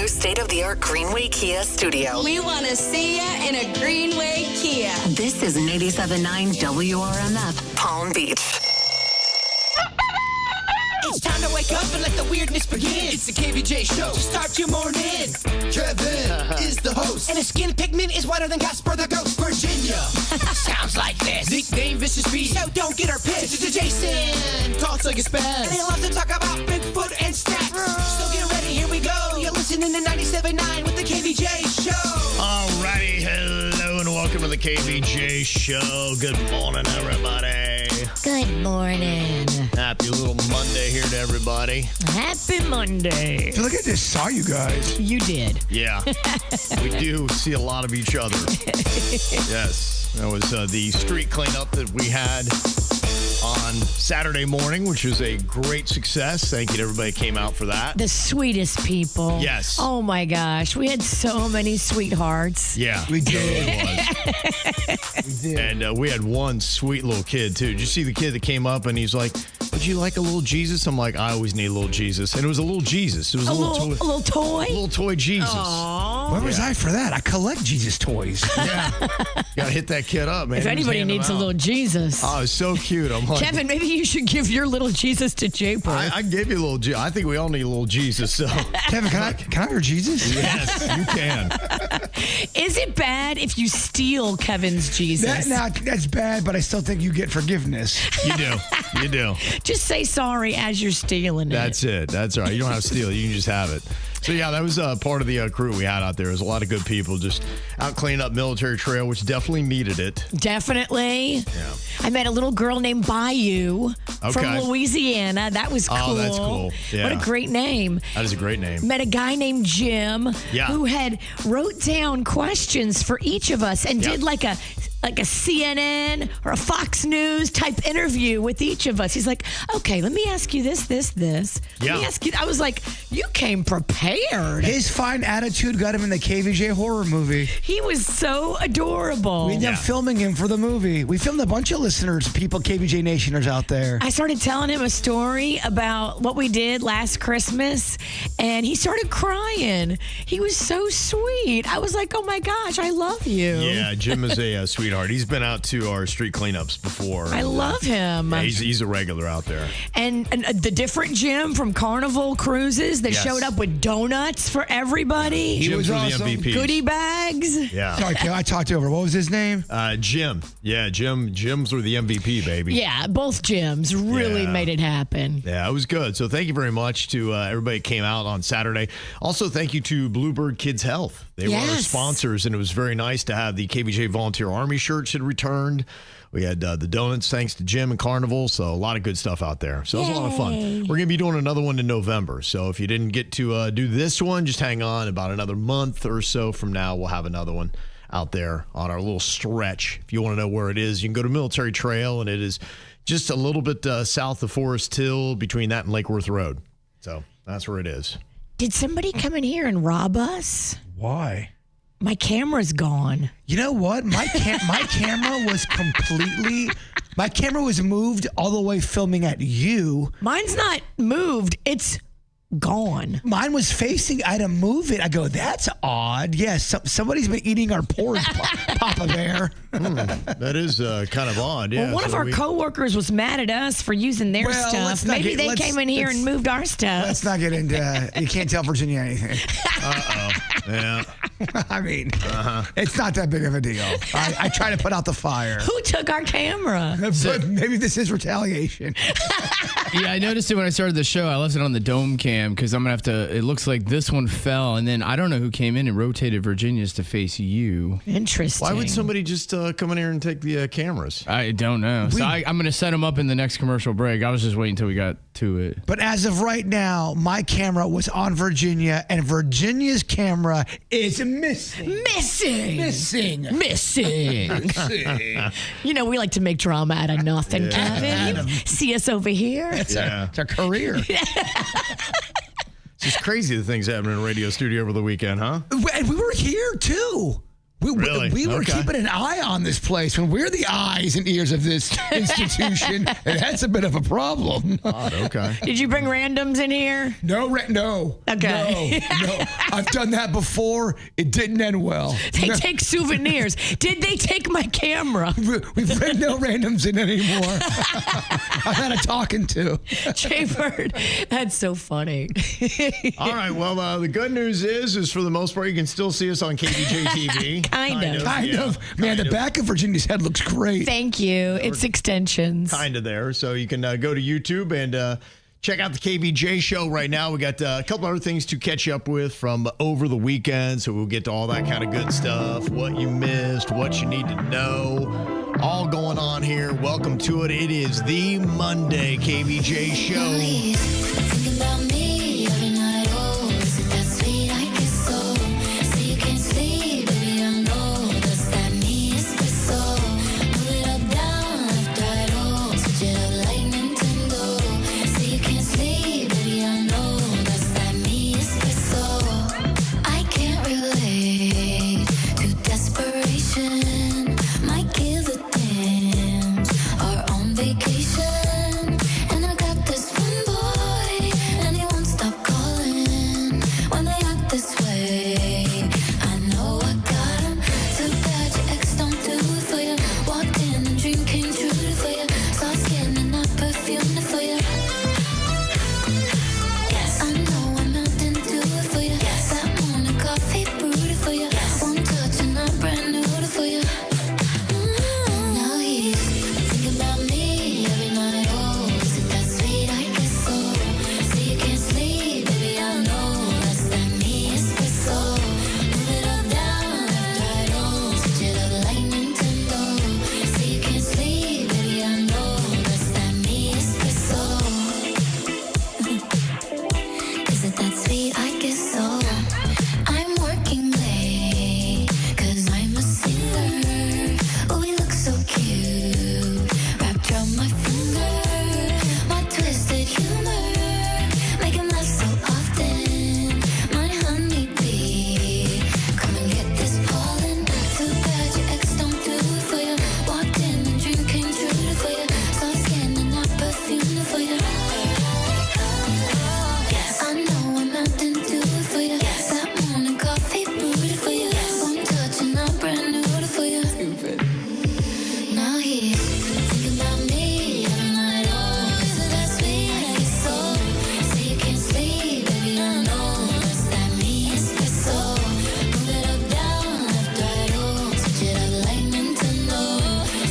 new state-of-the-art Greenway Kia studio. We want to see you in a Greenway Kia. This is 97.9 WRMF, Palm Beach. It's time to wake up and let the weirdness begin. It's the KVJShow. Start your morning. Kevin is the host. And his skin pigment is whiter than Casper the Ghost. Virginia sounds like this. Nickname Vicious Beast. So don't get her pissed. Jason talks like a spaz. And he loves to talk about Bigfoot and stats. So get ready, here we go. You're listening to 97.9 with the KVJ Show. Alrighty, hello and welcome to the KVJ Show. Good morning, everybody. Good morning. Happy little Monday here to everybody. Happy Monday. I feel like I just saw you guys. You did. Yeah, we do see a lot of each other. Yes, that was the street cleanup that we had on Saturday morning, which was a great success. Thank you to everybody who came out for that. The sweetest people. Yes. Oh my gosh. We had so many sweethearts. Yeah, We did. it was. We did. And we had one sweet little kid, too. Did you see the kid that came up and he's like, would you like a little Jesus? I'm like, I always need a little Jesus. And it was a little Jesus. It was A little toy? A little toy Jesus. Aww. Where was I for that? I collect Jesus toys. Yeah. Got to hit that kid up, man. If He was anybody handing needs a them out. little Jesus. Oh, it's so cute. I'm like, Kevin, maybe you should give your little Jesus to Japer. I gave you a little Jesus. I think we all need a little Jesus. So Kevin, can I have your Jesus? yes, you can. Is it bad if you steal Kevin's Jesus? That's bad, but I still think you get forgiveness. You do. You do. Just say sorry as you're stealing it. That's it. That's all right. You don't have to steal it. You can just have it. So, yeah, that was part of the crew we had out there. There's a lot of good people just out cleaning up Military Trail, which definitely needed it. Definitely. Yeah. I met a little girl named Bayou from Louisiana. That was cool. Oh, that's cool. Yeah. What a great name. That is a great name. Met a guy named Jim who had wrote down questions for each of us and did like a CNN or a Fox News type interview with each of us. He's like, okay, let me ask you this. Let me ask you. I was like, you came prepared. His fine attitude got him in the KVJ horror movie. He was so adorable. We ended up filming him for the movie. We filmed a bunch of listeners, people, KVJ Nationers out there. I started telling him a story about what we did last Christmas, and he started crying. He was so sweet. I was like, oh my gosh, I love you. Yeah, Jim is a sweetheart. He's been out to our street cleanups before. I love him. Yeah, he's a regular out there. And the different Jim from Carnival Cruises that showed up with donuts for everybody. Jim's were the awesome. MVPs. Goodie bags. Yeah. Sorry, I talked over. What was his name? Jim. Yeah, Jim's were the MVP, baby. Yeah, both Jims really made it happen. Yeah, it was good. So thank you very much to everybody who came out on Saturday. Also, thank you to Bluebird Kids Health. They were our sponsors, and it was very nice to have the KVJ Volunteer Army shirts had returned. We had the donuts, thanks to Jim and Carnival. So a lot of good stuff out there. So it was a lot of fun. We're going to be doing another one in November. So if you didn't get to do this one, just hang on. About another month or so from now, we'll have another one out there on our little stretch. If you want to know where it is, you can go to Military Trail, and it is just a little bit south of Forest Hill between that and Lake Worth Road. So that's where it is. Did somebody come in here and rob us? Why? My camera's gone. You know what? My camera was my camera was moved all the way filming at you. Mine's not moved. It's gone. Mine was facing. I had to move it. I go, that's odd. Yes, somebody's been eating our porridge, Papa Bear. That is kind of odd. Yeah. Well, one of our coworkers was mad at us for using their stuff. Maybe they came in here and moved our stuff. Let's not get into. You can't tell Virginia anything. Uh-oh. Yeah. I mean, it's not that big of a deal. I try to put out the fire. Who took our camera? But maybe this is retaliation. Yeah, I noticed it when I started the show. I left it on the dome cam because I'm going to have to, it looks like this one fell. And then I don't know who came in and rotated Virginia's to face you. Interesting. Why would somebody just come in here and take the cameras? I don't know. So I'm going to set them up in the next commercial break. I was just waiting until we got to it. But as of right now, my camera was on Virginia, and Virginia's camera is missing. Missing. You know, we like to make drama out of nothing, Kevin. You see us over here? It's our career. It's just crazy the things happening in a radio studio over the weekend, huh? And we were here, too. We were keeping an eye on this place. When we're the eyes and ears of this institution, and that's a bit of a problem. Okay. Did you bring randoms in here? No. Okay. No. I've done that before. It didn't end well. They take souvenirs. Did they take my camera? We've bring no randoms in anymore. I've had a talking to. Jay Bird, that's so funny. All right. Well, the good news is for the most part, you can still see us on KVJ TV. Kind of. Man, the back of Virginia's head looks great. Thank you. It's extensions. Kind of there. So you can go to YouTube and check out the KVJ show right now. We got a couple other things to catch up with from over the weekend. So we'll get to all that kind of good stuff. What you missed, what you need to know. All going on here. Welcome to it. It is the Monday KVJ show. Think about me every night. Oh, is it that sweet? I guess so. So you can't sleep, baby. I know that's that me espresso. Move it up, down, left, right. Oh, switch it up like Nintendo. So you can't sleep, baby. I know that's that me espresso. I can't relate to desperation. Might give a damn. Are on vacation. And I got this one boy, and he won't stop calling when they act this way. I know I got him. Too bad your ex don't do it for you. Walked in and dream came true for you. Saw skin and not perfume for you. Yes, I know I'm out and do it for you. Yes, that morning coffee brewed it for you. Yes, one touch and I'm brand new for you. Now he's thinking about me every night. Oh, is it that sweet? I guess so. So you can't sleep, baby. I know that's that me espresso. Move it up, down, left, right. Oh, switch it up like Nintendo. So you can't sleep, baby. I know that's that me espresso. Is it that sweet? I guess so. I'm working late, 'cause I'm a singer. Oh, we look so cute. Wrapped around my finger. My twisted humor. Make him laugh so often. My honeybee. Come and get this pollen. Too bad your ex don't do it for you. Walked in and dream came true for you. Soft skin and not perfume for you. Yes, I know I'm out and do it for you. Yes, that morning coffee brewed for you. One touch and I'm brand new for you. Now he's thinking about me every night. Oh, is it that sweet? I guess so. So you can't sleep, baby. I know that's that me espresso. Move it up, down, left, right. Oh, switch it up like Nintendo.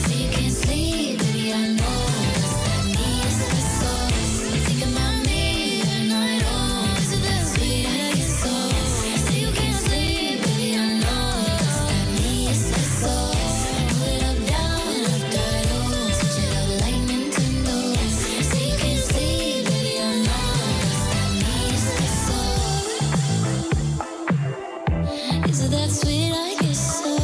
So you can't sleep, baby. I know that's that me espresso. Thinking about me every night. Oh, is it that sweet? I guess so. So you can't sleep, baby. I know that's that me espresso. Move it up, down, left, right. Oh, switch it up like Nintendo. So you can't sleep, baby. I know that's that me espresso. Is it that sweet? I guess so.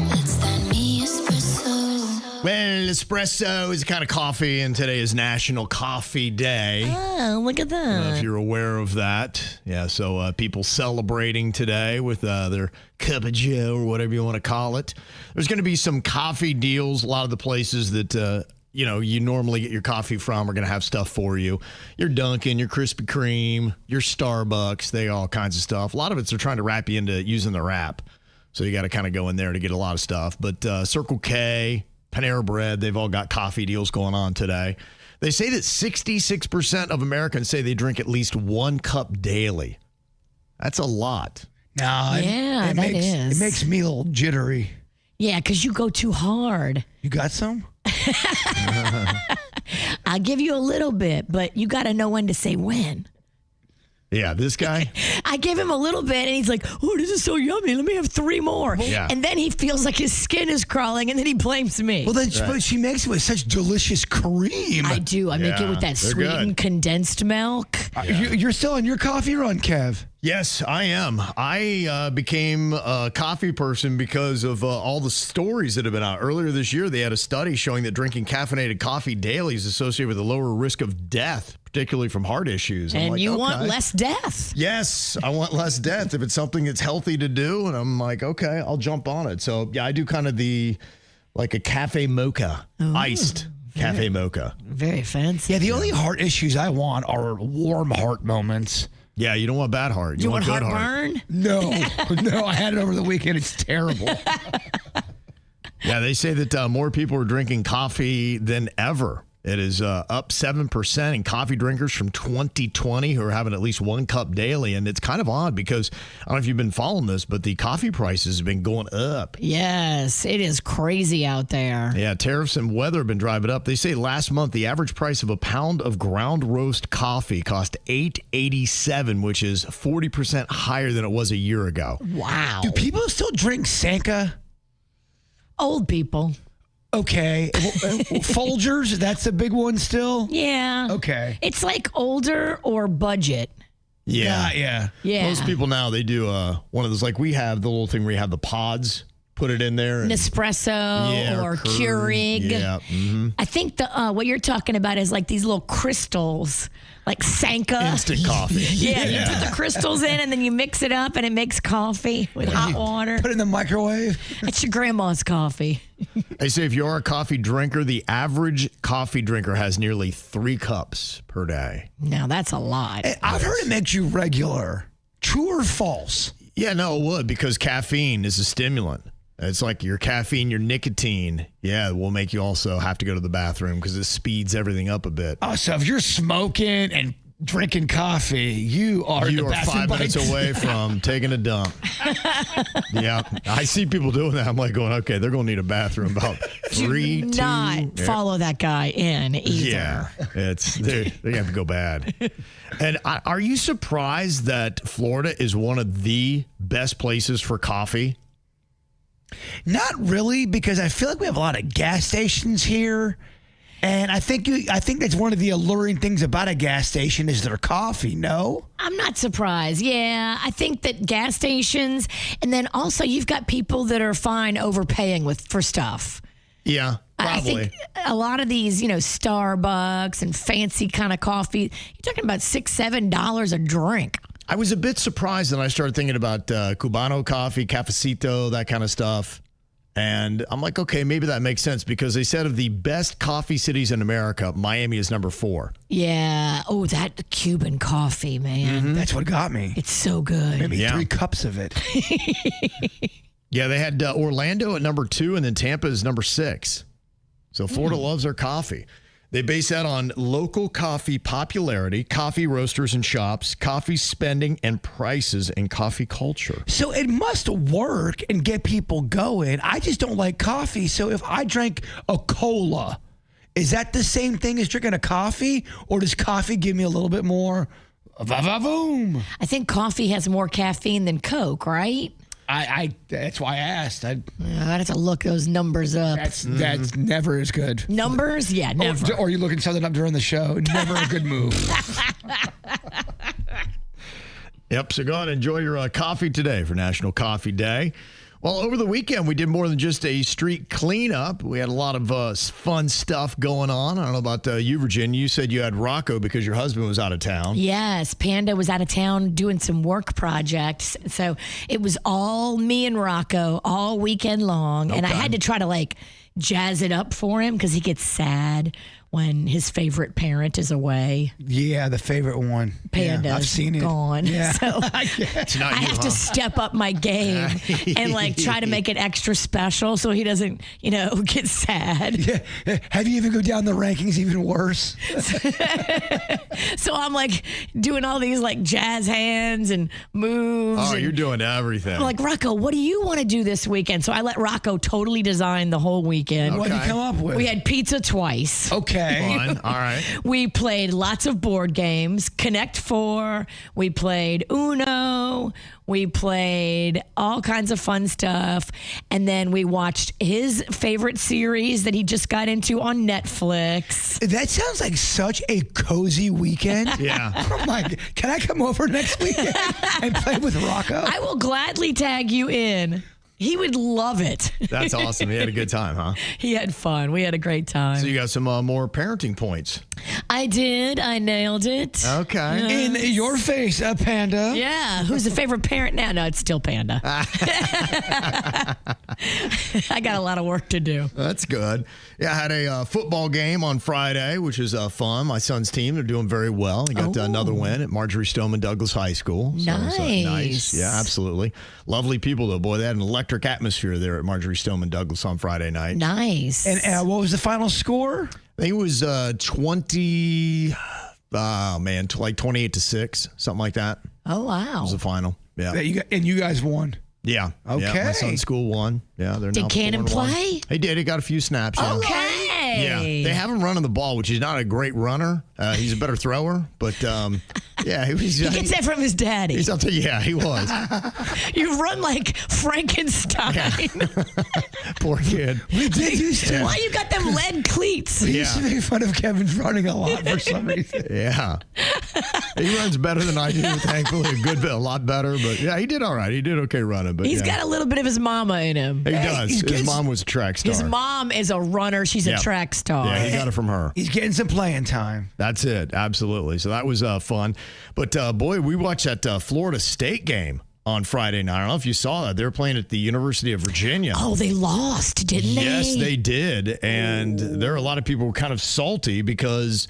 That's that me espresso. Well, espresso is a kind of coffee, and today is National Coffee Day. Oh, look at I don't know if that. you're aware of that. Yeah, so people celebrating today with their cup of joe or whatever you want to call it. There's going to be some coffee deals. A lot of the places that you normally get your coffee from are going to have stuff for you. Your Dunkin', your Krispy Kreme, your Starbucks, they all kinds of stuff. A lot of it's they're trying to wrap you into using their app. So you got to kind of go in there to get a lot of stuff. But Circle K, Panera Bread, they've all got coffee deals going on today. They say that 66% of Americans say they drink at least 1 cup daily. That's a lot. Nah, Yeah, that is. It makes me a little jittery. Yeah, because you go too hard. You got some? I'll give you a little bit, but you got to know when to say when. Yeah, this guy. I give him a little bit, and he's like, oh, this is so yummy. Let me have 3 more. Yeah. And then he feels like his skin is crawling, and then he blames me. Well, then she makes it with such delicious cream. I do. I make it with that they're sweetened condensed milk. You're still on your coffee run, Kev. Yes, I am. I became a coffee person because of all the stories that have been out. Earlier this year, they had a study showing that drinking caffeinated coffee daily is associated with a lower risk of death, particularly from heart issues. And you want less death. Yes, I want less death if it's something that's healthy to do. And I'm like, okay, I'll jump on it. So, yeah, I do kind of like a cafe mocha, iced cafe mocha. Very fancy. Yeah, the only heart issues I want are warm heart moments. Yeah, you don't want bad heart. You want good heartburn? No, I had it over the weekend. It's terrible. Yeah, they say that more people are drinking coffee than ever. It is up 7% in coffee drinkers from 2020 who are having at least 1 cup daily. And it's kind of odd because I don't know if you've been following this, but the coffee prices have been going up. Yes, it is crazy out there. Yeah, tariffs and weather have been driving up. They say last month the average price of a pound of ground roast coffee cost $8.87, which is 40% higher than it was a year ago. Wow. Do people still drink Sanka? Old people. Okay. Folgers, that's a big one still? Yeah. Okay. It's like older or budget. Yeah. Most people now, they do one of those, like we have the little thing where you have the pods, put it in there. Nespresso or Keurig. Yeah. Mm-hmm. I think what you're talking about is like these little crystals, like Sanka. Instant coffee. Yeah, you put the crystals in and then you mix it up and it makes coffee with hot water. Put it in the microwave. It's your grandma's coffee. They say if you're a coffee drinker, the average coffee drinker has nearly 3 cups per day. Now, that's a lot. I've heard it makes you regular. True or false? Yeah, no, it would because caffeine is a stimulant. It's like your caffeine, your nicotine. Yeah, it will make you also have to go to the bathroom because it speeds everything up a bit. Oh, so if you're smoking and drinking coffee, you are 5 minutes away from taking a dump. Yeah, I see people doing that. I'm like going, okay, they're going to need a bathroom about 3, 2. Do not follow that guy in either. Yeah, they have to go bad. And are you surprised that Florida is one of the best places for coffee? Not really, because I feel like we have a lot of gas stations here. And I think that's one of the alluring things about a gas station is their coffee, no? I'm not surprised. Yeah, I think that gas stations, and then also you've got people that are fine overpaying for stuff. Yeah, probably. I think a lot of these, Starbucks and fancy kind of coffee, you're talking about $6, $7 a drink. I was a bit surprised when I started thinking about Cubano coffee, cafecito, that kind of stuff. And I'm like, okay, maybe that makes sense because they said of the best coffee cities in America, Miami is number 4. Yeah. Oh, that Cuban coffee, man. Mm-hmm. That's what got me. It's so good. Maybe 3 cups of it. Yeah, they had Orlando at number 2 and then Tampa is number 6. So Florida loves their coffee. They base that on local coffee popularity, coffee roasters and shops, coffee spending, and prices in coffee culture. So it must work and get people going. I just don't like coffee. So if I drank a cola, is that the same thing as drinking a coffee? Or does coffee give me a little bit more va-va-voom? I think coffee has more caffeine than Coke, right? That's why I asked. I'd have to look those numbers up. That's never as good. Numbers? Yeah, never. Or you looking something up during the show. Never a good move. Yep, so go on and enjoy your coffee today for National Coffee Day. Well, over the weekend, we did more than just a street cleanup. We had a lot of fun stuff going on. I don't know about you, Virginia. You said you had Rocco because your husband was out of town. Yes, Panda was out of town doing some work projects. So it was all me and Rocco all weekend long. Okay. And I had to try to jazz it up for him because he gets sad when his favorite parent is away. Yeah, the favorite one. Panda's I've seen it. Gone. Yeah. So I have to step up my game and try to make it extra special so he doesn't, get sad. Yeah. Have you even go down the rankings even worse? So I'm doing all these jazz hands and moves. Oh, you're doing everything. I'm like, Rocco, what do you want to do this weekend? So I let Rocco totally design the whole weekend. Okay. What did you come up with? We had pizza twice. Okay. Fun. All right. We played lots of board games, Connect 4. We played Uno. We played all kinds of fun stuff. And then we watched his favorite series that he just got into on Netflix. That sounds like such a cozy weekend. Yeah. Oh my, can I come over next weekend and play with Rocco? I will gladly tag you in. He would love it. That's awesome. He had a good time, huh? He had fun. We had a great time. So you got some more parenting points. I did. I nailed it. Okay. In your face, Panda. Yeah. Who's the favorite parent now? No, it's still Panda. I got a lot of work to do. That's good. Yeah, I had a football game on Friday, which was fun. My son's team, they're doing very well. They got another win at Marjorie Stoneman Douglas High School. So nice. Yeah, absolutely. Lovely people, though. Boy, they had an electric atmosphere there at Marjorie Stoneman Douglas on Friday night. Nice. And what was the final score? I think it was 20, like 28-6, something like that. Oh, wow. It was the final. Yeah. And you guys won. Yeah. Okay. Yeah, my son's school won. Yeah, they're now Did Cannon 4-1. play? He did. He got a few snaps. Yeah. Okay. Yeah, they have him running the ball, which is not a great runner. He's a better thrower, but yeah, he was. He gets that from his daddy. Yeah, he was. You run like Frankenstein. Poor kid. We did used to. Why you got them lead cleats? We used to make fun of Kevin's running a lot for some reason. Yeah. He runs better than I do, thankfully. A lot better, but yeah, he did all right. He did okay running, but He's got a little bit of his mama in him. He does. His mom was a track star. His mom is a runner. She's a track star. Yeah, he got it from her. He's getting some playing time. That's it. Absolutely. So that was fun. But boy, we watched that Florida State game on Friday night. I don't know if you saw that. They were playing at the University of Virginia. Oh, they lost, didn't they? Yes, they did. And there are a lot of people who were kind of salty because,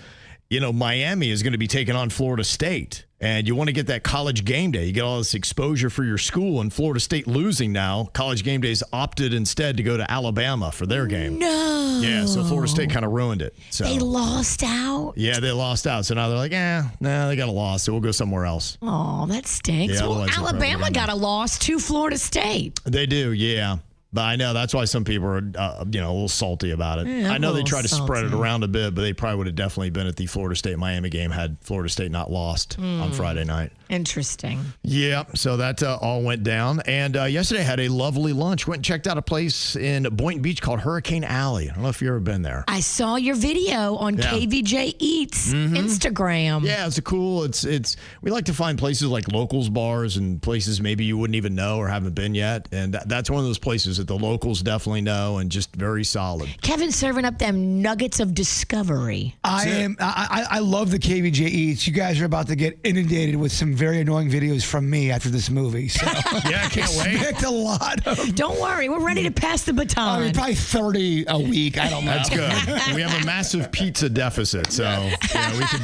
Miami is going to be taking on Florida State. And you want to get that college game day. You get all this exposure for your school, and Florida State losing now. College game days opted instead to go to Alabama for their game. No. Yeah, so Florida State kind of ruined it. So they lost out? Yeah, they lost out. So now they're like, they got a loss, so we'll go somewhere else. Oh, that stinks. Yeah, well, Alabama got a loss to Florida State. They do, yeah. But I know that's why some people are, a little salty about it. Yeah, I know they tried to spread it salty. around a bit, but they probably would have definitely been at the Florida State-Miami game had Florida State not lost on Friday night. Interesting. Yeah, so that all went down. And yesterday I had a lovely lunch. Went and checked out a place in Boynton Beach called Hurricane Alley. I don't know if you've ever been there. I saw your video on KVJ Eats Instagram. Yeah, it's cool. It's we like to find places like locals bars and places maybe you wouldn't even know or haven't been yet. And that's one of those places that the locals definitely know and just very solid. Kevin's serving up them nuggets of discovery. I love the KVJ Eats. You guys are about to get inundated with some very annoying videos from me after this movie. So yeah, I can't wait. Expect a lot of. Don't worry, we're ready to pass the baton. Probably 30 a week. I don't know. That's good. We have a massive pizza deficit, so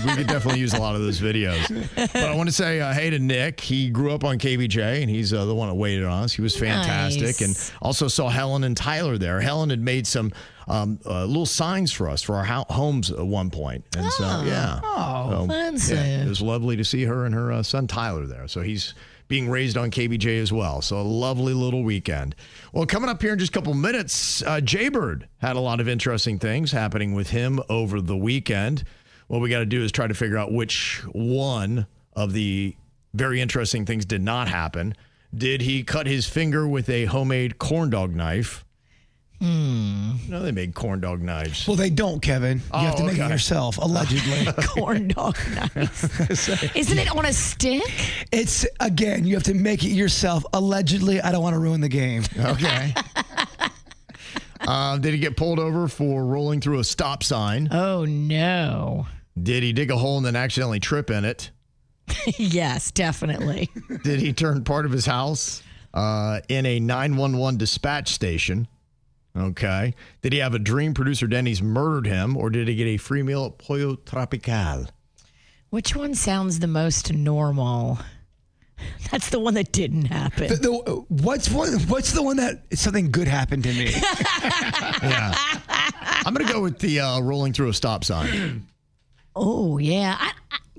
we could definitely use a lot of those videos. But I want to say hey to Nick. He grew up on KVJ, and he's the one that waited on us. He was fantastic, Nice. and also saw Helen and Tyler there. Helen had made some little signs for us for our homes at one point, and fancy. it was lovely to see her and her son Tyler there. So he's being raised on KVJ as well. So a lovely little weekend. Well, coming up here in just a couple minutes, Jaybird had a lot of interesting things happening with him over the weekend. What we got to do is try to figure out which one of the very interesting things did not happen. Did he cut his finger with a homemade corn dog knife? No, they made corn dog knives. Well, they don't, Kevin. You have to make it yourself, allegedly. Corn dog knife. Isn't it on a stick? It's, again, you have to make it yourself. Allegedly, I don't want to ruin the game. Okay. Did he get pulled over for rolling through a stop sign? Oh, no. Did he dig a hole and then accidentally trip in it? Yes, definitely. Did he turn part of his house in a 911 dispatch station? Okay. Did he have a dream producer Denny's murdered him, or did he get a free meal at Pollo Tropical? Which one sounds the most normal? That's the one that didn't happen. What's the one that something good happened to me? Yeah. I'm going to go with the rolling through a stop sign. Oh, yeah.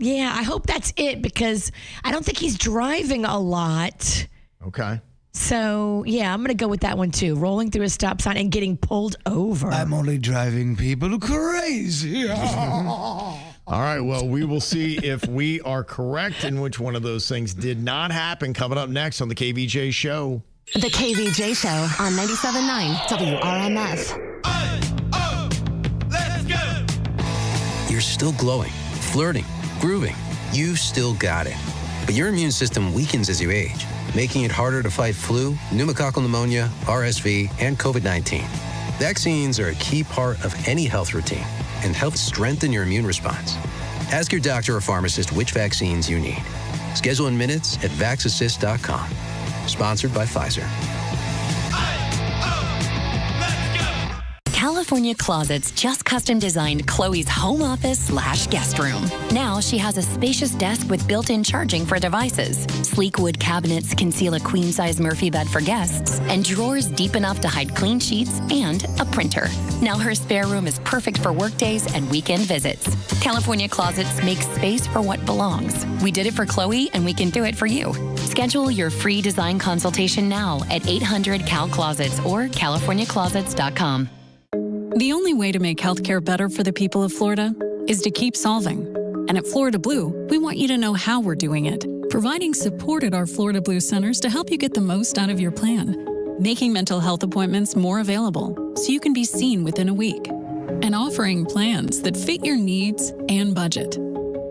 I hope that's it because I don't think he's driving a lot. Okay. So, yeah, I'm going to go with that one too. Rolling through a stop sign and getting pulled over. I'm only driving people crazy. All right, well, we will see if we are correct in which one of those things did not happen. Coming up next on the KVJ Show. The KVJ Show on 97.9 WRMF. Let's go! You're still glowing, flirting, grooving. You still got it. But your immune system weakens as you age, making it harder to fight flu, pneumococcal pneumonia, RSV, and COVID-19. Vaccines are a key part of any health routine. and help strengthen your immune response. Ask your doctor or pharmacist which vaccines you need. Schedule in minutes at vaxassist.com. Sponsored by Pfizer. California Closets just custom designed Chloe's home office / guest room. Now she has a spacious desk with built-in charging for devices. Sleek wood cabinets conceal a queen-size Murphy bed for guests, and drawers deep enough to hide clean sheets and a printer. Now her spare room is perfect for workdays and weekend visits. California Closets makes space for what belongs. We did it for Chloe, and we can do it for you. Schedule your free design consultation now at 800-CAL-CLOSETS or californiaclosets.com. The only way to make healthcare better for the people of Florida is to keep solving. And at Florida Blue, we want you to know how we're doing it, providing support at our Florida Blue centers to help you get the most out of your plan, making mental health appointments more available so you can be seen within a week, and offering plans that fit your needs and budget.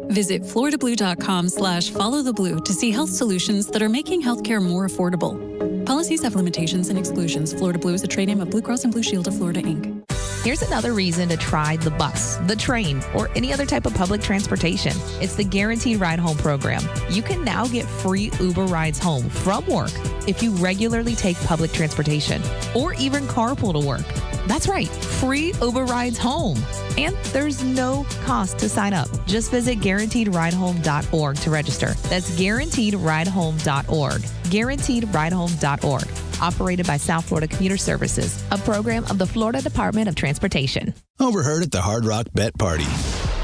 Visit floridablue.com/followtheblue to see health solutions that are making healthcare more affordable. Policies have limitations and exclusions. Florida Blue is a trade name of Blue Cross and Blue Shield of Florida, Inc. Here's another reason to try the bus, the train, or any other type of public transportation. It's the Guaranteed Ride Home program. You can now get free Uber rides home from work if you regularly take public transportation or even carpool to work. That's right, free Uber rides home. And there's no cost to sign up. Just visit guaranteedridehome.org to register. That's guaranteedridehome.org. Guaranteedridehome.org. Operated by South Florida Commuter Services, a program of the Florida Department of Transportation. Overheard at the Hard Rock Bet Party.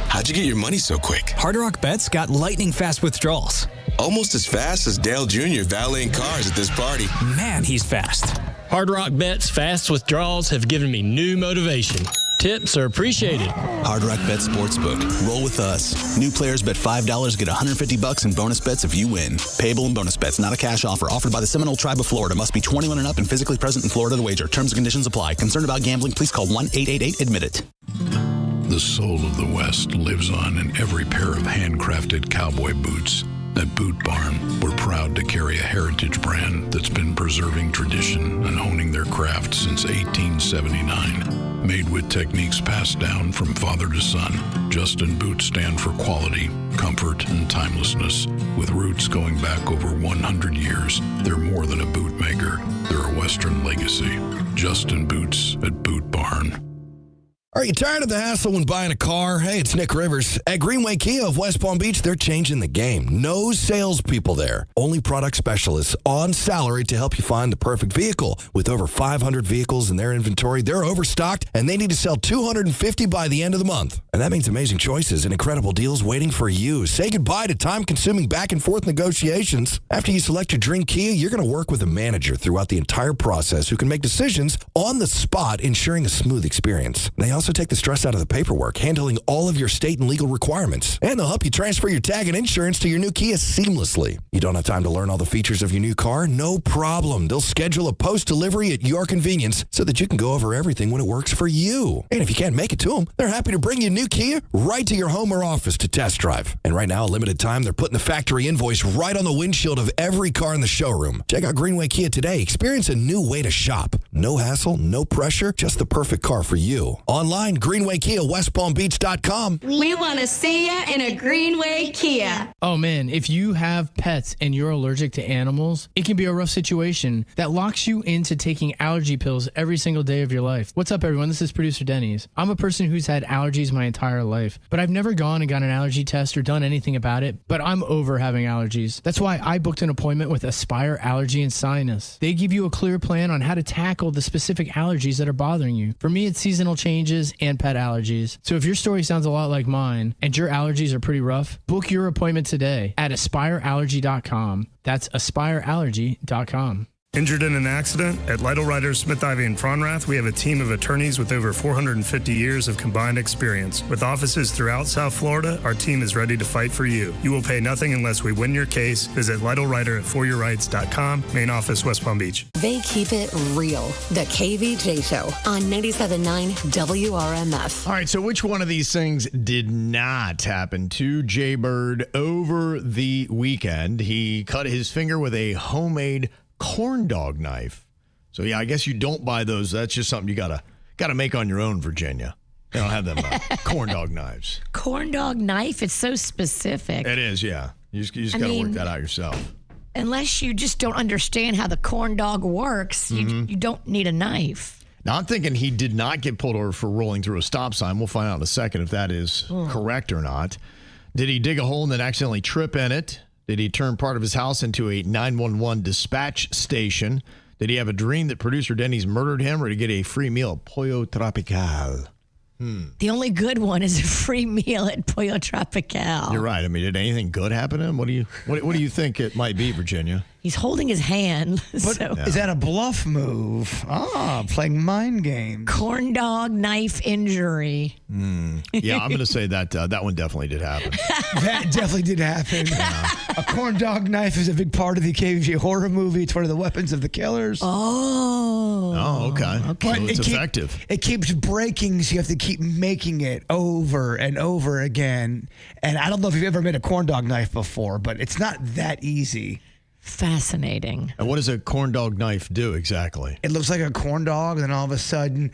How'd you get your money so quick? Hard Rock Bet's got lightning fast withdrawals. Almost as fast as Dale Jr. valeting cars at this party. Man, he's fast. Hard Rock Bet's fast withdrawals have given me new motivation. Tips are appreciated. Hard Rock Bet Sportsbook. Roll with us. New players bet $5, get $150 in bonus bets if you win. Payable in bonus bets, not a cash offer. Offered by the Seminole Tribe of Florida. Must be 21 and up and physically present in Florida to wager. Terms and conditions apply. Concerned about gambling? Please call 1-888-ADMIT-IT. The soul of the West lives on in every pair of handcrafted cowboy boots. At Boot Barn, we're proud to carry a heritage brand that's been preserving tradition and honing their craft since 1879. Made with techniques passed down from father to son, Justin boots stand for quality, comfort, and timelessness. With roots going back over 100 years, they're more than a boot maker. They're a Western legacy. Justin Boots at Boot Barn. Are you tired of the hassle when buying a car? Hey, it's Nick Rivers. At Greenway Kia of West Palm Beach, they're changing the game. No salespeople there. Only product specialists on salary to help you find the perfect vehicle. With over 500 vehicles in their inventory, they're overstocked, and they need to sell 250 by the end of the month. And that means amazing choices and incredible deals waiting for you. Say goodbye to time-consuming back-and-forth negotiations. After you select your dream Kia, you're going to work with a manager throughout the entire process who can make decisions on the spot, ensuring a smooth experience. They also take the stress out of the paperwork, handling all of your state and legal requirements. And they'll help you transfer your tag and insurance to your new Kia seamlessly. You don't have time to learn all the features of your new car? No problem. They'll schedule a post-delivery at your convenience so that you can go over everything when it works for you. And if you can't make it to them, they're happy to bring you a new Kia right to your home or office to test drive. And right now, a limited time, they're putting the factory invoice right on the windshield of every car in the showroom. Check out Greenway Kia today. Experience a new way to shop. No hassle, no pressure, just the perfect car for you. Online, Greenway Kia, WestPalmBeach.com. We want to see ya in a Greenway Kia. Oh man, if you have pets and you're allergic to animals, it can be a rough situation that locks you into taking allergy pills every single day of your life. What's up, everyone? This is producer Denny's. I'm a person who's had allergies my entire life, but I've never gone and got an allergy test or done anything about it, but I'm over having allergies. That's why I booked an appointment with Aspire Allergy and Sinus. They give you a clear plan on how to tackle the specific allergies that are bothering you. For me, it's seasonal changes and pet allergies. So if your story sounds a lot like mine and your allergies are pretty rough, book your appointment today at aspireallergy.com. That's aspireallergy.com. Injured in an accident? At Lytle Writers, Smith, Ivy, and Fronrath, we have a team of attorneys with over 450 years of combined experience. With offices throughout South Florida, our team is ready to fight for you. You will pay nothing unless we win your case. Visit Lytle Writer at foryourrights.com. Main office, West Palm Beach. They keep it real. The KVJ Show on 97.9 WRMF. All right, so which one of these things did not happen to Jay Bird over the weekend? He cut his finger with a homemade corn dog knife. So yeah, I guess you don't buy those. That's just something you gotta make on your own, Virginia. They don't have them corn dog knives. Corn dog knife? It's so specific. It is, yeah. You just got to work that out yourself. Unless you just don't understand how the corn dog works, you don't need a knife. Now, I'm thinking he did not get pulled over for rolling through a stop sign. We'll find out in a second if that is correct or not. Did he dig a hole and then accidentally trip in it? Did he turn part of his house into a 911 dispatch station? Did he have a dream that producer Denny's murdered him, or did he get a free meal at Pollo Tropical? The only good one is a free meal at Pollo Tropical. You're right. I mean, did anything good happen to him? What do you think it might be, Virginia? He's holding his hand. But is that a bluff move? Playing mind games. Corn dog knife injury. Yeah, I'm going to say that one definitely did happen. That definitely did happen. A corn dog knife is a big part of the KVJ horror movie. It's one of the weapons of the killers. Oh, okay. But So it's effective. It keeps breaking, so you have to keep making it over and over again. And I don't know if you've ever made a corn dog knife before, but it's not that easy. Fascinating. And what does a corn dog knife do exactly? It looks like a corn dog, and then all of a sudden,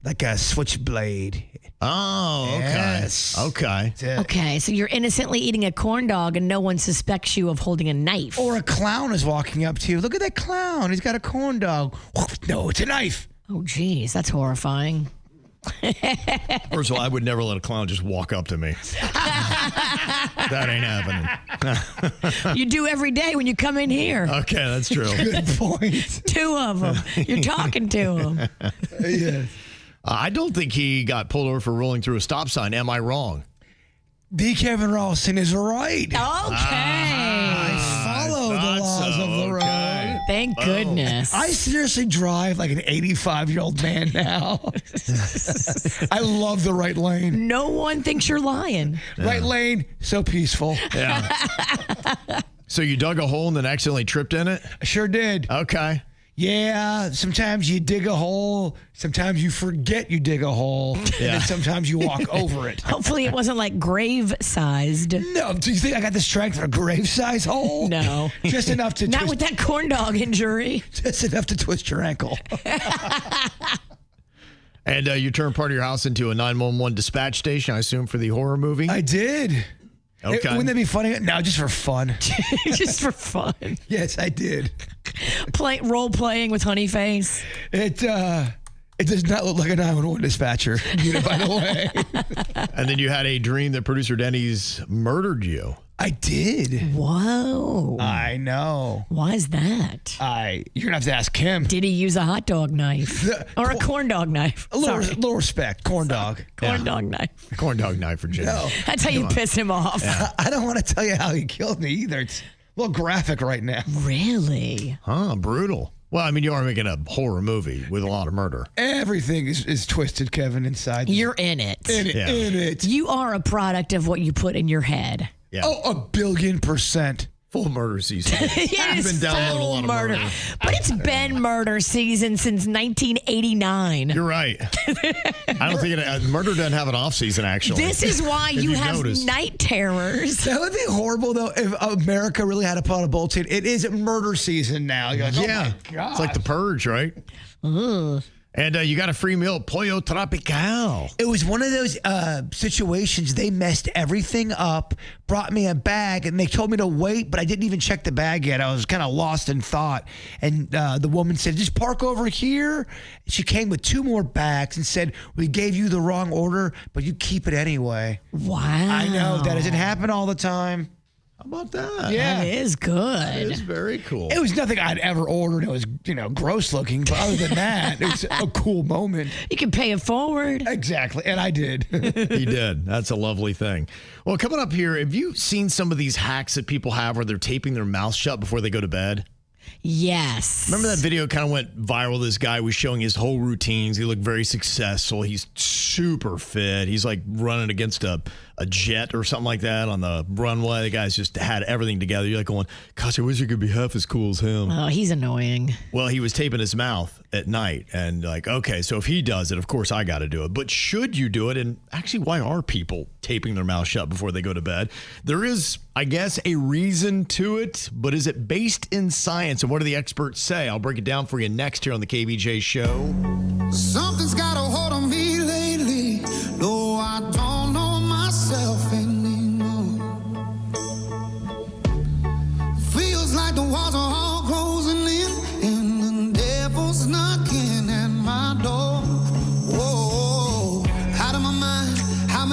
like a switchblade. Oh, okay. Yes. Okay. Okay, so you're innocently eating a corn dog and no one suspects you of holding a knife. Or a clown is walking up to you. Look at that clown. He's got a corn dog. No, it's a knife. Oh, geez, that's horrifying. First of all, I would never let a clown just walk up to me. That ain't happening. You do every day when you come in here. Okay, that's true. Good point. 2 of them. You're talking to them. Yes. I don't think he got pulled over for rolling through a stop sign. Am I wrong? D. Kevin Ralston is right. Okay. I follow the laws of the road. Thank goodness. I seriously drive like an 85-year-old man now. I love the right lane. No one thinks you're lying. Yeah. Right lane, so peaceful. Yeah. So you dug a hole and then accidentally tripped in it? I sure did. Okay. Yeah, sometimes you dig a hole. Sometimes you forget you dig a hole. And then sometimes you walk over it. Hopefully it wasn't like grave-sized. No, do you think I got the strength for a grave-size hole? No. Just enough to Not with that corn dog injury. Just enough to twist your ankle. And you turned part of your house into a 911 dispatch station, I assume, for the horror movie? I did. Okay. Wouldn't that be funny? No, just for fun. Just for fun. Yes, I did. Role playing with Honeyface. It does not look like a 911 dispatcher, by the way. And then you had a dream that producer Denny's murdered you. I did. Whoa. I know. Why is that? You're going to have to ask him. Did he use a hot dog knife? Or a corn dog knife? A little respect. Corn dog. Corn dog knife. Corn dog knife for Jimmy. No. That's how you piss him off. Yeah. I don't want to tell you how he killed me either. It's a little graphic right now. Really? Huh, brutal. Well, I mean, you are making a horror movie with a lot of murder. Everything is twisted, Kevin, inside. You're in it. In it. You are a product of what you put in your head. Yeah. Oh, 1,000,000,000%. Full murder season. It's been downloading a lot of murder. But it's been murder season since 1989. You're right. I don't think murder doesn't have an off season, actually. This is why you have night terrors. That would be horrible, though, if America really had to put on a bulletin. It is murder season now. You're like, yeah. Oh my God. It's like The Purge, right? And you got a free meal at Pollo Tropical. It was one of those situations. They messed everything up, brought me a bag, and they told me to wait, but I didn't even check the bag yet. I was kind of lost in thought. And the woman said, just park over here. She came with 2 more bags and said, we gave you the wrong order, but you keep it anyway. Wow. I know. That doesn't happen all the time. How about that? Yeah. That is good. That is very cool. It was nothing I'd ever ordered. It was, gross looking. But other than that, it was a cool moment. You can pay it forward. Exactly. And I did. He did. That's a lovely thing. Well, coming up here, have you seen some of these hacks that people have where they're taping their mouth shut before they go to bed? Yes. Remember that video kind of went viral? This guy was showing his whole routines. He looked very successful. He's super fit. He's like running against a jet or something like that on the runway. The guy's just had everything together. You're like going, gosh, I wish I could be half as cool as him. Oh, he's annoying. Well, he was taping his mouth at night. And like, okay, so if he does it, of course I got to do it. But should you do it? And actually, why are people taping their mouth shut before they go to bed? There is, I guess, a reason to it. But is it based in science? And what do the experts say? I'll break it down for you next here on the KVJ Show. Something's got a hold on me lately.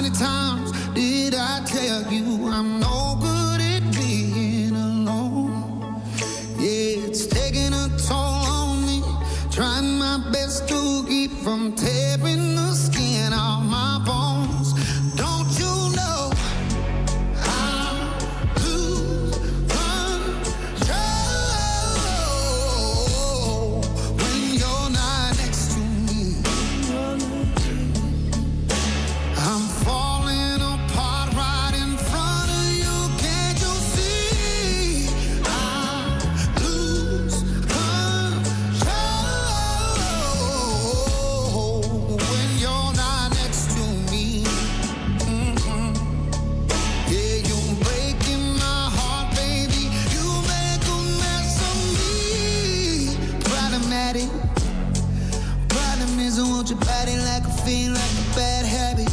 many times did I tell you I'm no good at being alone? Yeah, it's taking a toll on me. Trying my best to keep from tearing the skin off my bones. Don't you know I lose control when you're not next to me? I'm falling apart right in front of you. Can't you see? I lose control when you're not next to me. Yeah, you're breaking my heart, baby. You make a mess of me. Problematic. Problem is I want your body like a fiend, like a bad habit.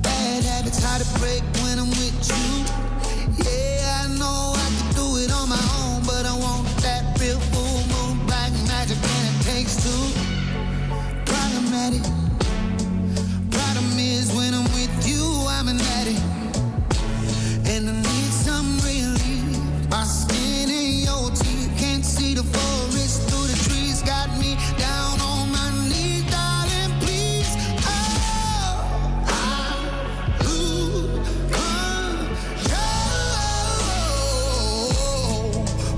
Bad habits hard to break when I'm with you. Yeah, I know I can do it on my own, but I want that real full moon black magic, and it takes two. Problematic. Problem is when I'm with you, I'm an addict, and I need some relief. My skin in your teeth, can't see the forest through the trees. Got me down on my knees, darling, please. Oh, I lose control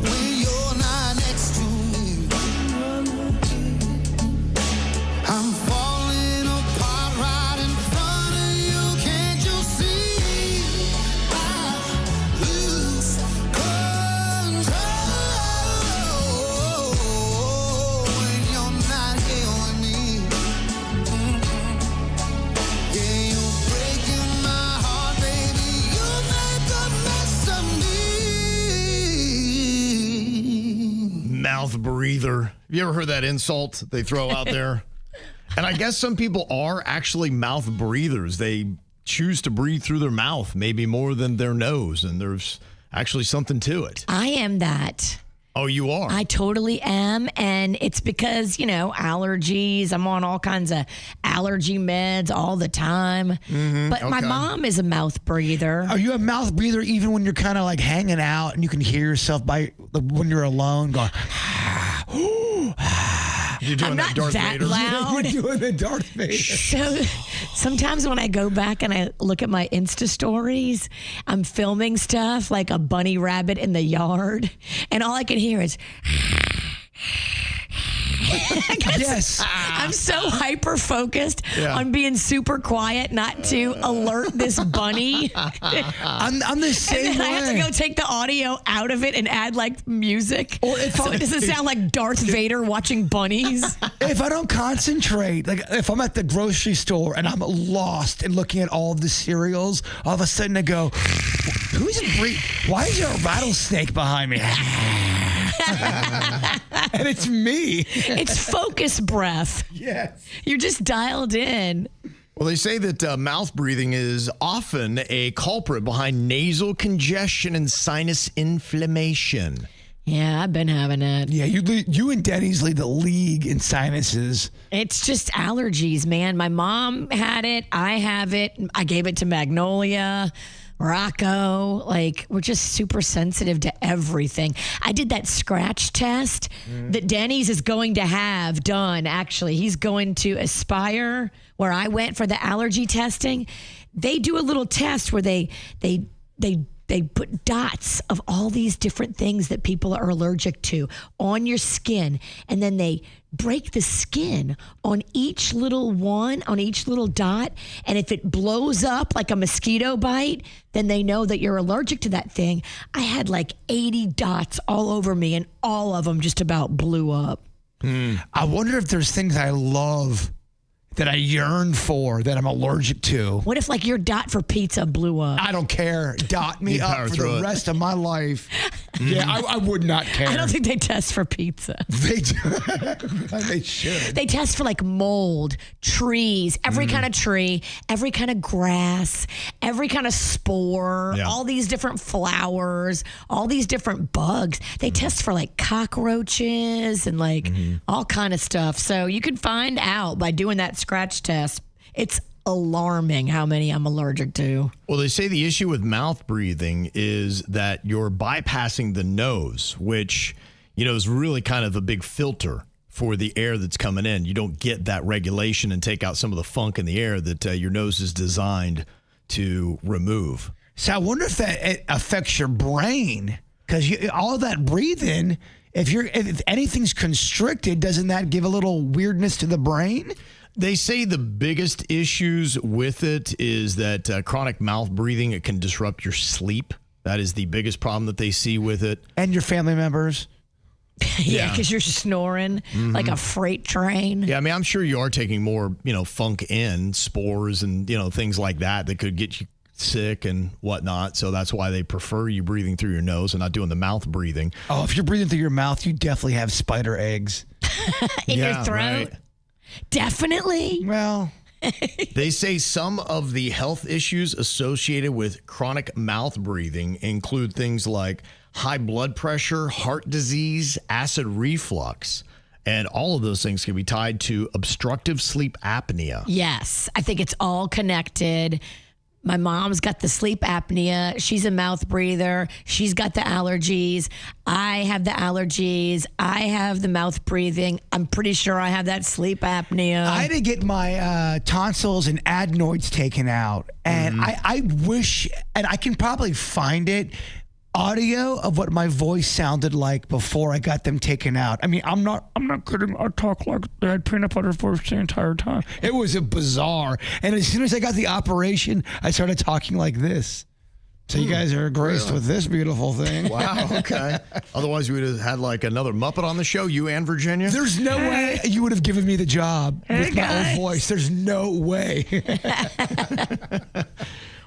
when you're not next to me. I'm falling apart right in front of you. Can't you see? I lose control when you're not here with me. Yeah, you're breaking my heart, baby. You make a mess of me. Mouth breather. Have you ever heard that insult they throw out there? And I guess some people are actually mouth breathers. They choose to breathe through their mouth, maybe more than their nose, and there's actually something to it. I am that. Oh, you are? I totally am. And it's because, allergies. I'm on all kinds of allergy meds all the time. But my mom is a mouth breather. Are you a mouth breather even when you're kind of like hanging out and you can hear yourself when you're alone going, You're doing I'm that not Darth that Vader. loud. You're doing the Darth Vader. So sometimes when I go back and I look at my Insta stories, I'm filming stuff like a bunny rabbit in the yard, and all I can hear is. Yes. I'm so hyper focused on being super quiet not to alert this bunny. I'm the same and then way. I have to go take the audio out of it and add like music. So it doesn't sound like Darth Vader watching bunnies. If I don't concentrate, like if I'm at the grocery store and I'm lost and looking at all of the cereals, all of a sudden I go, why is there a rattlesnake behind me? And it's me. It's focus breath. Yes. You're just dialed in. Well, they say that mouth breathing is often a culprit behind nasal congestion and sinus inflammation. Yeah, I've been having it. Yeah, you and Denny's lead the league in sinuses. It's just allergies, man. My mom had it. I have it. I gave it to Magnolia. Rocco, like we're just super sensitive to everything. I did that scratch test that Denny's is going to have done. Actually, he's going to Aspire, where I went for the allergy testing. They do a little test where they put dots of all these different things that people are allergic to on your skin, and then they break the skin on each little one, on each little dot, and if it blows up like a mosquito bite, then they know that you're allergic to that thing. I had like 80 dots all over me, and all of them just about blew up. I wonder if there's things I love that I yearn for that I'm allergic to. What if like your dot for pizza blew up? I don't care. Dot me up for the rest of my life. Yeah, I would not care. I don't think they test for pizza. They do. They should. They test for like mold, trees, every kind of tree, every kind of grass, every kind of spore, all these different flowers, all these different bugs. They test for like cockroaches and like all kind of stuff. So you can find out by doing that scratch test. It's alarming how many I'm allergic to. Well, they say the issue with mouth breathing is that you're bypassing the nose, which, is really kind of a big filter for the air that's coming in. You don't get that regulation and take out some of the funk in the air that your nose is designed to remove. So I wonder if that affects your brain, because all that breathing, if anything's constricted, doesn't that give a little weirdness to the brain? They say the biggest issues with it is that chronic mouth breathing, it can disrupt your sleep. That is the biggest problem that they see with it. And your family members. Yeah, because you're snoring like a freight train. Yeah, I mean, I'm sure you are taking more, funk in, spores and, things like that could get you sick and whatnot. So that's why they prefer you breathing through your nose and not doing the mouth breathing. Oh, if you're breathing through your mouth, you definitely have spider eggs. In your throat? Right. Definitely. Well, they say some of the health issues associated with chronic mouth breathing include things like high blood pressure, heart disease, acid reflux, and all of those things can be tied to obstructive sleep apnea. Yes, I think it's all connected. My mom's got the sleep apnea. She's a mouth breather. She's got the allergies. I have the allergies. I have the mouth breathing. I'm pretty sure I have that sleep apnea. I had to get my tonsils and adenoids taken out. And I wish, and I can probably find it, audio of what my voice sounded like before I got them taken out. I mean, I'm not kidding. I talk like I had peanut butter voice the entire time. It was bizarre. And as soon as I got the operation, I started talking like this. So you guys are graced with this beautiful thing. Wow, okay. Otherwise, we would have had like another Muppet on the show, you and Virginia. There's no way you would have given me the job with my old voice. There's no way.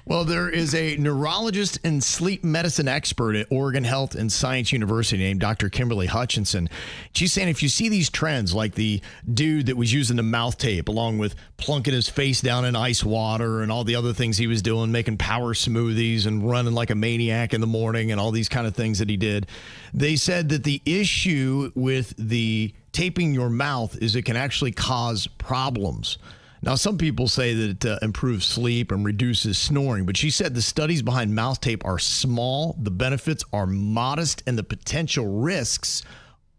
Well, there is a neurologist and sleep medicine expert at Oregon Health and Science University named Dr. Kimberly Hutchinson. She's saying if you see these trends like the dude that was using the mouth tape along with plunking his face down in ice water and all the other things he was doing, making power smoothies and running like a maniac in the morning and all these kind of things that he did, they said that the issue with the taping your mouth is it can actually cause problems. Now, some people say that it improves sleep and reduces snoring, but she said the studies behind mouth tape are small, the benefits are modest, and the potential risks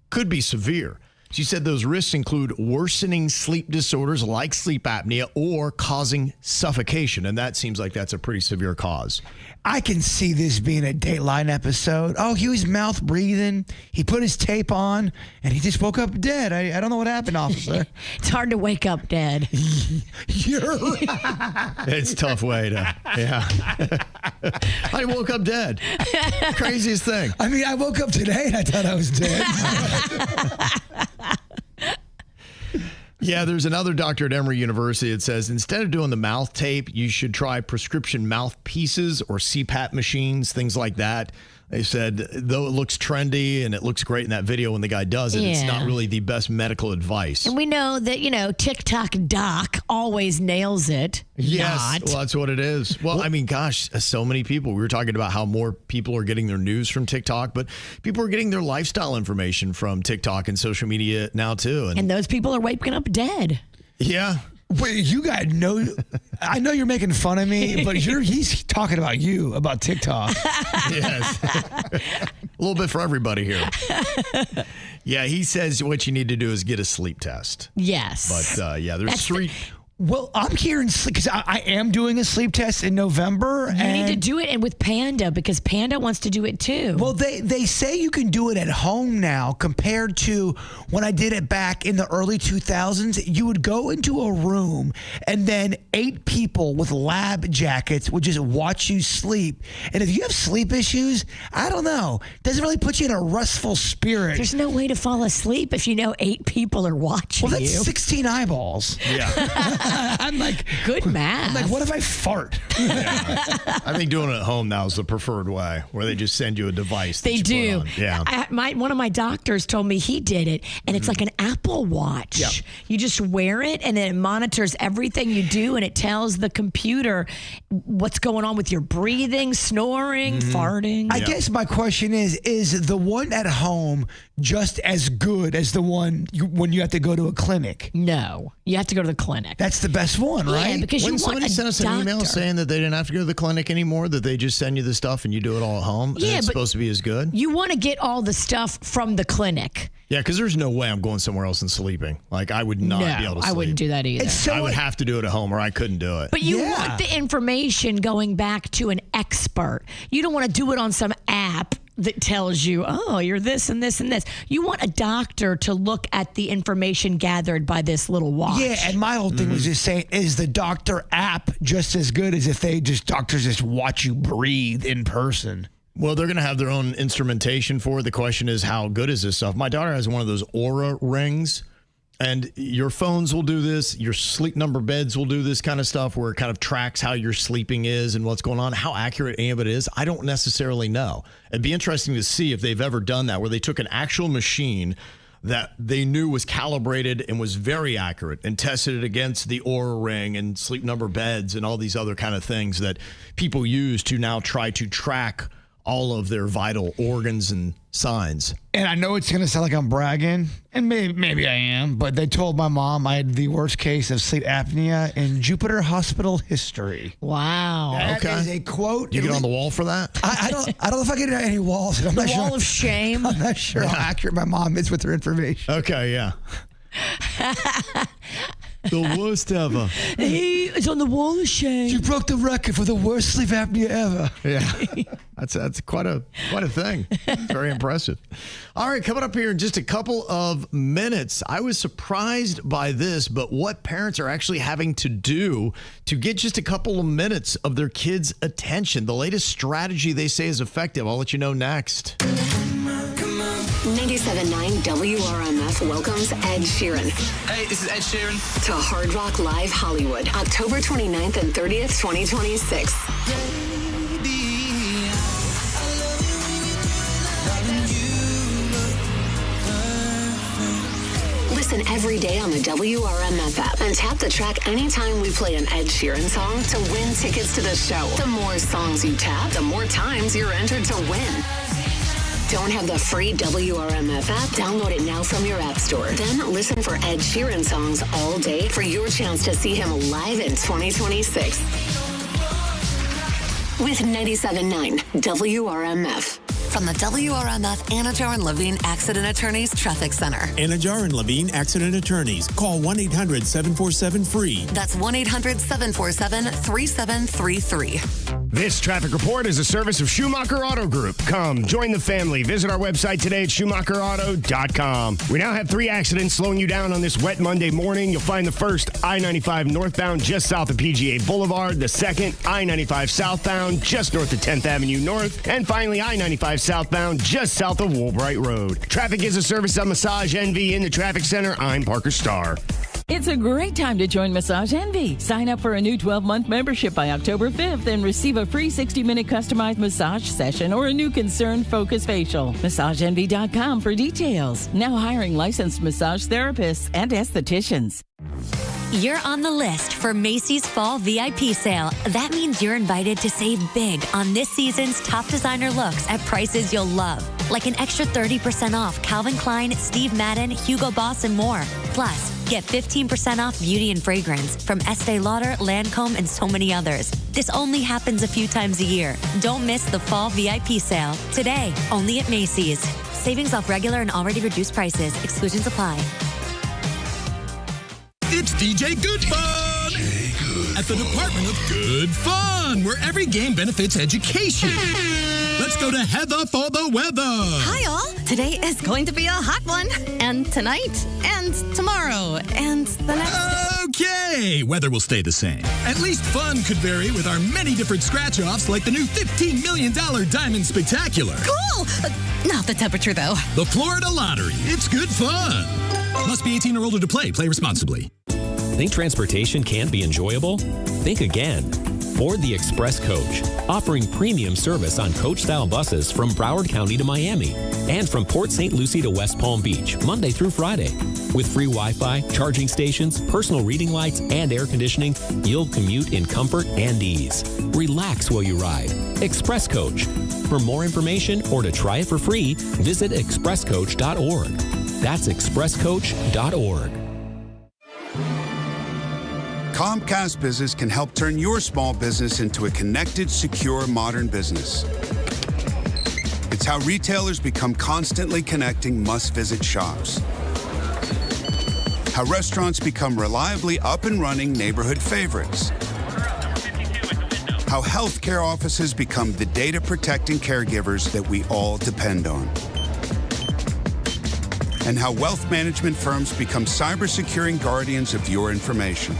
could be severe. She said those risks include worsening sleep disorders like sleep apnea or causing suffocation, and that seems like that's a pretty severe cause. I can see this being a Dateline episode. Oh, he was mouth breathing. He put his tape on, and he just woke up dead. I don't know what happened, officer. It's hard to wake up dead. You're right. It's a tough way to, yeah. I woke up dead. Craziest thing. I mean, I woke up today, and I thought I was dead. Yeah, there's another doctor at Emory University that says instead of doing the mouth tape, you should try prescription mouthpieces or CPAP machines, things like that. They said, though it looks trendy and it looks great in that video when the guy does it, it's not really the best medical advice. And we know that, TikTok Doc always nails it. Yes, well, that's what it is. Well, I mean, gosh, so many people. We were talking about how more people are getting their news from TikTok, but people are getting their lifestyle information from TikTok and social media now, too. And those people are waking up dead. Yeah. Wait, you guys know, I know you're making fun of me, but he's talking about you, about TikTok. Yes. A little bit for everybody here. Yeah, he says what you need to do is get a sleep test. Yes. But there's three. Well, I'm hearing, because I am doing a sleep test in November. You need to do it and with Panda, because Panda wants to do it too. Well, they say you can do it at home now compared to when I did it back in the early 2000s. You would go into a room and then 8 people with lab jackets would just watch you sleep. And if you have sleep issues, I don't know. It doesn't really put you in a restful spirit. There's no way to fall asleep if you know 8 people are watching you. Well, that's 16 eyeballs. Yeah. I'm like, good math. I'm like, what if I fart? Yeah. I think doing it at home now is the preferred way, where they just send you a device. They do. Yeah. One of my doctors told me he did it, and it's like an Apple Watch. Yep. You just wear it, and then it monitors everything you do, and it tells the computer what's going on with your breathing, snoring, farting. I guess my question is the one at home just as good as the one when you have to go to a clinic? No, you have to go to the clinic. That's the best one, right? Yeah, because when you somebody want a sent us an email doctor. saying that they didn't have to go to the clinic anymore, that they just send you the stuff and you do it all at home, and Yeah, it's but supposed to be as good? You want to get all the stuff from the clinic. Yeah, because there's no way I'm going somewhere else and sleeping. Like, I would not be able to sleep. I wouldn't do that either. I would have to do it at home or I couldn't do it. But you want the information going back to an expert. You don't want to do it on some app that tells you, oh, you're this and this and this. You want a doctor to look at the information gathered by this little watch. Yeah, and my whole thing was just saying, is the doctor app just as good as if doctors just watch you breathe in person? Well, they're going to have their own instrumentation for it. The question is, how good is this stuff? My daughter has one of those Aura rings, and your phones will do this. Your sleep number beds will do this kind of stuff where it kind of tracks how your sleeping is and what's going on. How accurate any of it is, I don't necessarily know. It'd be interesting to see if they've ever done that, where they took an actual machine that they knew was calibrated and was very accurate and tested it against the Aura ring and sleep number beds and all these other kind of things that people use to now try to track all of their vital organs and signs. And I know it's going to sound like I'm bragging, and maybe I am, but they told my mom I had the worst case of sleep apnea in Jupiter Hospital history. Wow. That is a quote. You get on the wall for that? I don't know if I get any walls. I'm The not wall sure. of shame. I'm not sure how accurate my mom is with her information. Okay, yeah. The worst ever. He is on the wall of shame. You broke the record for the worst sleep apnea ever. Yeah, that's quite a thing. It's very impressive. All right, coming up here in just a couple of minutes, I was surprised by this, but what parents are actually having to do to get just a couple of minutes of their kids' attention. The latest strategy they say is effective. I'll let you know next. 97.9 WRMF welcomes Ed Sheeran Hey, this is Ed Sheeran. to Hard Rock Live Hollywood, October 29th and 30th, 2026. Listen every day on the WRMF app and tap the track anytime we play an Ed Sheeran song to win tickets to the show. The more songs you tap, the more times you're entered to win. Don't have the free WRMF app? Download it now from your app store. Then listen for Ed Sheeran songs all day for your chance to see him live in 2026. With 97.9 WRMF. From the WRMF Anajar and Levine Accident Attorneys Traffic Center. Anajar and Levine Accident Attorneys. Call 1-800-747-FREE. That's 1-800-747-3733. This traffic report is a service of Schumacher Auto Group. Come, join the family. Visit our website today at schumacherauto.com. We now have 3 accidents slowing you down on this wet Monday morning. You'll find the first, I-95 northbound just south of PGA Boulevard. The second, I-95 southbound just north of 10th Avenue North. And finally, I-95 southbound just south of Woolbright Road. Traffic is a service of Massage Envy in the Traffic Center. I'm Parker Starr. It's a great time to join Massage Envy. Sign up for a new 12-month membership by October 5th and receive a free 60-minute customized massage session or a new concern focus facial. MassageEnvy.com for details. Now hiring licensed massage therapists and estheticians. You're on the list for Macy's Fall VIP Sale. That means you're invited to save big on this season's top designer looks at prices you'll love. Like an extra 30% off Calvin Klein, Steve Madden, Hugo Boss, and more. Plus, get 15% off beauty and fragrance from Estee Lauder, Lancome, and so many others. This only happens a few times a year. Don't miss the Fall VIP Sale. Today, only at Macy's. Savings off regular and already reduced prices. Exclusions apply. It's DJ Good Fun at the Department of Good Fun, where every game benefits education. Let's go to Heather for the weather. Hi, all. Today is going to be a hot one. And tonight, and tomorrow, and the next. Okay, weather will stay the same. At least fun could vary with our many different scratch-offs, like the new $15 million Diamond Spectacular. Cool! Not the temperature, though. The Florida Lottery. It's good fun. Must be 18 or older to play. Play responsibly. Think transportation can't be enjoyable? Think again. Board the Express Coach, offering premium service on coach-style buses from Broward County to Miami and from Port St. Lucie to West Palm Beach, Monday through Friday. With free Wi-Fi, charging stations, personal reading lights, and air conditioning, you'll commute in comfort and ease. Relax while you ride. Express Coach. For more information or to try it for free, visit expresscoach.org. That's expresscoach.org. Comcast Business can help turn your small business into a connected, secure, modern business. It's how retailers become constantly connecting must-visit shops. How restaurants become reliably up and running neighborhood favorites. How healthcare offices become the data-protecting caregivers that we all depend on. And how wealth management firms become cyber-securing guardians of your information.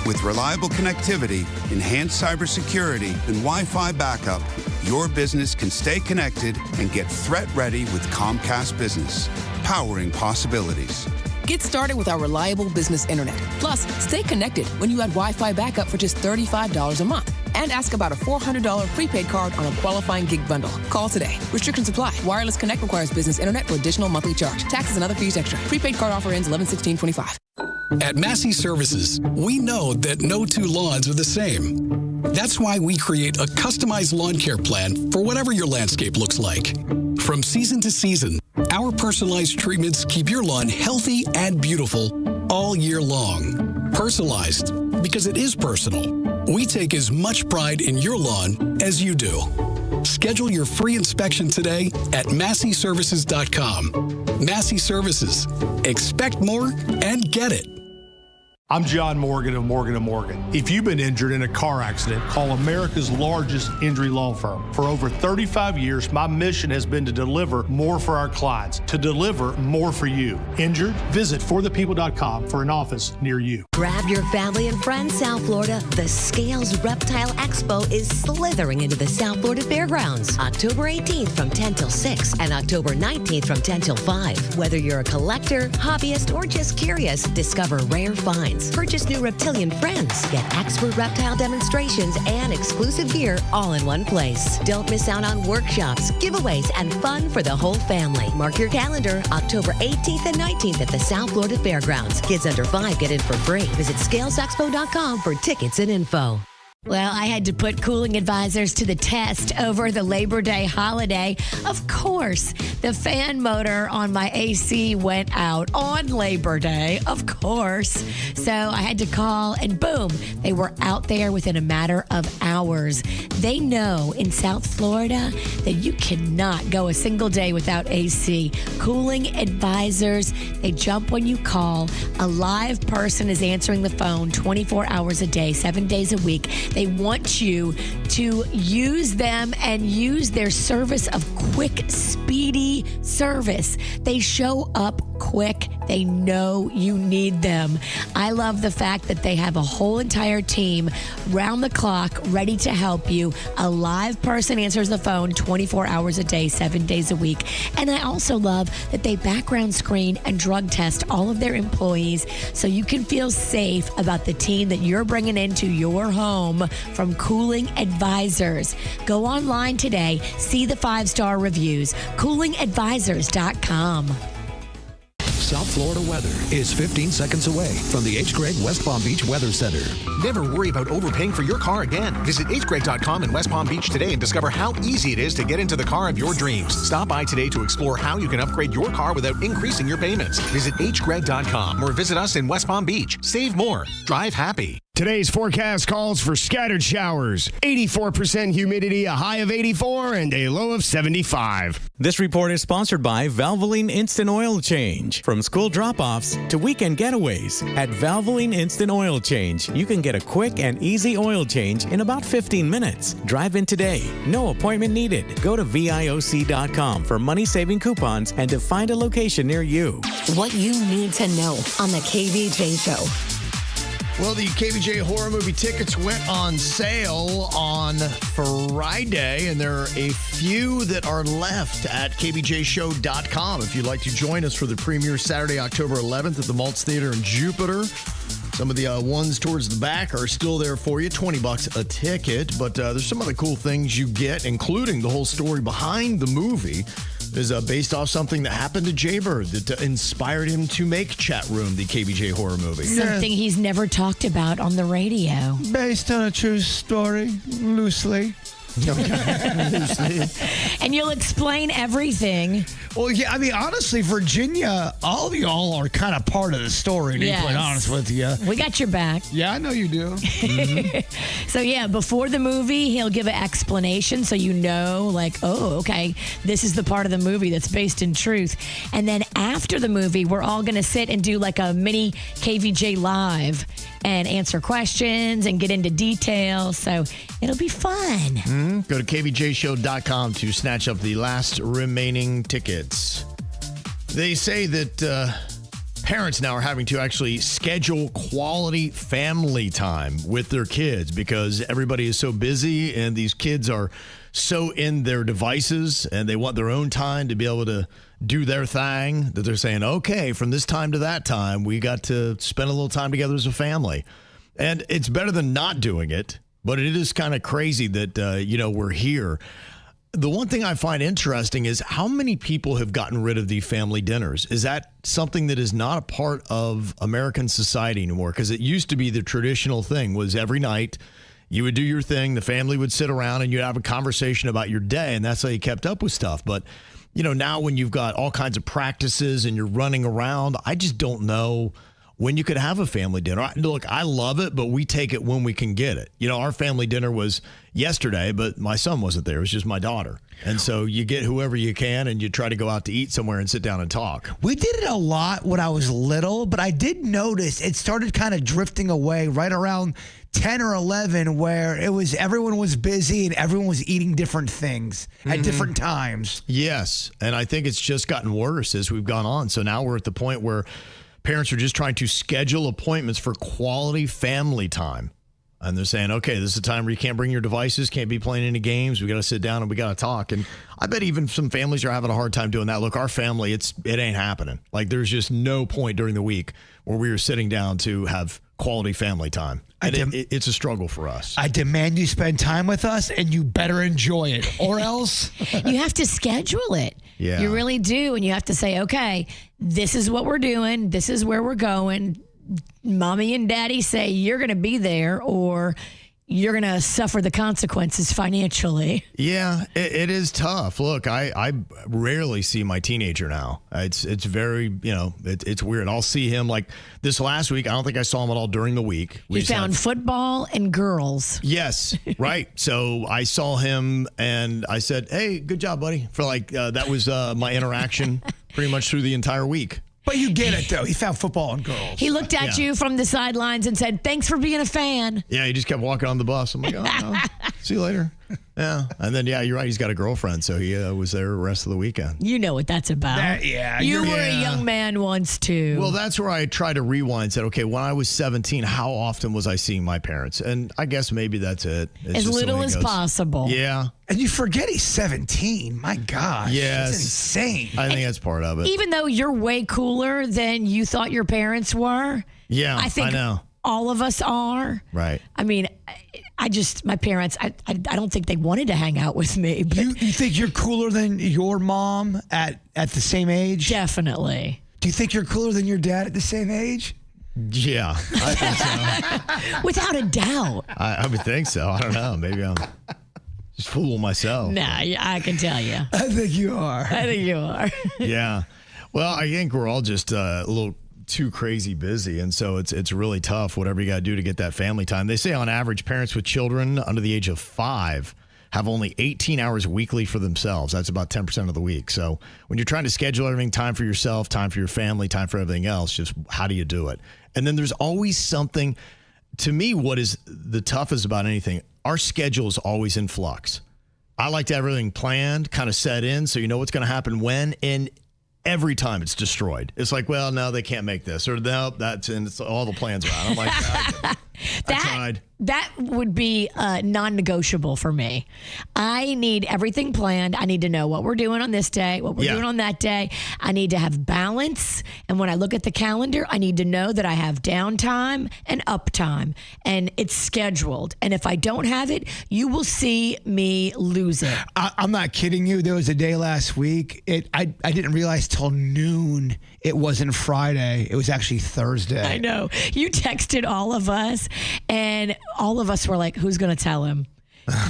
With reliable connectivity, enhanced cybersecurity, and Wi-Fi backup, your business can stay connected and get threat-ready with Comcast Business, powering possibilities. Get started with our reliable business internet. Plus, stay connected when you add Wi-Fi backup for just $35 a month. And ask about a $400 prepaid card on a qualifying gig bundle. Call today. Restrictions apply. Wireless Connect requires business internet for additional monthly charge. Taxes and other fees extra. Prepaid card offer ends 11/16/25. At Massey Services, we know that no two lawns are the same. That's why we create a customized lawn care plan for whatever your landscape looks like. From season to season, our personalized treatments keep your lawn healthy and beautiful all year long. Personalized, because it is personal. We take as much pride in your lawn as you do. Schedule your free inspection today at MasseyServices.com. Massey Services. Expect more and get it. I'm John Morgan of Morgan & Morgan. If you've been injured in a car accident, call America's largest injury law firm. For over 35 years, my mission has been to deliver more for our clients, to deliver more for you. Injured? Visit forthepeople.com for an office near you. Grab your family and friends, South Florida. The Scales Reptile Expo is slithering into the South Florida Fairgrounds. October 18th from 10 till 6 and October 19th from 10 till 5. Whether you're a collector, hobbyist, or just curious, discover rare finds. Purchase new reptilian friends. Get expert reptile demonstrations and exclusive gear all in one place. Don't miss out on workshops, giveaways, and fun for the whole family. Mark your calendar, October 18th and 19th at the South Florida Fairgrounds. Kids under 5 get in for free. Visit scalesexpo.com for tickets and info. Well, I had to put cooling advisors to the test over the Labor Day holiday. Of course, the fan motor on my AC went out on Labor Day, of course. So I had to call and boom, they were out there within a matter of hours. They know in South Florida that you cannot go a single day without AC. Cooling advisors, they jump when you call. A live person is answering the phone 24 hours a day, 7 days a week. They want you to use them and use their service of quick, speedy service. They show up quick. They know you need them. I love the fact that they have a whole entire team round the clock ready to help you. A live person answers the phone 24 hours a day, 7 days a week. And I also love that they background screen and drug test all of their employees so you can feel safe about the team that you're bringing into your home from Cooling Advisors. Go online today, see the 5-star reviews, coolingadvisors.com. South Florida weather is 15 seconds away from the H. Gregg West Palm Beach Weather Center. Never worry about overpaying for your car again. Visit hgregg.com in West Palm Beach today and discover how easy it is to get into the car of your dreams. Stop by today to explore how you can upgrade your car without increasing your payments. Visit hgregg.com or visit us in West Palm Beach. Save more. Drive happy. Today's forecast calls for scattered showers, 84% humidity, a high of 84, and a low of 75. This report is sponsored by Valvoline Instant Oil Change. From school drop-offs to weekend getaways, at Valvoline Instant Oil Change, you can get a quick and easy oil change in about 15 minutes. Drive in today. No appointment needed. Go to VIOC.com for money-saving coupons and to find a location near you. What you need to know on the KVJ Show. Well, the KVJ horror movie tickets went on sale on Friday, and there are a few that are left at KVJShow.com. If you'd like to join us for the premiere Saturday, October 11th at the Maltz Theater in Jupiter. Some of the ones towards the back are still there for you, $20 a ticket. But there's some other cool things you get, including the whole story behind the movie. Is based off something that happened to Jaybird that inspired him to make Chat Room, the KVJ horror movie. Something he's never talked about on the radio. Based on a true story, loosely. And you'll explain everything. Well, yeah, I mean, honestly, Virginia, all of y'all are kind of part of the story, to be quite honest with you. We got your back. Yeah, I know you do. Mm-hmm. So, yeah, before the movie, he'll give an explanation so you know, like, oh, okay, this is the part of the movie that's based in truth. And then after the movie, we're all going to sit and do like a mini KVJ Live and answer questions and get into details. So it'll be fun. Go to KVJShow.com to snatch up the last remaining tickets. They say that parents now are having to actually schedule quality family time with their kids because everybody is so busy and these kids are so in their devices and they want their own time to be able to do their thing that they're saying, okay, from this time to that time, we got to spend a little time together as a family. And it's better than not doing it, but it is kind of crazy that, we're here. The one thing I find interesting is how many people have gotten rid of the family dinners. Is that something that is not a part of American society anymore? Because it used to be the traditional thing was every night you would do your thing, the family would sit around and you'd have a conversation about your day, and that's how you kept up with stuff. But, now when you've got all kinds of practices and you're running around, I just don't know when you could have a family dinner. Look, I love it, but we take it when we can get it. Our family dinner was yesterday, but my son wasn't there. It was just my daughter. And so you get whoever you can and you try to go out to eat somewhere and sit down and talk. We did it a lot when I was little, but I did notice it started kind of drifting away right around 10 or 11 where everyone was busy and everyone was eating different things at different times. Yes. And I think it's just gotten worse as we've gone on. So now we're at the point where parents are just trying to schedule appointments for quality family time. And they're saying, okay, this is a time where you can't bring your devices, can't be playing any games. We got to sit down and we got to talk. And I bet even some families are having a hard time doing that. Look, our family, it ain't happening. Like there's just no point during the week where we are sitting down to have quality family time. And it's a struggle for us. I demand you spend time with us and you better enjoy it or else. You have to schedule it. Yeah. You really do. And you have to say, okay, this is what we're doing. This is where we're going. Mommy and daddy say you're going to be there or you're going to suffer the consequences financially. Yeah, it is tough. Look, I rarely see my teenager now. It's very, it's weird. I'll see him like this last week. I don't think I saw him at all during the week. We found football and girls. Yes, right. So I saw him and I said, hey, good job, buddy. For that was my interaction pretty much through the entire week. But you get it, though. He found football and girls. He looked at you from the sidelines and said, thanks for being a fan. Yeah, he just kept walking on the bus. I'm like, oh, see you later. Yeah. And then, you're right. He's got a girlfriend, so he was there the rest of the weekend. You know what that's about. You were a young man once, too. Well, that's where I tried to rewind and said, okay, when I was 17, how often was I seeing my parents? And I guess maybe that's it. It's as little as possible. Yeah. And you forget he's 17. My gosh. Yes. That's insane. I think that's part of it. Even though you're way cooler than you thought your parents were. Yeah, I think know. All of us are. Right. I mean, my parents, I don't think they wanted to hang out with me. But you think you're cooler than your mom at the same age? Definitely. Do you think you're cooler than your dad at the same age? Yeah, I think so. Without a doubt. I would think so. I don't know. Maybe I'm just fooling myself. Nah, I can tell you. I think you are. I think you are. Yeah. Well, I think we're all just a little too crazy busy, and so it's really tough, whatever you got to do to get that family time. They say on average, parents with children under the age of 5 have only 18 hours weekly for themselves. That's about 10% of the week. So when you're trying to schedule everything, time for yourself, time for your family, time for everything else, just how do you do it? And then there's always something, to me, what is the toughest about anything, our schedule is always in flux. I like to have everything planned, kind of set in, so you know what's going to happen when, and every time it's destroyed. It's like, well, no, they can't make this, or no, and it's all the plans are out. I'm like, I tried. That would be non-negotiable for me. I need everything planned. I need to know what we're doing on this day, what we're doing on that day. I need to have balance. And when I look at the calendar, I need to know that I have downtime and uptime. And it's scheduled. And if I don't have it, you will see me lose it. I'm not kidding you. There was a day last week. I didn't realize till noon it wasn't Friday. It was actually Thursday. I know. You texted all of us, and all of us were like, who's going to tell him?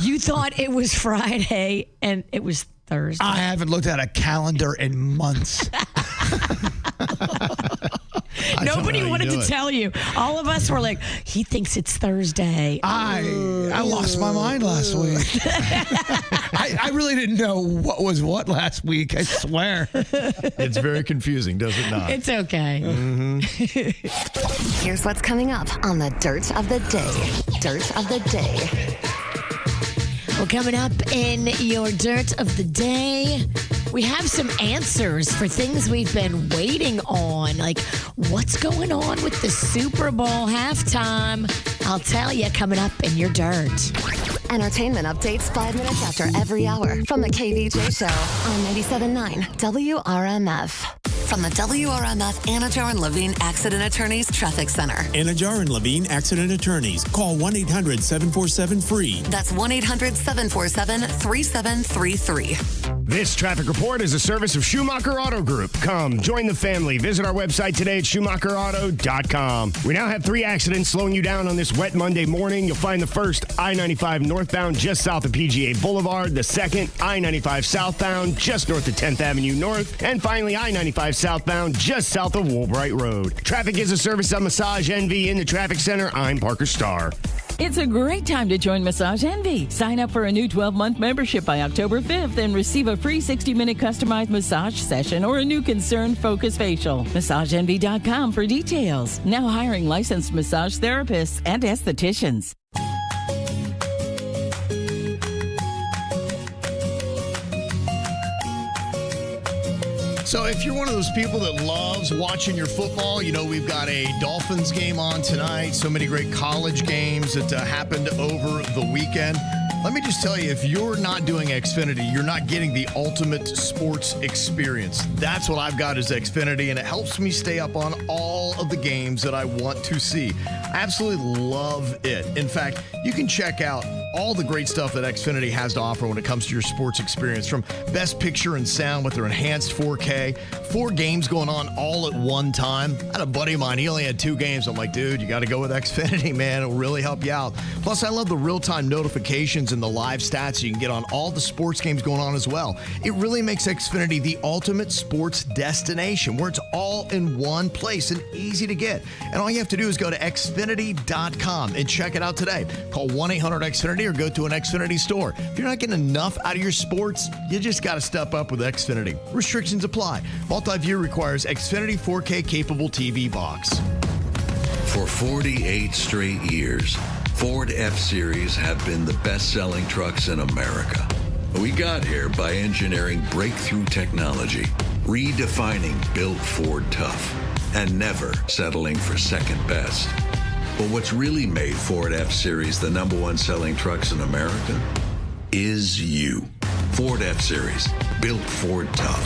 You thought it was Friday and it was Thursday. I haven't looked at a calendar in months. Nobody wanted to tell you. All of us were like, he thinks it's Thursday. I lost my mind last week. I really didn't know what was what last week, I swear. It's very confusing, does it not? It's okay. Mm-hmm. Here's what's coming up on the Dirt of the Day. Dirt of the Day. Well, coming up in your Dirt of the Day, we have some answers for things we've been waiting on. Like, what's going on with the Super Bowl halftime? I'll tell you coming up in your Dirt. Entertainment updates 5 minutes after every hour from the KVJ Show on 97.9 WRMF. From the WRMF Anajar and Levine Accident Attorneys Traffic Center. Anajar and Levine Accident Attorneys. Call 1-800-747-FREE. That's 1-800-747-3733. This traffic report is a service of Schumacher Auto Group. Come, join the family. Visit our website today at SchumacherAuto.com. We now have 3 accidents slowing you down on this wet Monday morning. You'll find the first, I-95 northbound just south of PGA Boulevard. The second, I-95 southbound just north of 10th Avenue North. And finally, I-95 southbound just south of Woolbright Road. Traffic is a service of Massage Envy in the Traffic Center. I'm Parker Starr. It's a great time to join Massage Envy. Sign up for a new 12-month membership by October 5th and receive a free 60-minute customized massage session or a new concern focus facial. MassageEnvy.com for details. Now hiring licensed massage therapists and estheticians. So if you're one of those people that loves watching your football, you know, we've got a Dolphins game on tonight. So many great college games that happened over the weekend. Let me just tell you, if you're not doing Xfinity, you're not getting the ultimate sports experience. That's what I've got is Xfinity, and it helps me stay up on all of the games that I want to see. I absolutely love it. In fact, you can check out all the great stuff that Xfinity has to offer when it comes to your sports experience, from best picture and sound with their enhanced 4K, 4 games going on all at one time. I had a buddy of mine, he only had 2 games. I'm like, dude, you got to go with Xfinity, man. It'll really help you out. Plus, I love the real-time notifications and the live stats you can get on all the sports games going on as well. It really makes Xfinity the ultimate sports destination, where it's all in one place and easy to get. And all you have to do is go to Xfinity.com and check it out today. Call 1-800-XFINITY or go to an Xfinity store. If you're not getting enough out of your sports, you just got to step up with Xfinity. Restrictions apply. Multi-view requires Xfinity 4K capable TV box. For 48 straight years, Ford F-Series have been the best-selling trucks in America. We got here by engineering breakthrough technology, redefining built Ford tough, and never settling for second best. But what's really made Ford F-Series the #1 selling trucks in America is you. Ford F-Series, built Ford tough.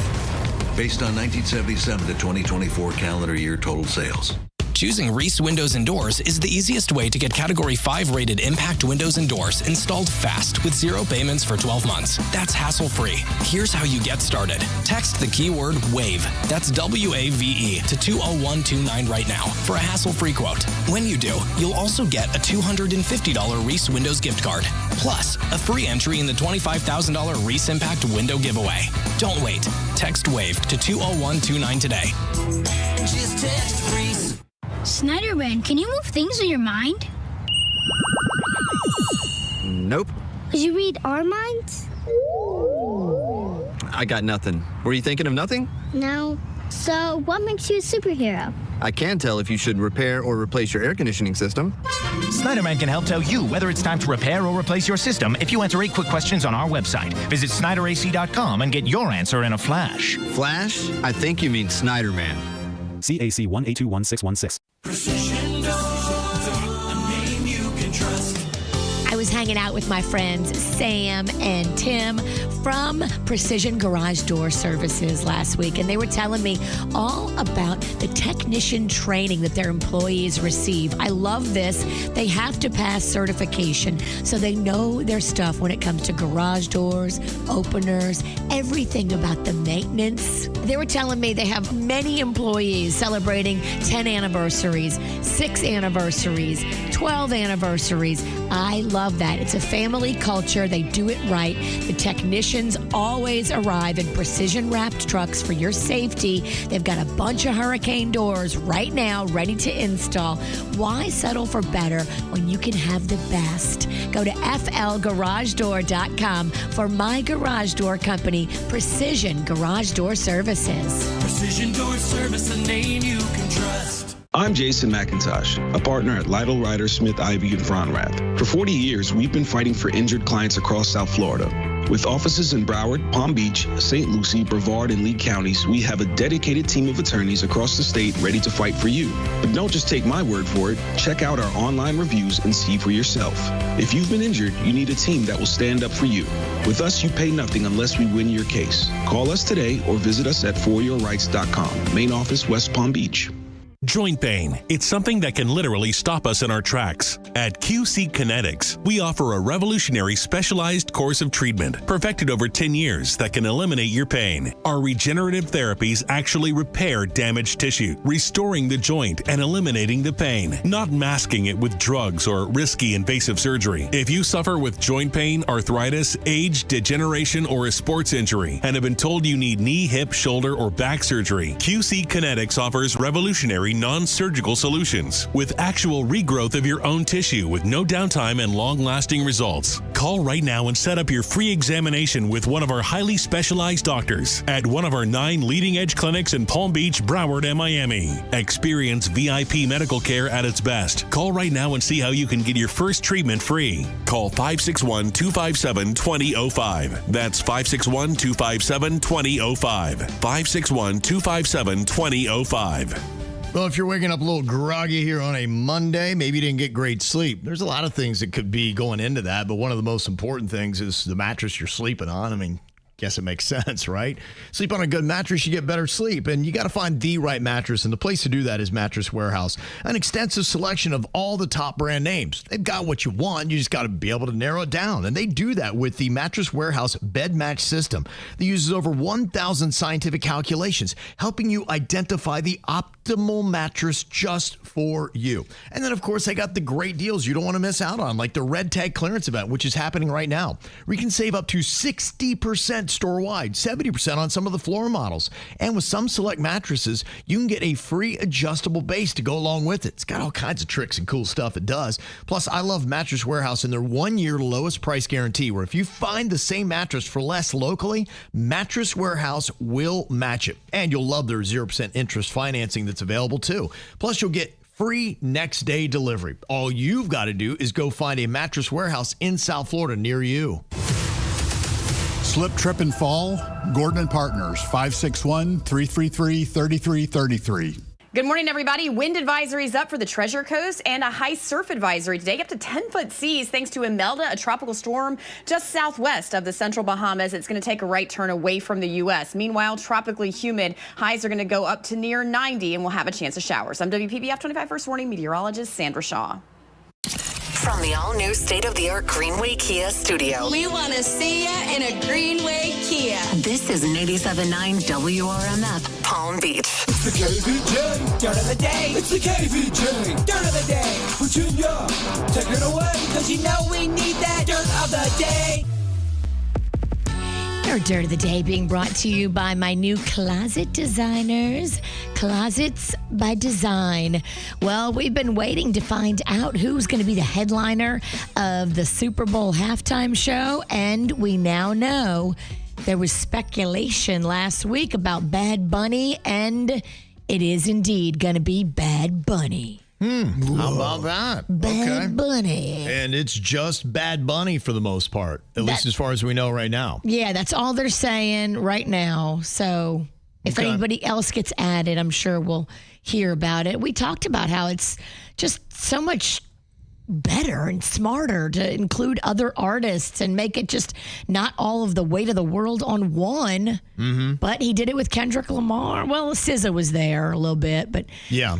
Based on 1977 to 2024 calendar year total sales. Choosing Reese Windows and Doors is the easiest way to get Category 5 rated impact windows and doors installed fast with 0 payments for 12 months. That's hassle-free. Here's how you get started. Text the keyword WAVE, that's W-A-V-E, to 20129 right now for a hassle-free quote. When you do, you'll also get a $250 Reese Windows gift card, plus a free entry in the $25,000 Reese Impact window giveaway. Don't wait. Text WAVE to 20129 today. Just text Reese. Snyderman, can you move things with your mind? Nope. Could you read our minds? I got nothing. Were you thinking of nothing? No. So, what makes you a superhero? I can tell if you should repair or replace your air conditioning system. Snyderman can help tell you whether it's time to repair or replace your system if you answer 8 quick questions on our website. Visit SnyderAC.com and get your answer in a flash. Flash? I think you mean Snyderman. CAC 1821616. Precision Doors, a name you can trust. I was hanging out with my friends Sam and Tim from Precision Garage Door Services last week, and they were telling me all about the technician training that their employees receive. I love this. They have to pass certification, so they know their stuff when it comes to garage doors, openers, everything about the maintenance. They were telling me they have many employees celebrating 10 anniversaries, 6 anniversaries, 12 anniversaries. I love that. It's a family culture. They do it right. The technicians always arrive in precision-wrapped trucks for your safety. They've got a bunch of hurricane doors right now ready to install. Why settle for better when you can have the best? Go to flgaragedoor.com for my garage door company, Precision Garage Door Services. Precision Door Service, a name you can trust. I'm Jason McIntosh, a partner at Lytle Ryder Smith Ivy in Frontrath. For 40 years, we've been fighting for injured clients across South Florida. With offices in Broward, Palm Beach, St. Lucie, Brevard, and Lee counties, we have a dedicated team of attorneys across the state ready to fight for you. But don't just take my word for it. Check out our online reviews and see for yourself. If you've been injured, you need a team that will stand up for you. With us, you pay nothing unless we win your case. Call us today or visit us at foryourrights.com. Main office, West Palm Beach. Joint pain. It's something that can literally stop us in our tracks. At QC Kinetics, we offer a revolutionary specialized course of treatment perfected over 10 years that can eliminate your pain. Our regenerative therapies actually repair damaged tissue, restoring the joint and eliminating the pain, not masking it with drugs or risky invasive surgery. If you suffer with joint pain, arthritis, age, degeneration, or a sports injury and have been told you need knee, hip, shoulder, or back surgery, QC Kinetics offers revolutionary non-surgical solutions with actual regrowth of your own tissue with no downtime and long-lasting results. Call right now and set up your free examination with one of our highly specialized doctors at one of our 9 leading-edge clinics in Palm Beach, Broward, and Miami. Experience VIP medical care at its best. Call right now and see how you can get your first treatment free. Call 561-257-2005. That's 561-257-2005. 561-257-2005. Well, if you're waking up a little groggy here on a Monday, maybe you didn't get great sleep. There's a lot of things that could be going into that, but one of the most important things is the mattress you're sleeping on. I mean, guess it makes sense, right? Sleep on a good mattress, you get better sleep. And you got to find the right mattress. And the place to do that is Mattress Warehouse. An extensive selection of all the top brand names. They've got what you want. You just got to be able to narrow it down. And they do that with the Mattress Warehouse Bed Match System that uses over 1,000 scientific calculations, helping you identify the optimal mattress just for you. And then, of course, they got the great deals you don't want to miss out on, like the Red Tag Clearance event, which is happening right now, where you can save up to 60% store-wide, 70% on some of the floor models. And with some select mattresses, you can get a free adjustable base to go along with it. It's got all kinds of tricks and cool stuff it does. Plus, I love Mattress Warehouse and their 1-year lowest price guarantee, where if you find the same mattress for less locally, Mattress Warehouse will match it. And you'll love their 0% interest financing that's available too. Plus, you'll get free next day delivery. All you've got to do is go find a Mattress Warehouse in South Florida near you. Slip, trip, and fall? Gordon & Partners, 561-333-3333. Good morning, everybody. Wind advisories up for the Treasure Coast and a high surf advisory today, up to 10-foot seas thanks to Imelda, a tropical storm just southwest of the central Bahamas. It's going to take a right turn away from the U.S. Meanwhile, tropically humid. Highs are going to go up to near 90, and we'll have a chance of showers. I'm WPBF 25 First Warning meteorologist Sandra Shaw. From the all-new state-of-the-art Greenway Kia studio. We want to see you in a Greenway Kia. This is 87.9 WRMF, Palm Beach. It's the KVJ Dirt of the Day. It's the KVJ Dirt of the Day. Virginia, take it away, because you know we need that Dirt of the Day. Our Dirt of the Day being brought to you by my new closet designers, Closets by Design. Well, we've been waiting to find out who's going to be the headliner of the Super Bowl halftime show, and we now know there was speculation last week about Bad Bunny, and it is indeed going to be Bad Bunny. How about that? Bad Bunny. And it's just Bad Bunny for the most part, at least as far as we know right now. Yeah, that's all they're saying right now. So if anybody else gets added, I'm sure we'll hear about it. We talked about how it's just so much better and smarter to include other artists and make it just not all of the weight of the world on one. Mm-hmm. But he did it with Kendrick Lamar. Well, SZA was there a little bit, but yeah.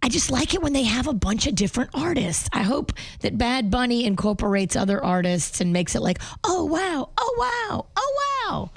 I just like it when they have a bunch of different artists. I hope that Bad Bunny incorporates other artists and makes it like, oh, wow, oh, wow, oh, wow.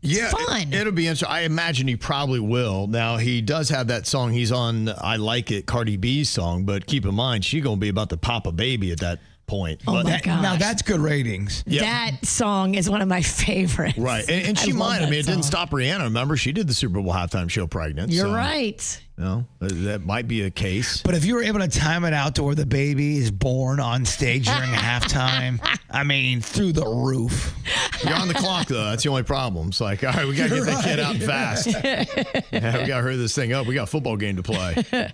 Yeah, fun. It'll be interesting. I imagine he probably will. Now, he does have that song. He's on I Like It, Cardi B's song, but keep in mind, she's going to be about to pop a baby at that point. Oh, my gosh. Now, that's good ratings. Yep. That song is one of my favorites. Right. And she might. I mean, it didn't song. stop Rihanna. Remember, she did the Super Bowl halftime show pregnant. You're so, right. No, that might be a case. But if you were able to time it out to where the baby is born on stage during halftime, I mean, through the roof. You're on the clock, though. That's the only problem. It's like, all right, we got to get that kid out fast. Yeah, we got to hurry this thing up. We got a football game to play.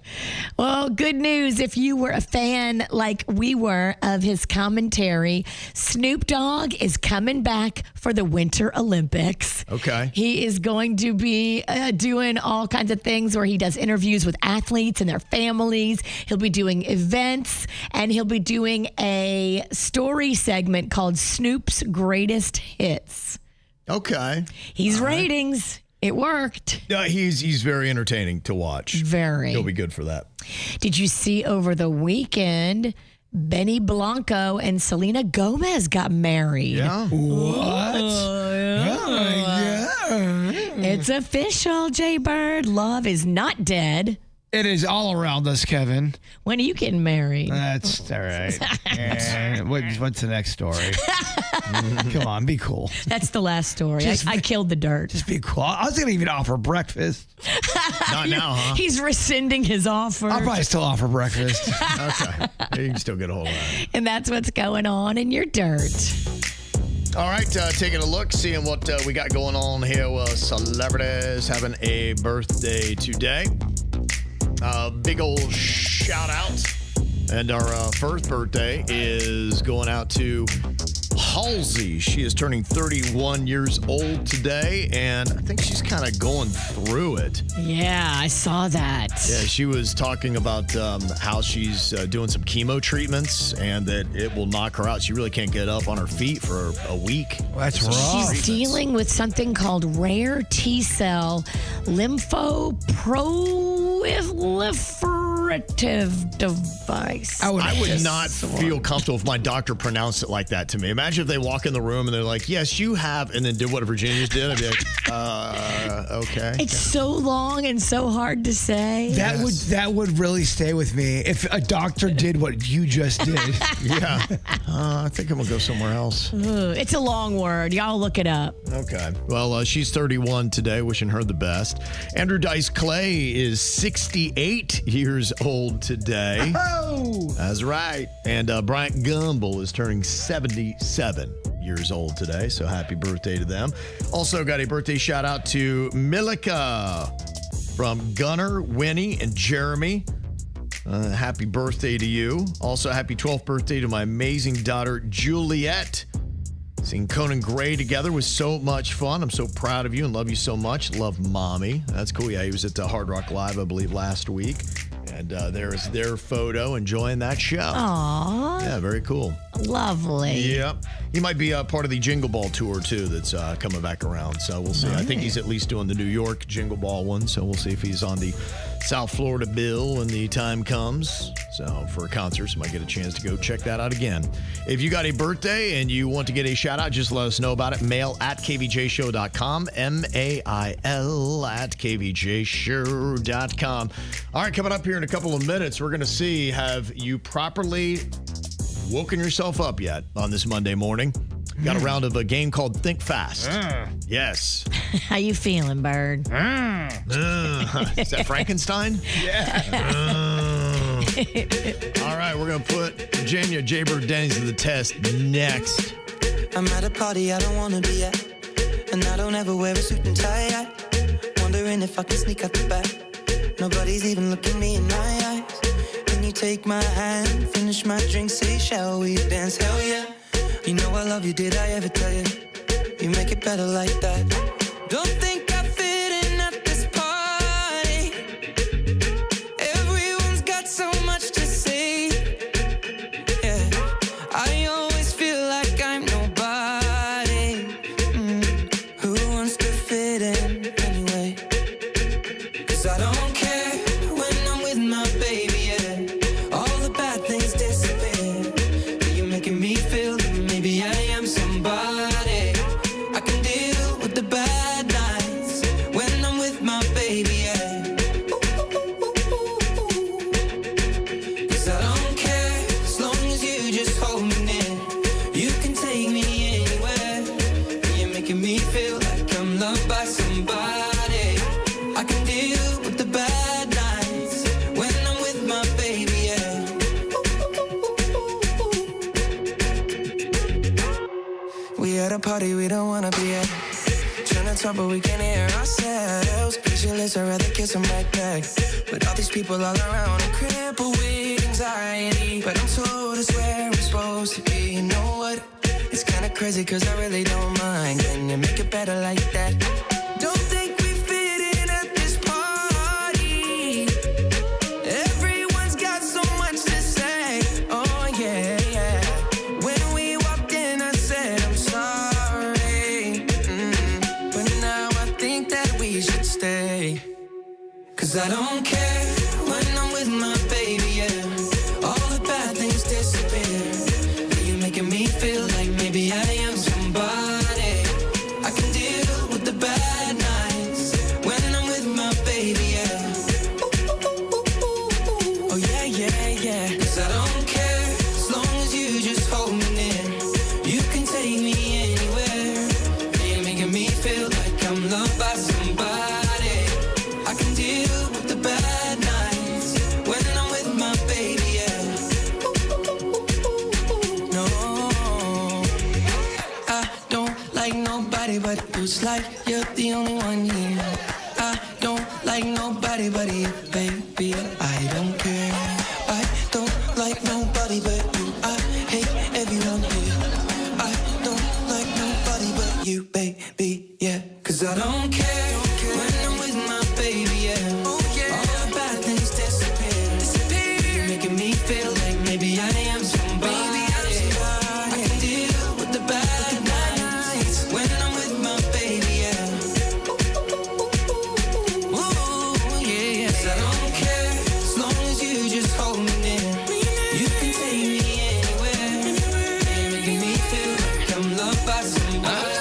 Well, good news. If you were a fan like we were of his commentary, Snoop Dogg is coming back for the Winter Olympics. Okay. He is going to be doing all kinds of things where he does interviews with athletes and their families. He'll be doing events, and he'll be doing a story segment called Snoop's Greatest Hits. Okay. He's ratings. It worked. He's very entertaining to watch. Very. He'll be good for that. Did you see over the weekend, Benny Blanco and Selena Gomez got married? Yeah. What? It's official, Jay Bird. Love is not dead. It is all around us, Kevin. When are you getting married? That's all right. What's the next story? Come on, be cool. That's the last story. I killed the dirt. Just be cool. I was going to even offer breakfast. Not now, huh? He's rescinding his offer. I'll probably still offer breakfast. Okay. You can still get a hold of that. And that's what's going on in your dirt. All right, taking a look, seeing what we got going on here. Well, celebrities having a birthday today. Big old shout out. And our first birthday is going out to Halsey. She is turning 31 years old today, and I think she's kind of going through it. Yeah, I saw that. Yeah, she was talking about how she's doing some chemo treatments and that it will knock her out. She really can't get up on her feet for a week. Well, that's rough. She's dealing with something called rare T-cell lymphoproliferative device. I would not feel comfortable if my doctor pronounced it like that to me. Imagine if they walk in the room and they're like, yes, you have, and then did what Virginia just did. I'd be like, okay. It's so long and so hard to say. That would really stay with me if a doctor did what you just did. Yeah. I think I'm going to go somewhere else. It's a long word. Y'all look it up. Okay. Well, she's 31 today. Wishing her the best. Andrew Dice Clay is 68 years old today. Oh! That's right. And Bryant Gumbel is turning 77 years old today. So happy birthday to them. Also got a birthday shout out to Milika from Gunnar, Winnie, and Jeremy. Happy birthday to you. Also, happy 12th birthday to my amazing daughter, Juliet. Seeing Conan Gray together was so much fun. I'm so proud of you and love you so much. Love, Mommy. That's cool. Yeah, he was at the Hard Rock Live, I believe, last week. And there's their photo enjoying that show. Aww. Yeah, very cool. Lovely. Yep. He might be part of the Jingle Ball tour, too, that's coming back around. So we'll see. Nice. I think he's at least doing the New York Jingle Ball one. So we'll see if he's on the South Florida bill when the time comes. So for concerts, might get a chance to go check that out again. If you got a birthday and you want to get a shout out, just let us know about it. Mail at kvjshow.com. MAIL at kvjshow.com. All right, coming up here in a couple of minutes, we're going to see, have you properly woken yourself up yet on this Monday morning? Got a round of a game called Think Fast. Yes. How you feeling, Bird? Is that Frankenstein? Yeah. All right, we're going to put Virginia Jaybird Denny's to the test next. I'm at a party I don't want to be at, and I don't ever wear a suit and tie yet. Wondering if I can sneak out the back. Nobody's even looking me in my eyes. Can you take my hand, finish my drink, say, shall we dance? Hell yeah. You know I love you, did I ever tell you? You make it better like that. Don't think I fit in at this party. Everyone's got so much to say. Yeah, I always feel like I'm nobody. Who wants to fit in anyway? 'Cause I don't care when I'm with my baby, yeah. All the bad things disappear. You're making me feel that maybe I am somebody. I can deal with the bad a party we don't wanna be at. Trying to talk but we can't hear ourselves. Pictureless, I'd rather kiss them right back. But all these people all around, I'm crippled with anxiety. But I'm told it's where I'm supposed to be. You know what? It's kinda crazy cause I really don't mind. Can you make it better like that? Don't think we fit in at this party. Everyone's got so much to say. Oh yeah, yeah. When we walked in I said I'm sorry. But now I think that we should stay. Cause I don't care when I'm with my baby, yeah. All the bad things disappear. You're making me feel like maybe I am somebody. I can deal with the bad nights when I'm with my baby, yeah. Oh yeah, yeah, yeah. Cause I don't care as long as you just hold me near. You can take me anywhere. You're making me feel like I'm loved by somebody. I can deal with the bad nights when I'm with my baby, yeah. No, I don't like nobody but you. It's like you're the only one here. I don't like nobody but you, baby. I don't care. I don't like nobody but you. I hate everyone here. I don't like nobody but you, baby, yeah. Cause I don't care when I'm with my baby, yeah. All the bad things disappear. You're making me feel like maybe I am somebody. I can deal with the bad nights when I'm with my baby, yeah. Ooh, yeah, yeah. 'Cause I don't care as long as you just hold me near. You can take me anywhere. You're making me feel like I'm loved by somebody.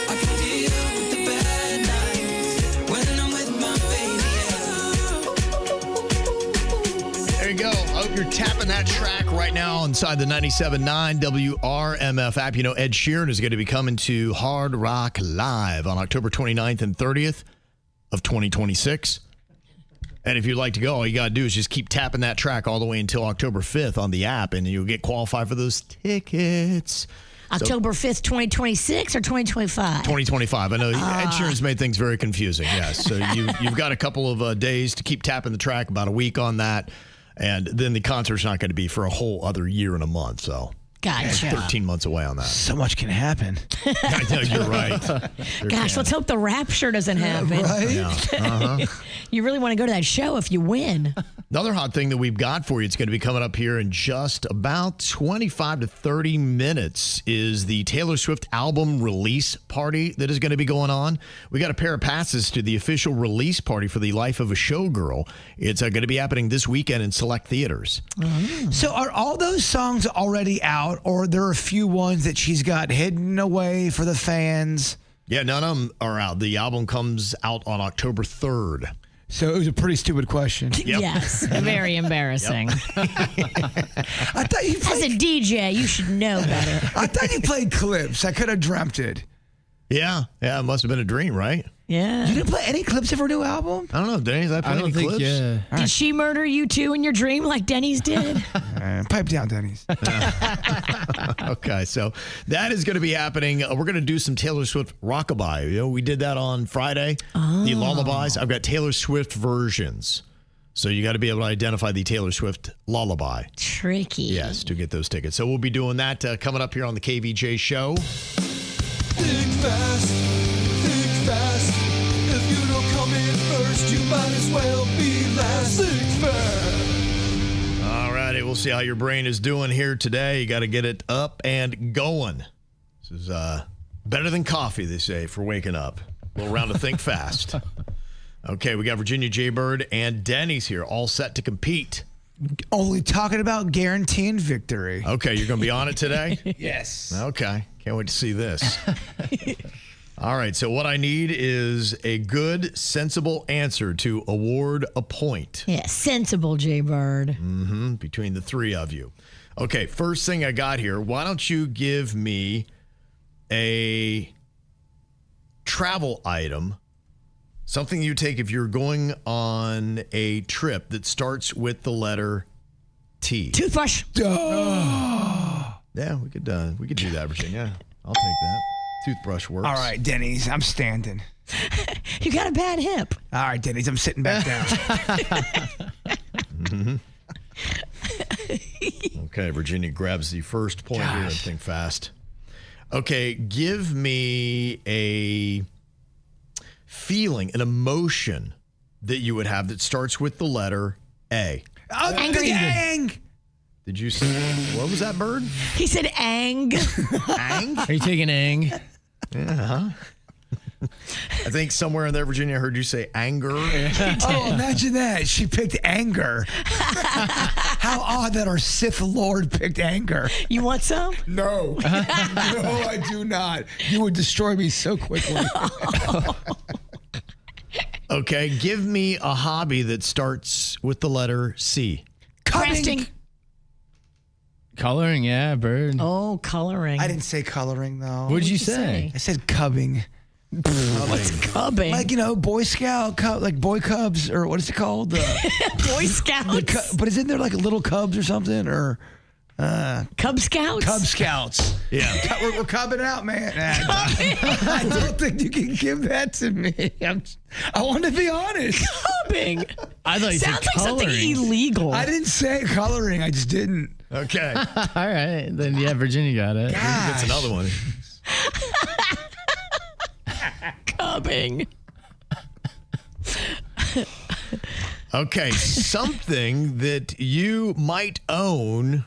I can deal with the bad nights when I'm with my baby, yeah. There you go. I hope you're tapping that track right now inside the 97.9 WRMF app. You know, Ed Sheeran is going to be coming to Hard Rock Live on October 29th and 30th of 2026. And if you'd like to go, all you got to do is just keep tapping that track all the way until October 5th on the app, and you'll get qualified for those tickets. October 5th, 2026 or 2025? 2025. I know Ed Sheeran's made things very confusing. Yes. So you've got a couple of days to keep tapping the track, about a week on that. And then the concert's not going to be for a whole other year and a month. So Gotcha. 13 months away on that. So much can happen. I know, you're right. Gosh, let's hope the rapture doesn't happen. Right? Yeah. Uh-huh. You really want to go to that show if you win. Another hot thing that we've got for you, it's going to be coming up here in just about 25 to 30 minutes, is the Taylor Swift album release party that is going to be going on. We got a pair of passes to the official release party for The Life of a Showgirl. It's going to be happening this weekend in select theaters. So are all those songs already out, or there are a few ones that she's got hidden away for the fans? Yeah, none of them are out. The album comes out on October 3rd. So it was a pretty stupid question. Yep. Yes, very embarrassing. I thought you As a DJ, you should know better. I thought you played clips. I could have dreamt it. Yeah, it must have been a dream, right? Yeah. You didn't play any clips of her new album? I don't know, Denny. Did I play any clips? Did she murder you too in your dream like Denny's did? Pipe down, Denny's. Okay, so that is going to be happening. We're going to do some Taylor Swift rockabye. You know, we did that on Friday. The lullabies. I've got Taylor Swift versions. So you got to be able to identify the Taylor Swift lullaby. Tricky. Yes, to get those tickets. So we'll be doing that coming up here on the KVJ Show. Think fast, think fast. If you don't come in first, you might as well be last. Think fast. All righty, we'll see how your brain is doing here today. You got to get it up and going. This is better than coffee, they say, for waking up. A little round of think fast. Okay, we got Virginia J. Bird and Denny's here, all set to compete. Only talking about guaranteeing victory. Okay, you're going to be on it today? Yes. Okay, can't wait to see this. All right, so what I need is a good, sensible answer to award a point. Yeah, sensible, Jay Bird. Between the three of you. Okay, first thing I got here, why don't you give me a travel item, something you take if you're going on a trip that starts with the letter T. Toothbrush. Yeah, we could do that, Virginia. I'll take that. Toothbrush works. All right, Denny's, I'm standing. You got a bad hip. All right, Denny's, I'm sitting back down. Okay, Virginia grabs the first point here and think fast. Okay, give me a feeling, an emotion that you would have that starts with the letter A. Angry. Ang. Did you say, what was that, Bird? He said ang. Ang? Are you taking ang? Yeah. I think somewhere in there, Virginia, I heard you say anger. Oh, imagine that. She picked anger. How odd that our Sith Lord picked anger. You want some? No. No, I do not. You would destroy me so quickly. Okay, give me a hobby that starts with the letter C. Crafting. Coloring, yeah, Bird. Oh, coloring. I didn't say coloring, though. What'd you say? I said cubbing. What's cubbing? Like, Boy Scout, like boy cubs, or what is it called? Boy Scouts. But isn't there like little cubs or something? Or Cub Scouts? Cub Scouts. Yeah. We're cubbing out, man. I don't think you can give that to me. I want to be honest. Cubbing. I thought you said Sounds like something coloring. illegal. I didn't say coloring. I just didn't. Okay. All right. Then, yeah, Virginia got it. That's another one. Cubbing. Okay, something that you might own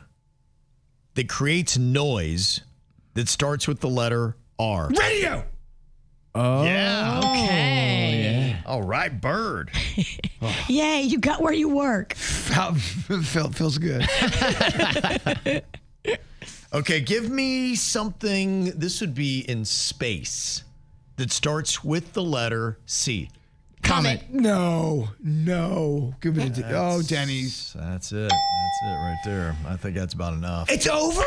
that creates noise that starts with the letter R. Radio. Oh. Yeah. Okay. All right, Bird. Yay, you got where you work. Feels good. Okay, give me something, this would be in space, that starts with the letter C. Comet. No. Give it Denny's. That's it. That's it right there. I think that's about enough. It's over?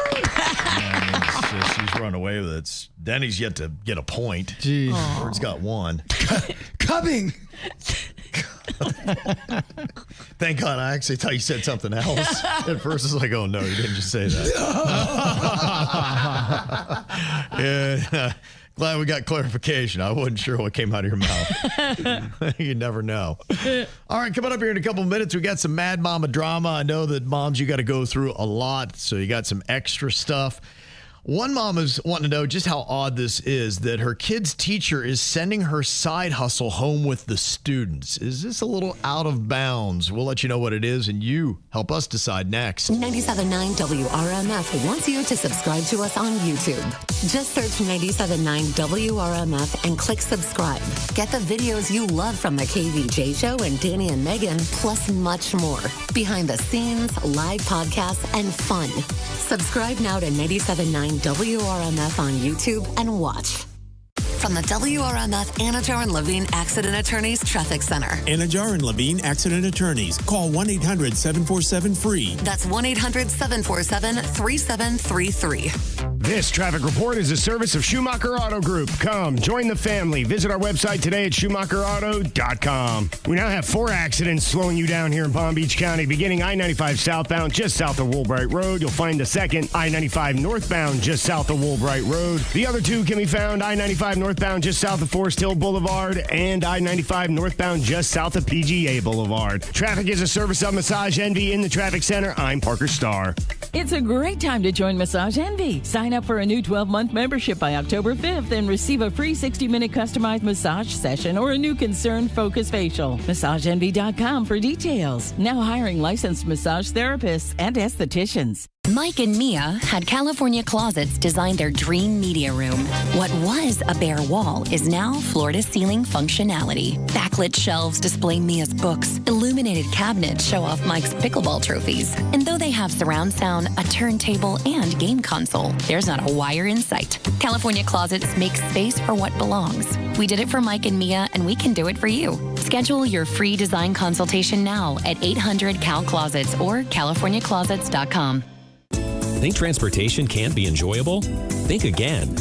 She's run away with it. Denny's yet to get a point. Jeez. Bird's got one. Cubbing. Thank God, I actually thought you said something else. At first, it's like, oh, no, you didn't just say that. Yeah. Glad we got clarification. I wasn't sure what came out of your mouth. You never know. All right, coming up here in a couple of minutes, we got some Mad Mama drama. I know that moms, you got to go through a lot, so you got some extra stuff. One mom is wanting to know just how odd this is, that her kid's teacher is sending her side hustle home with the students. Is this a little out of bounds? We'll let you know what it is, and you help us decide next. 97.9 WRMF wants you to subscribe to us on YouTube. Just search 97.9 WRMF and click subscribe. Get the videos you love from the KVJ Show and Danny and Megan, plus much more. Behind the scenes, live podcasts, and fun. Subscribe now to 97.9 WRMF on YouTube and watch. From the WRMF Anajar and Levine Accident Attorneys Traffic Center. Anajar and Levine Accident Attorneys. Call 1-800-747-FREE. That's 1-800-747-3733. This traffic report is a service of Schumacher Auto Group. Come, join the family. Visit our website today at SchumacherAuto.com. We now have 4 accidents slowing you down here in Palm Beach County. Beginning I-95 southbound just south of Woolbright Road. You'll find the second I-95 northbound just south of Woolbright Road. The other 2 can be found I-95 northbound just south of Forest Hill Boulevard and I-95 northbound just south of PGA Boulevard. Traffic is a service of Massage Envy in the traffic center. I'm Parker Starr. It's a great time to join Massage Envy. Sign up for a new 12-month membership by October 5th and receive a free 60-minute customized massage session or a new concern focus facial. MassageEnvy.com for details. Now hiring licensed massage therapists and estheticians. Mike and Mia had California Closets design their dream media room. What was a bare wall is now floor-to-ceiling functionality. Backlit shelves display Mia's books. Illuminated cabinets show off Mike's pickleball trophies. And though they have surround sound, a turntable, and game console, there's not a wire in sight. California Closets makes space for what belongs. We did it for Mike and Mia, and we can do it for you. Schedule your free design consultation now at 800-CAL-CLOSETS or CaliforniaClosets.com. Think transportation can't be enjoyable? Think again.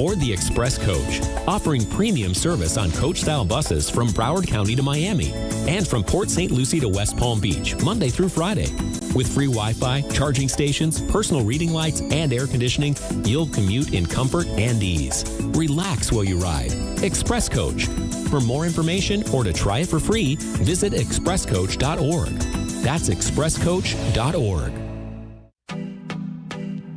Board the Express Coach, offering premium service on coach-style buses from Broward County to Miami and from Port St. Lucie to West Palm Beach, Monday through Friday. With free Wi-Fi, charging stations, personal reading lights, and air conditioning, you'll commute in comfort and ease. Relax while you ride. Express Coach. For more information or to try it for free, visit expresscoach.org. That's expresscoach.org.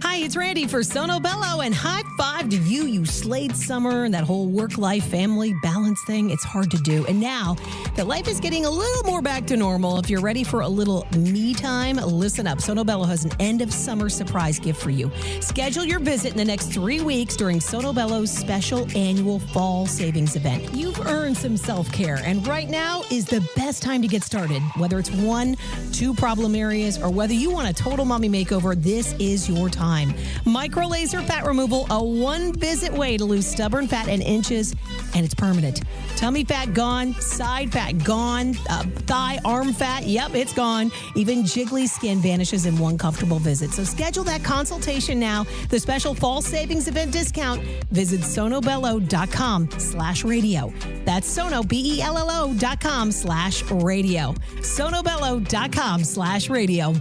Hi, it's Randy for Sono Bello, and high five to you. You slayed summer and that whole work-life family balance thing. It's hard to do. And now that life is getting a little more back to normal, if you're ready for a little me time, listen up. Sono Bello has an end-of-summer surprise gift for you. Schedule your visit in the next 3 weeks during Sono Bello's special annual fall savings event. You've earned some self-care, and right now is the best time to get started. Whether it's 1, 2 problem areas, or whether you want a total mommy makeover, this is your time. Micro laser fat removal, a 1-visit way to lose stubborn fat in inches, and it's permanent. Tummy fat gone, side fat gone, thigh, arm fat, yep, it's gone. Even jiggly skin vanishes in one comfortable visit. So schedule that consultation now. The special fall savings event discount. Visit sonobello.com/radio. That's Sono, BELLO.com/radio. sonobello.com/radio.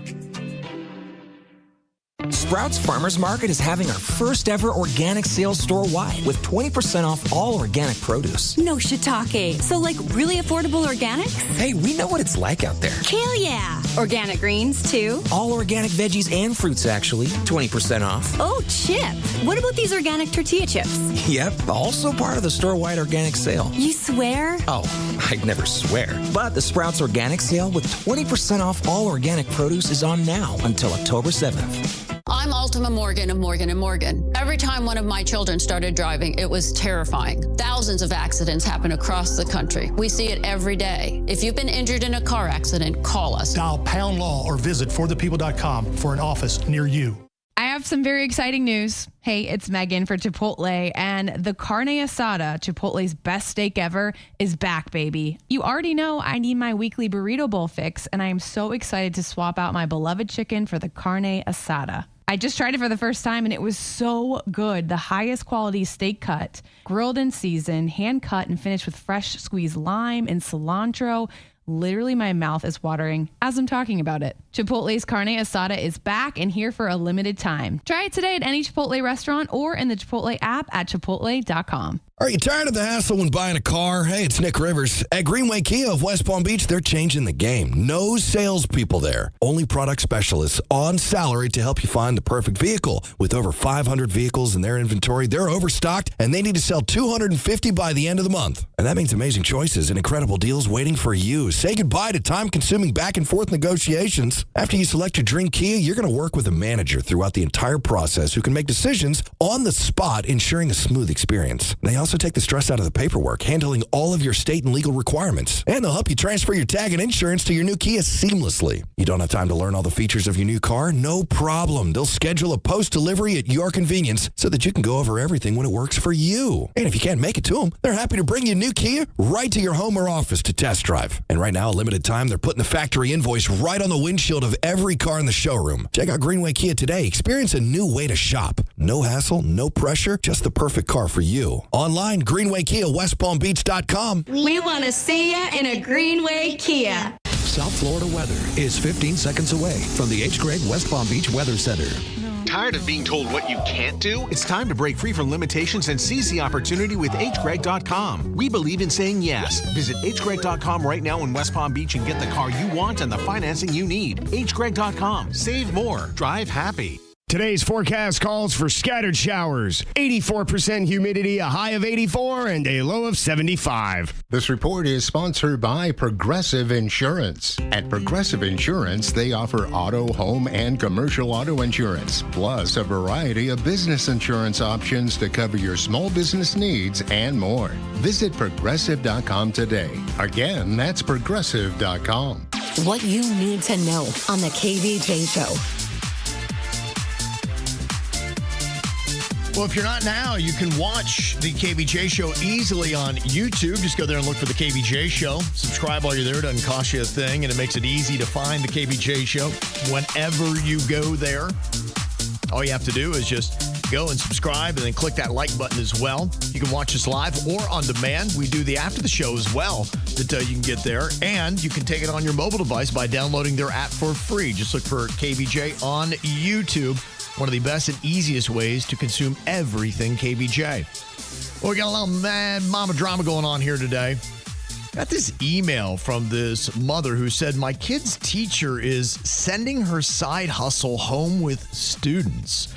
Sprouts Farmers Market is having our first ever organic sales store-wide with 20% off all organic produce. No shiitake. So like really affordable organics? Hey, we know what it's like out there. Hell yeah. Organic greens too? All organic veggies and fruits actually, 20% off. Oh, Chip. What about these organic tortilla chips? Yep, also part of the store-wide organic sale. You swear? Oh, I'd never swear. But the Sprouts Organic Sale with 20% off all organic produce is on now until October 7th. I'm Ultima Morgan of Morgan & Morgan. Every time one of my children started driving, it was terrifying. Thousands of accidents happen across the country. We see it every day. If you've been injured in a car accident, call us. Dial pound law or visit forthepeople.com for an office near you. I have some very exciting news. Hey, it's Megan for Chipotle, and the carne asada, Chipotle's best steak ever, is back, baby. You already know I need my weekly burrito bowl fix, and I am so excited to swap out my beloved chicken for the carne asada. I just tried it for the first time, and it was so good. The highest quality steak cut, grilled in season, hand cut, and finished with fresh squeezed lime and cilantro. Literally, my mouth is watering as I'm talking about it. Chipotle's carne asada is back and here for a limited time. Try it today at any Chipotle restaurant or in the Chipotle app at chipotle.com. Are you tired of the hassle when buying a car? Hey, it's Nick Rivers. At Greenway Kia of West Palm Beach, they're changing the game. No salespeople there. Only product specialists on salary to help you find the perfect vehicle. With over 500 vehicles in their inventory, they're overstocked, and they need to sell 250 by the end of the month. And that means amazing choices and incredible deals waiting for you. Say goodbye to time-consuming back-and-forth negotiations. After you select your dream Kia, you're going to work with a manager throughout the entire process who can make decisions on the spot, ensuring a smooth experience. They also take the stress out of the paperwork, handling all of your state and legal requirements. And they'll help you transfer your tag and insurance to your new Kia seamlessly. You don't have time to learn all the features of your new car? No problem. They'll schedule a post-delivery at your convenience so that you can go over everything when it works for you. And if you can't make it to them, they're happy to bring you a new Kia right to your home or office to test drive. And right now, a limited time, they're putting the factory invoice right on the windshield of every car in the showroom. Check out Greenway Kia today. Experience a new way to shop. No hassle, no pressure, just the perfect car for you. Online, Greenway Kia, WestPalmBeach.com. We want to see you in a Greenway Kia. South Florida weather is 15 seconds away from the H. Gregg West Palm Beach Weather Center. Tired of being told what you can't do? It's time to break free from limitations and seize the opportunity with hgreg.com. We believe in saying yes. Visit hgreg.com right now in West Palm Beach and get the car you want and the financing you need. hgreg.com. Save more. Drive happy. Today's forecast calls for scattered showers, 84% humidity, a high of 84, and a low of 75. This report is sponsored by Progressive Insurance. At Progressive Insurance, they offer auto, home, and commercial auto insurance, plus a variety of business insurance options to cover your small business needs and more. Visit Progressive.com today. Again, that's Progressive.com. What you need to know on the KVJ Show. Well, if you're not now, you can watch the KVJ Show easily on YouTube. Just go there and look for the KVJ Show. Subscribe while you're there. It doesn't cost you a thing, and it makes it easy to find the KVJ Show whenever you go there. All you have to do is just go and subscribe and then click that like button as well. You can watch us live or on demand. We do the after the show as well that you can get there. And you can take it on your mobile device by downloading their app for free. Just look for KVJ on YouTube. One of the best and easiest ways to consume everything KVJ. Well, we got a little mad mama drama going on here today. Got this email from this mother who said, my kid's teacher is sending her side hustle home with students.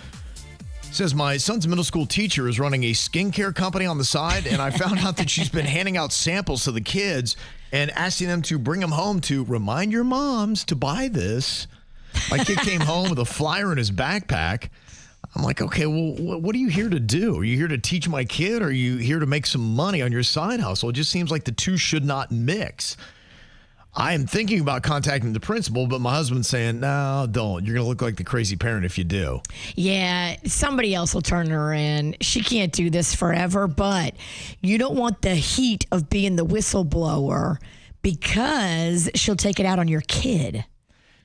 Says, my son's middle school teacher is running a skincare company on the side, and I found out that she's been handing out samples to the kids and asking them to bring them home to remind your moms to buy this. My kid came home with a flyer in his backpack. I'm like, okay, well, what are you here to do? Are you here to teach my kid, or are you here to make some money on your side hustle? It just seems like the two should not mix. I am thinking about contacting the principal, but my husband's saying, no, don't. You're going to look like the crazy parent if you do. Yeah, somebody else will turn her in. She can't do this forever, but you don't want the heat of being the whistleblower because she'll take it out on your kid.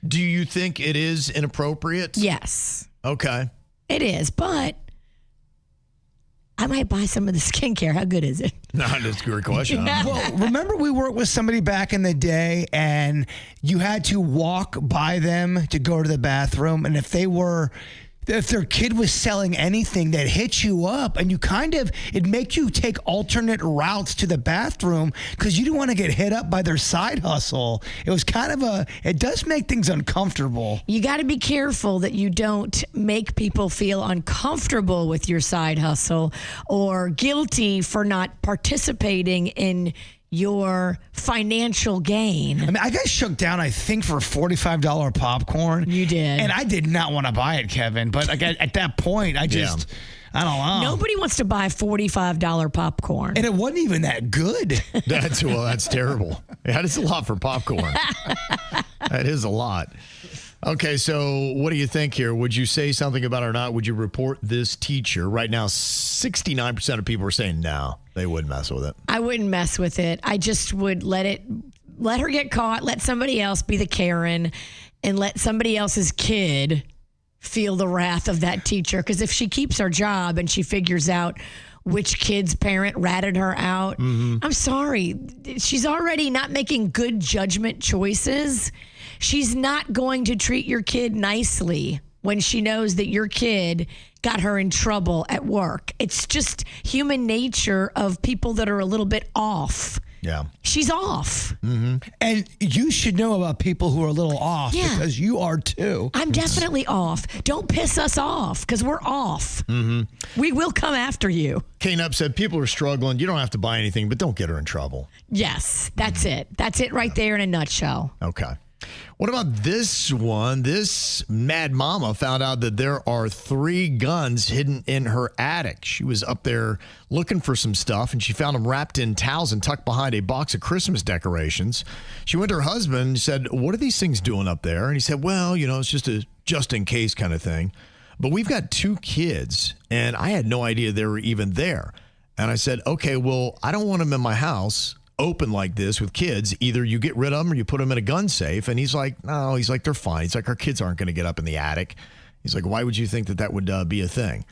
Do you think it is inappropriate? Yes. Okay. It is, but I might buy some of the skincare. How good is it? No, that's a great question. Well, remember we worked with somebody back in the day and you had to walk by them to go to the bathroom. And if their kid was selling anything that hit you up, and it'd make you take alternate routes to the bathroom because you didn't want to get hit up by their side hustle. It was it does make things uncomfortable. You got to be careful that you don't make people feel uncomfortable with your side hustle or guilty for not participating in your financial gain. I mean, I got shook down, I think, for $45 popcorn. You did. And I did not want to buy it, Kevin. But at that point, I don't know. Nobody wants to buy $45 popcorn. And it wasn't even that good. That's terrible. That is a lot for popcorn. That is a lot. Okay, so what do you think here? Would you say something about it or not? Would you report this teacher? Right now, 69% of people are saying no, they wouldn't mess with it. I wouldn't mess with it. I just would let her get caught, let somebody else be the Karen, and let somebody else's kid feel the wrath of that teacher. Because if she keeps her job and she figures out which kid's parent ratted her out, I'm sorry. She's already not making good judgment choices. She's not going to treat your kid nicely when she knows that your kid got her in trouble at work. It's just human nature of people that are a little bit off. Yeah. She's off. Mm-hmm. And you should know about people who are a little off because you are too. I'm definitely off. Don't piss us off because we're off. Mm-hmm. We will come after you. K-Nup said people are struggling. You don't have to buy anything, but don't get her in trouble. Yes, that's it. That's it right there in a nutshell. Okay. What about this one? This mad mama found out that there are 3 guns hidden in her attic. She was up there looking for some stuff, and she found them wrapped in towels and tucked behind a box of Christmas decorations. She went to her husband and said, what are these things doing up there? And he said, well, it's just a just-in-case kind of thing. But we've got 2 kids, and I had no idea they were even there. And I said, okay, well, I don't want them in my house open like this with kids. Either you get rid of them or you put them in a gun safe. And he's like, no, they're fine. He's like, our kids aren't going to get up in the attic. He's like, why would you think that would be a thing?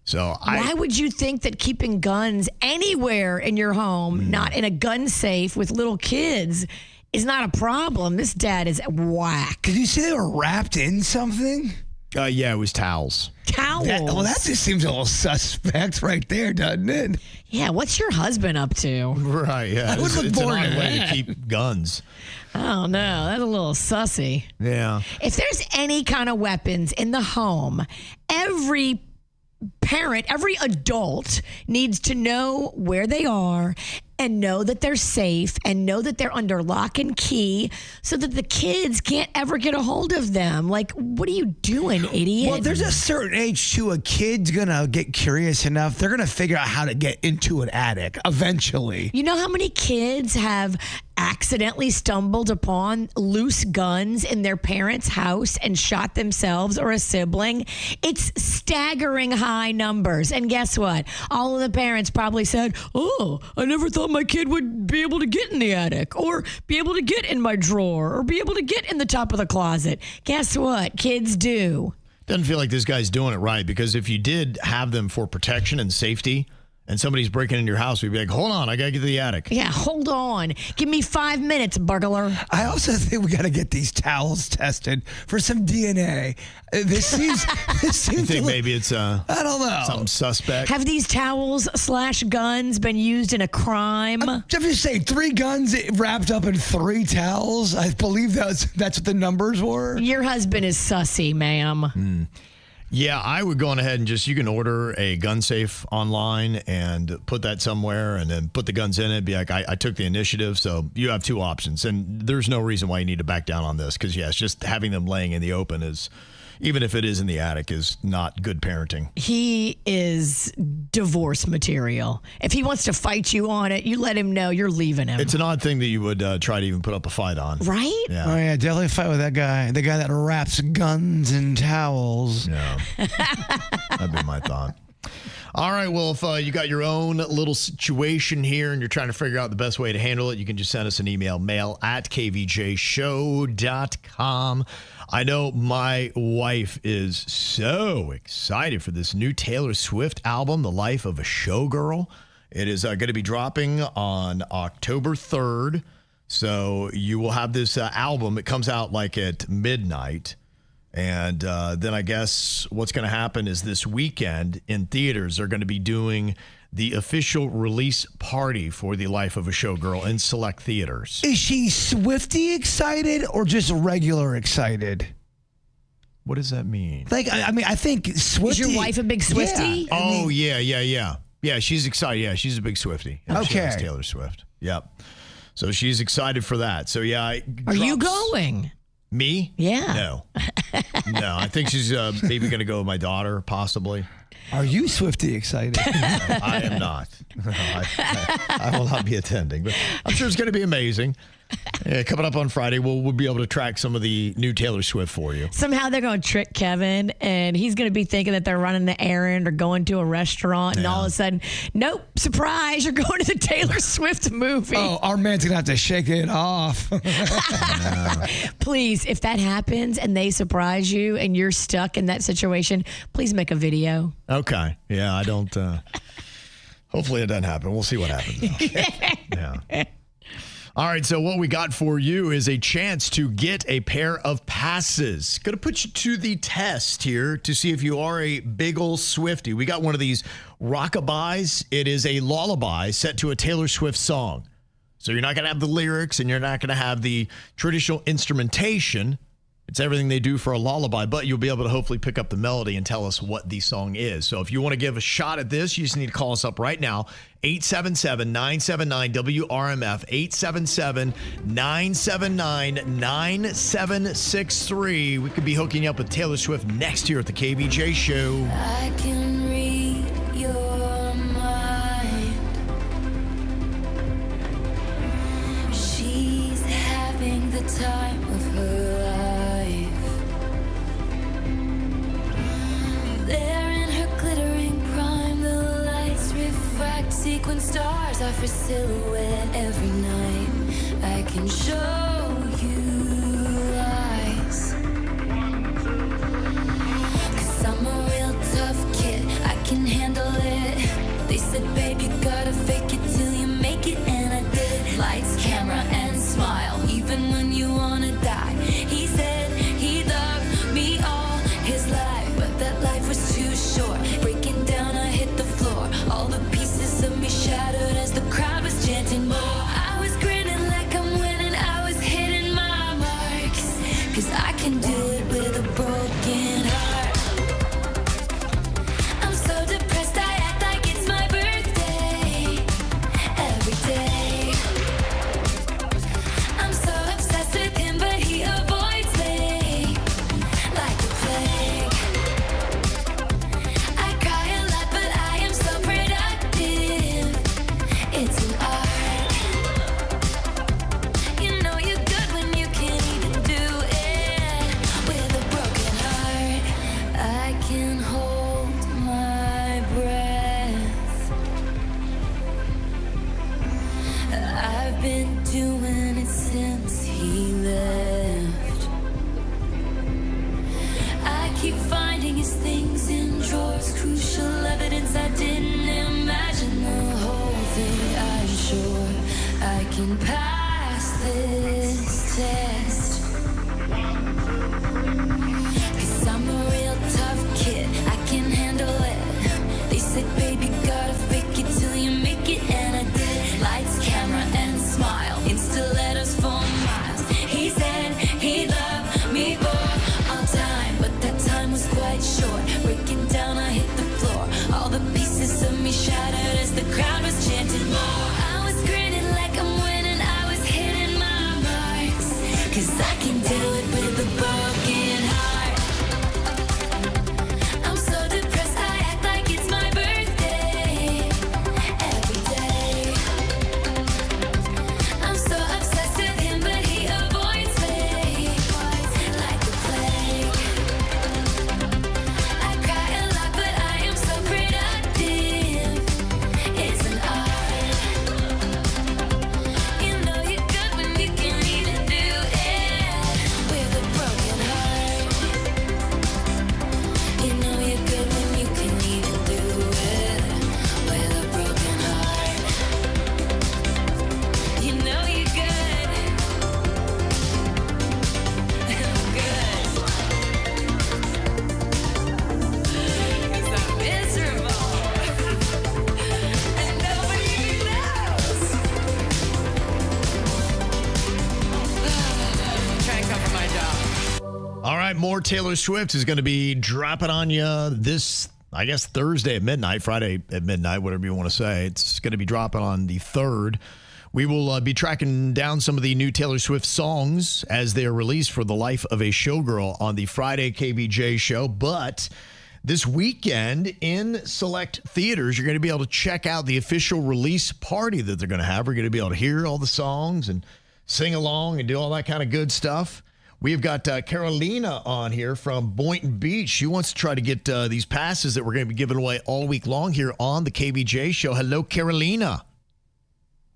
So why would you think that keeping guns anywhere in your home, not in a gun safe with little kids, is not a problem? This dad is whack. Did you say they were wrapped in something? Yeah, it was towels. Towels? That just seems a little suspect right there, doesn't it? Yeah, what's your husband up to? Right, yeah. It's an odd way to keep guns. Oh, no, that's a little sussy. Yeah. If there's any kind of weapons in the home, every parent, every adult needs to know where they are and know that they're safe and know that they're under lock and key so that the kids can't ever get a hold of them. Like, what are you doing, idiot? Well, there's a certain age to a kid's going to get curious enough. They're going to figure out how to get into an attic eventually. You know how many kids have accidentally stumbled upon loose guns in their parents' house and shot themselves or a sibling? It's staggering high numbers. And guess what? All of the parents probably said, oh, I never thought my kid would be able to get in the attic or be able to get in my drawer or be able to get in the top of the closet. Guess what? Kids do. Doesn't feel like this guy's doing it right, because if you did have them for protection and safety, and somebody's breaking into your house, we'd be like, hold on, I got to get to the attic. Yeah, hold on. Give me 5 minutes, burglar. I also think we got to get these towels tested for some DNA. This seems You think maybe it's I don't know. something suspect? Have these towels/guns been used in a crime? I'm just saying, 3 guns wrapped up in 3 towels. I believe that's what the numbers were. Your husband is sussy, ma'am. Yeah, I would go on ahead and you can order a gun safe online and put that somewhere and then put the guns in it. Be like, I took the initiative. So you have 2 options. And there's no reason why you need to back down on this. Because, yes, just having them laying in the open is, even if it is in the attic, is not good parenting. He is divorce material. If he wants to fight you on it, you let him know you're leaving him. It's an odd thing that you would try to even put up a fight on. Right? Yeah. Oh, yeah, definitely fight with that guy. The guy that wraps guns in towels. Yeah. That'd be my thought. All right, well, if you got your own little situation here and you're trying to figure out the best way to handle it, you can just send us an email, mail@kvjshow.com. I know my wife is so excited for this new Taylor Swift album, The Life of a Showgirl. It is going to be dropping on October 3rd. So you will have this album. It comes out like at midnight. And then I guess what's going to happen is this weekend in theaters, they're going to be doing the official release party for The Life of a Showgirl in select theaters. Is she Swiftie excited or just regular excited? What does that mean? Like, I mean, I think Swiftie. Is your wife a big Swiftie? Yeah. Yeah, she's excited. Yeah, she's a big Swiftie. Yeah, okay. She likes Taylor Swift. Yep. So she's excited for that. So, yeah. Are you going? Me? Yeah. No. No, I think she's maybe going to go with my daughter, possibly. Are you Swiftie excited? I am not. I will not be attending, but I'm sure it's going to be amazing. Yeah, coming up on Friday, we'll be able to track some of the new Taylor Swift for you. Somehow they're going to trick Kevin, and he's going to be thinking that they're running an errand or going to a restaurant, and all of a sudden, nope, surprise, you're going to the Taylor Swift movie. Oh, our man's going to have to shake it off. Please, if that happens and they surprise you and you're stuck in that situation, please make a video. Okay. Yeah, I don't. Hopefully it doesn't happen. We'll see what happens. Yeah. All right, so what we got for you is a chance to get a pair of passes. Going to put you to the test here to see if you are a big ol' Swiftie. We got one of these rockabys. It is a lullaby set to a Taylor Swift song. So you're not going to have the lyrics and you're not going to have the traditional instrumentation. It's everything they do for a lullaby, but you'll be able to hopefully pick up the melody and tell us what the song is. So if you want to give a shot at this, you just need to call us up right now, 877-979-WRMF, 877-979-9763. We could be hooking you up with Taylor Swift next year at the KVJ Show. I can read your mind. She's having the time of her life. There in her glittering prime, the lights refract. Sequin stars are for silhouette every night. I can show you eyes. 'Cause I'm a real tough kid, I can handle it. They said, babe, you gotta fake it till you make it, and I did. Lights, camera, and smile, even when you wanna die. He said he loved me all his life, but that life was too short. Breaking down, I hit the floor. All the pieces of me shattered as the crowd was chanting more. I was grinning like I'm winning. I was hitting my mark. right, more Taylor Swift is going to be dropping on you this, I guess, Thursday at midnight, Friday at midnight, whatever you want to say. It's going to be dropping on the 3rd. We will be tracking down some of the new Taylor Swift songs as they are released for The Life of a Showgirl on the Friday KVJ show. But this weekend in select theaters, you're going to be able to check out the official release party that they're going to have. We're going to be able to hear all the songs and sing along and do all that kind of good stuff. We've got Carolina on here from Boynton Beach. She wants to try to get these passes that we're going to be giving away all week long here on the KVJ show. Hello, Carolina.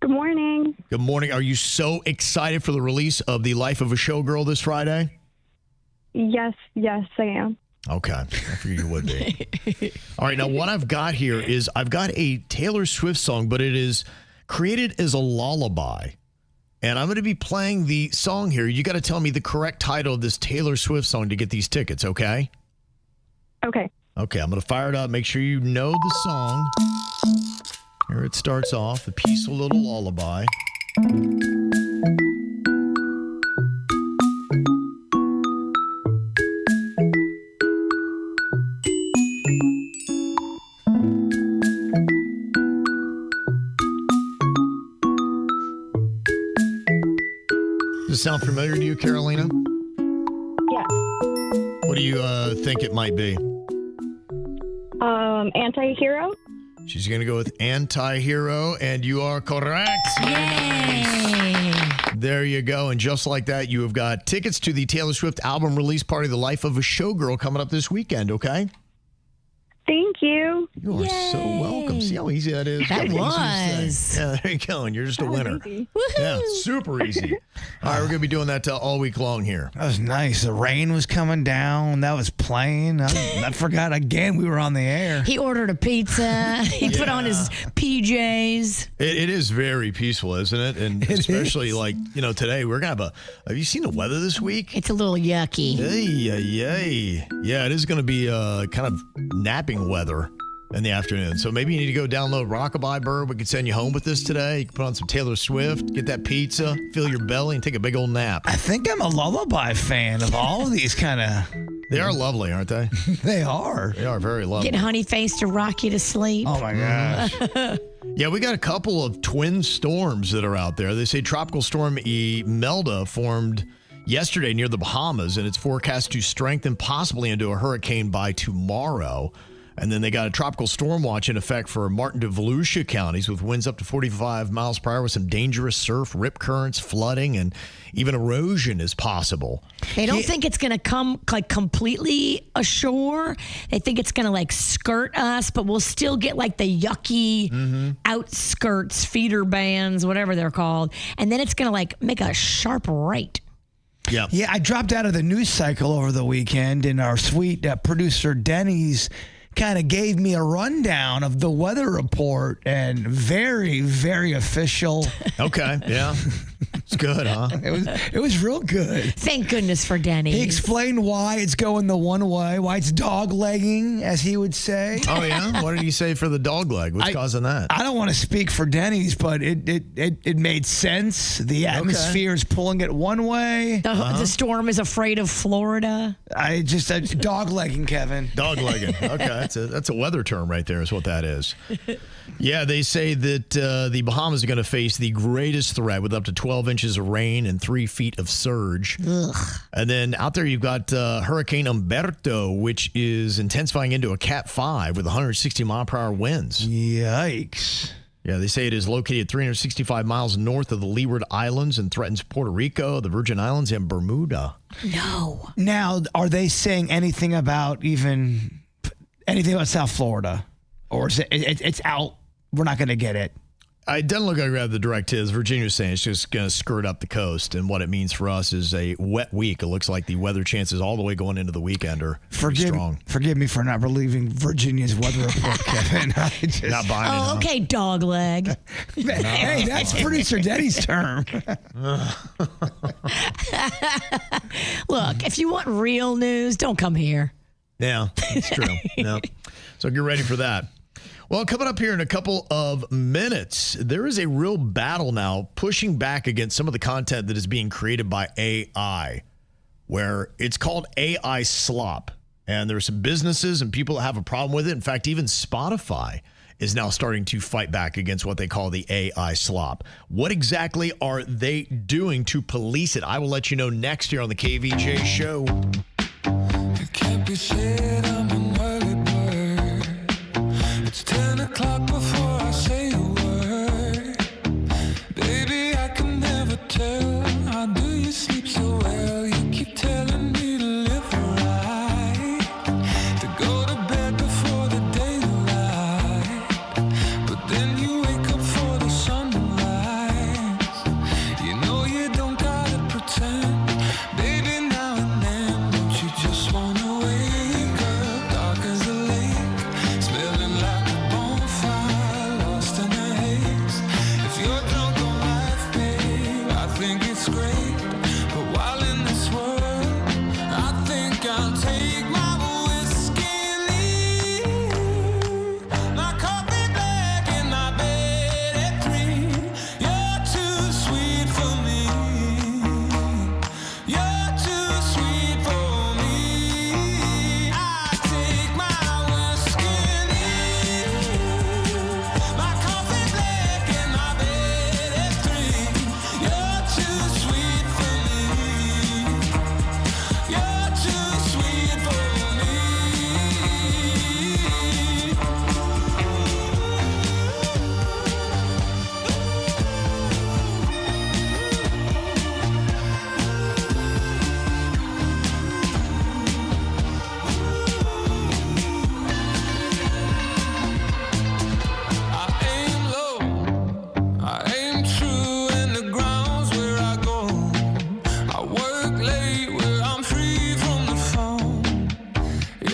Good morning. Good morning. Are you so excited for the release of The Life of a Showgirl this Friday? Yes, I am. Okay. I figured you would be. All right. Now, what I've got here is I've got a Taylor Swift song, but it is created as a lullaby. And I'm going to be playing the song here. You got to tell me the correct title of this Taylor Swift song to get these tickets, okay? Okay. Okay. I'm going to fire it up. Make sure you know the song. Here it starts off, a peaceful little lullaby. Does it sound familiar to you, Carolina? Yeah. What do you think it might be? Anti-hero? She's going to go with Anti-Hero, and you are correct. Yay! There you go. And just like that, you have got tickets to the Taylor Swift album release party, The Life of a Showgirl, coming up this weekend, okay? Thank you. You are so welcome. See how easy that is? That was. Yeah, there you go. And you're just a winner. Easy. Yeah, super easy. All right, we're going to be doing that all week long here. That was nice. The rain was coming down. That was playing. I forgot again we were on the air. He ordered a pizza. He put on his PJs. It is very peaceful, isn't it? And especially like, today we're going to have you seen the weather this week? It's a little yucky. Yay. Yeah, it is going to be kind of napping weather in the afternoon. So maybe you need to go download Rockabye Bird. We could send you home with this today. You can put on some Taylor Swift, get that pizza, fill your belly, and take a big old nap. I think I'm a lullaby fan of all of these kind of... They are lovely, aren't they? They are. They are very lovely. Get Honey Face to rock you to sleep. Oh, my gosh. Yeah, we got a couple of twin storms that are out there. They say Tropical Storm Imelda formed yesterday near the Bahamas, and it's forecast to strengthen possibly into a hurricane by tomorrow. And then they got a tropical storm watch in effect for Martin and Volusia counties with winds up to 45 miles per hour with some dangerous surf, rip currents, flooding, and even erosion is possible. They don't think it's going to come like completely ashore. They think it's going to like skirt us, but we'll still get like the yucky outskirts, feeder bands, whatever they're called. And then it's going to like make a sharp right. Yeah. Yeah, I dropped out of the news cycle over the weekend, and our sweet producer Denny's kind of gave me a rundown of the weather report, and very, very official. Okay, yeah. It's good, huh? It was real good. Thank goodness for Denny. He explained why it's going the one way, why it's dog legging, as he would say. Oh, yeah? What did he say for the dog leg? What's causing that? I don't want to speak for Denny's, but it made sense. The atmosphere is pulling it one way. The storm is afraid of Florida. Dog legging, Kevin. Dog legging. Okay, that's a weather term right there is what that is. Yeah, they say that the Bahamas are going to face the greatest threat with up to 12 inches of rain and 3 feet of surge. Ugh. And then out there you've got Hurricane Umberto, which is intensifying into a Cat 5 with 160 mile per hour winds. Yikes. Yeah, they say it is located 365 miles north of the Leeward Islands and threatens Puerto Rico, the Virgin Islands, and Bermuda. No. Now, are they saying anything about South Florida? Or is it's out? We're not going to get it. It doesn't look like we have the direct hits. Virginia's saying it's just going to skirt up the coast. And what it means for us is a wet week. It looks like the weather chances all the way going into the weekend are strong. Forgive me for not believing Virginia's weather report, Kevin. Not buying it. Okay, dog leg. Hey, that's producer Denny's term. Look, if you want real news, don't come here. Yeah, that's true. Yeah. So get ready for that. Well, coming up here in a couple of minutes, there is a real battle now pushing back against some of the content that is being created by AI. where it's called AI slop. And there's some businesses and people that have a problem with it. In fact, even Spotify is now starting to fight back against what they call the AI slop. What exactly are they doing to police it? I will let you know next year on the KVJ Show. It can't be said I'm an early bird. It's 10 o'clock before I say a word. Baby, I can never tell. How do you sleep so well? You keep telling me to live right, to go to bed before the daylight. But then you wake up for the sun to rise. You know you don't gotta pretend. Baby, now and then, don't you just wanna wake up dark as a lake, smelling like a bonfire, lost in the haze. If you're drunk on life, babe, I think it's great. But while in this world, I think I'll take my whiskey and leave. My coffee black in my bed at 3. You're too sweet for me. You're too sweet for me. I take my whiskey and leave. My coffee black in my bed at 3. You're too sweet for me. You're too sweet for me. I aim low, I aim true, and the ground's where I go. I work late where I'm free from the phone,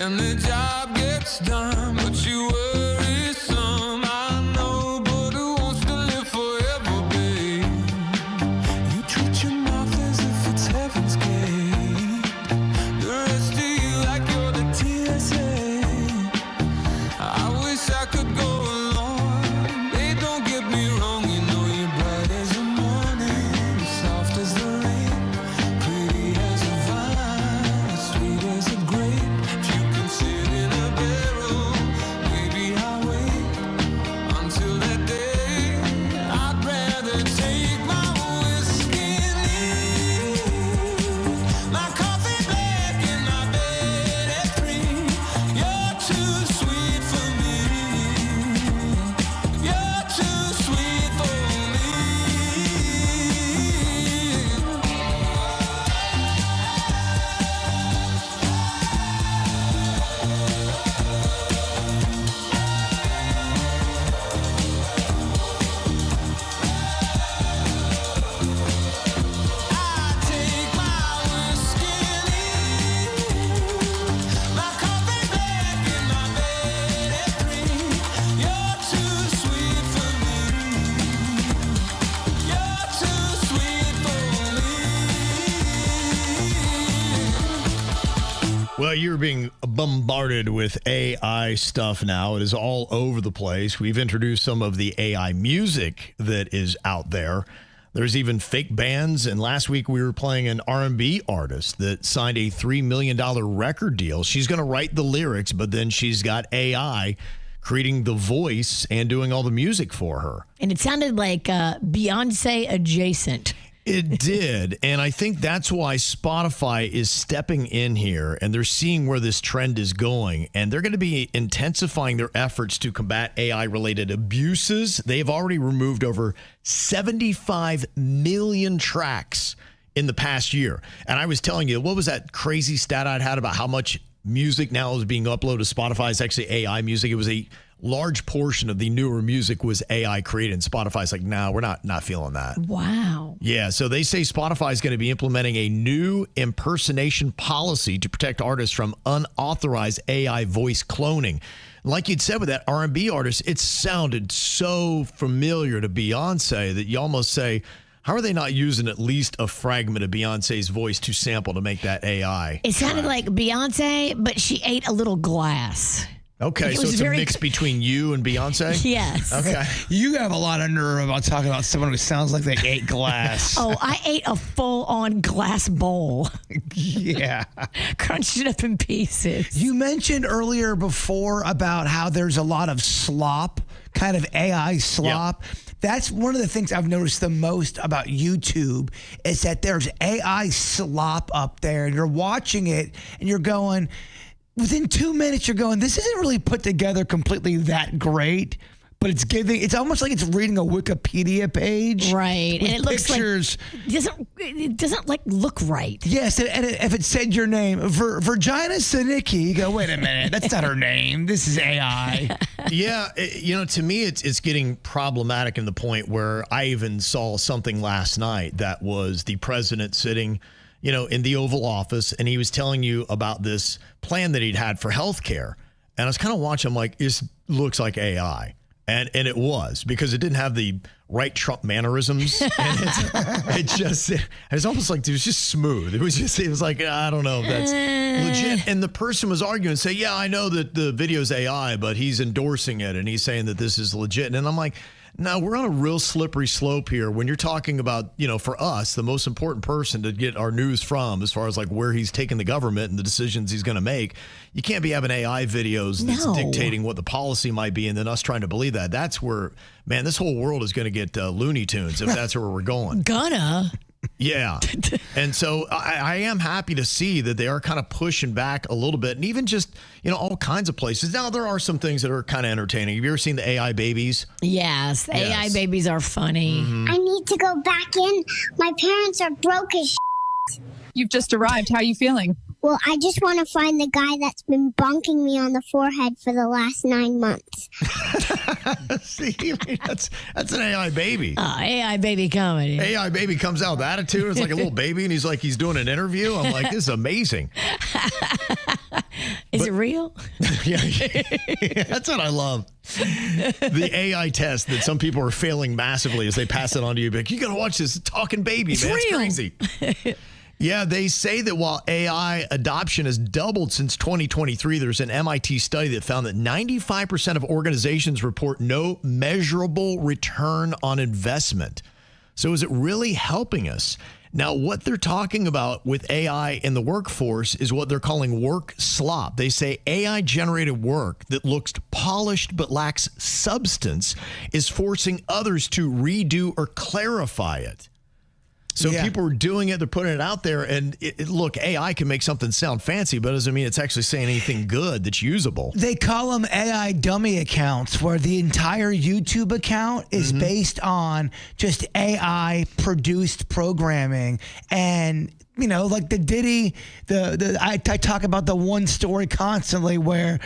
and the job gets done, but you worry some. I know, but who wants to live forever, babe? You treat your mouth as if it's heaven's gate. The rest of you like you're the TSA. I wish I could go along. Babe, don't get me wrong. You know you're bright as the morning, soft as the rain, pretty as a vine, sweet as a grape. If you can sit in a barrel, maybe I'll wait until that day. I'd rather take my whiskey and leave. My coffee black in my bed at 3. You're too sweet for me. You're too sweet for me. I take my whiskey and leave. My coffee black in my bed at 3. You're too sweet for me. You're too sweet for me. Well, you're being bombarded with AI stuff now. It is all over the place. We've introduced some of the AI music that is out there. There's even fake bands. And last week we were playing an R&B artist that signed a $3 million record deal. She's going to write the lyrics, but then she's got AI creating the voice and doing all the music for her. And it sounded like Beyonce adjacent. It did. And I think that's why Spotify is stepping in here and they're seeing where this trend is going. And they're going to be intensifying their efforts to combat AI-related abuses. They've already removed over 75 million tracks in the past year. And I was telling you, what was that crazy stat I'd had about how much music now is being uploaded to Spotify? It's actually AI music. It was a large portion of the newer music was AI created, and Spotify's like, no, we're not feeling that. Wow. Yeah, so they say Spotify is going to be implementing a new impersonation policy to protect artists from unauthorized AI voice cloning. Like you'd said with that R&B artist, it sounded so familiar to Beyonce that you almost say, how are they not using at least a fragment of Beyonce's voice to sample to make that AI? It sounded like Beyonce, but she ate a little glass. Okay, so it's a mix between you and Beyonce? Yes. Okay. You have a lot of nerve about talking about someone who sounds like they ate glass. Oh, I ate a full-on glass bowl. Yeah. Crunched it up in pieces. You mentioned earlier before about how there's a lot of slop, kind of AI slop. Yep. That's one of the things I've noticed the most about YouTube is that there's AI slop up there, and you're watching it and you're going, within 2 minutes, you're going, this isn't really put together completely that great, but it's almost like it's reading a Wikipedia page. Right. And it looks pictures. It doesn't like look right. Yes. And if it said your name, Virginia Sinicki, you go, wait a minute, that's not her name. This is AI. Yeah. To me, it's getting problematic in the point where I even saw something last night that was the president sitting in the Oval Office, and he was telling you about this plan that he'd had for healthcare. And I was kind of watching, I'm like, this looks like AI. And it was, because it didn't have the right Trump mannerisms. And it's almost like it was just smooth. It was like, I don't know if that's legit. And the person was arguing, say, yeah, I know that the video's AI, but he's endorsing it. And he's saying that this is legit. And I'm like, no, we're on a real slippery slope here when you're talking about, for us, the most important person to get our news from as far as like where he's taking the government and the decisions he's going to make. You can't be having AI videos that's dictating what the policy might be and then us trying to believe that. That's where, man, this whole world is going to get Looney Tunes if that's where we're going. Yeah. And so I am happy to see that they are kind of pushing back a little bit, and even just, all kinds of places. Now, there are some things that are kind of entertaining. Have you ever seen the AI babies? Yes. AI babies are funny. Mm-hmm. I need to go back in. My parents are broke as shit. You've just arrived. How are you feeling? Well, I just want to find the guy that's been bonking me on the forehead for the last 9 months. See, that's an AI baby. Oh, AI baby comedy. AI baby comes out with attitude. It's like a little baby, and he's doing an interview. I'm like, this is amazing. Is it real? Yeah, that's what I love. The AI test that some people are failing massively as they pass it on to you. Like, you got to watch this talking baby, it's man. Real. It's crazy. Yeah, they say that while AI adoption has doubled since 2023, there's an MIT study that found that 95% of organizations report no measurable return on investment. So is it really helping us? Now, what they're talking about with AI in the workforce is what they're calling work slop. They say AI-generated work that looks polished but lacks substance is forcing others to redo or clarify it. So people are doing it, they're putting it out there, and look, AI can make something sound fancy, but it doesn't mean it's actually saying anything good that's usable. They call them AI dummy accounts, where the entire YouTube account is based on just AI-produced programming. And like the Diddy, I talk about the one story constantly where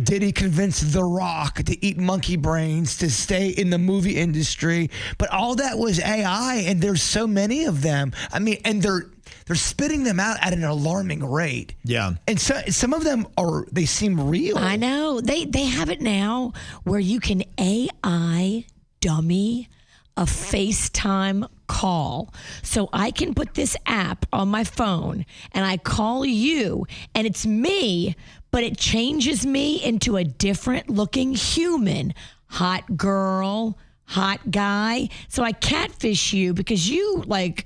Diddy convinced The Rock to eat monkey brains to stay in the movie industry, but all that was AI, and there's so many of them. I mean, and they're spitting them out at an alarming rate. Yeah, and so some of them they seem real. I know they have it now where you can AI dummy a FaceTime call. So I can put this app on my phone and I call you and it's me, but it changes me into a different looking human. Hot girl, hot guy. So I catfish you because you you're like,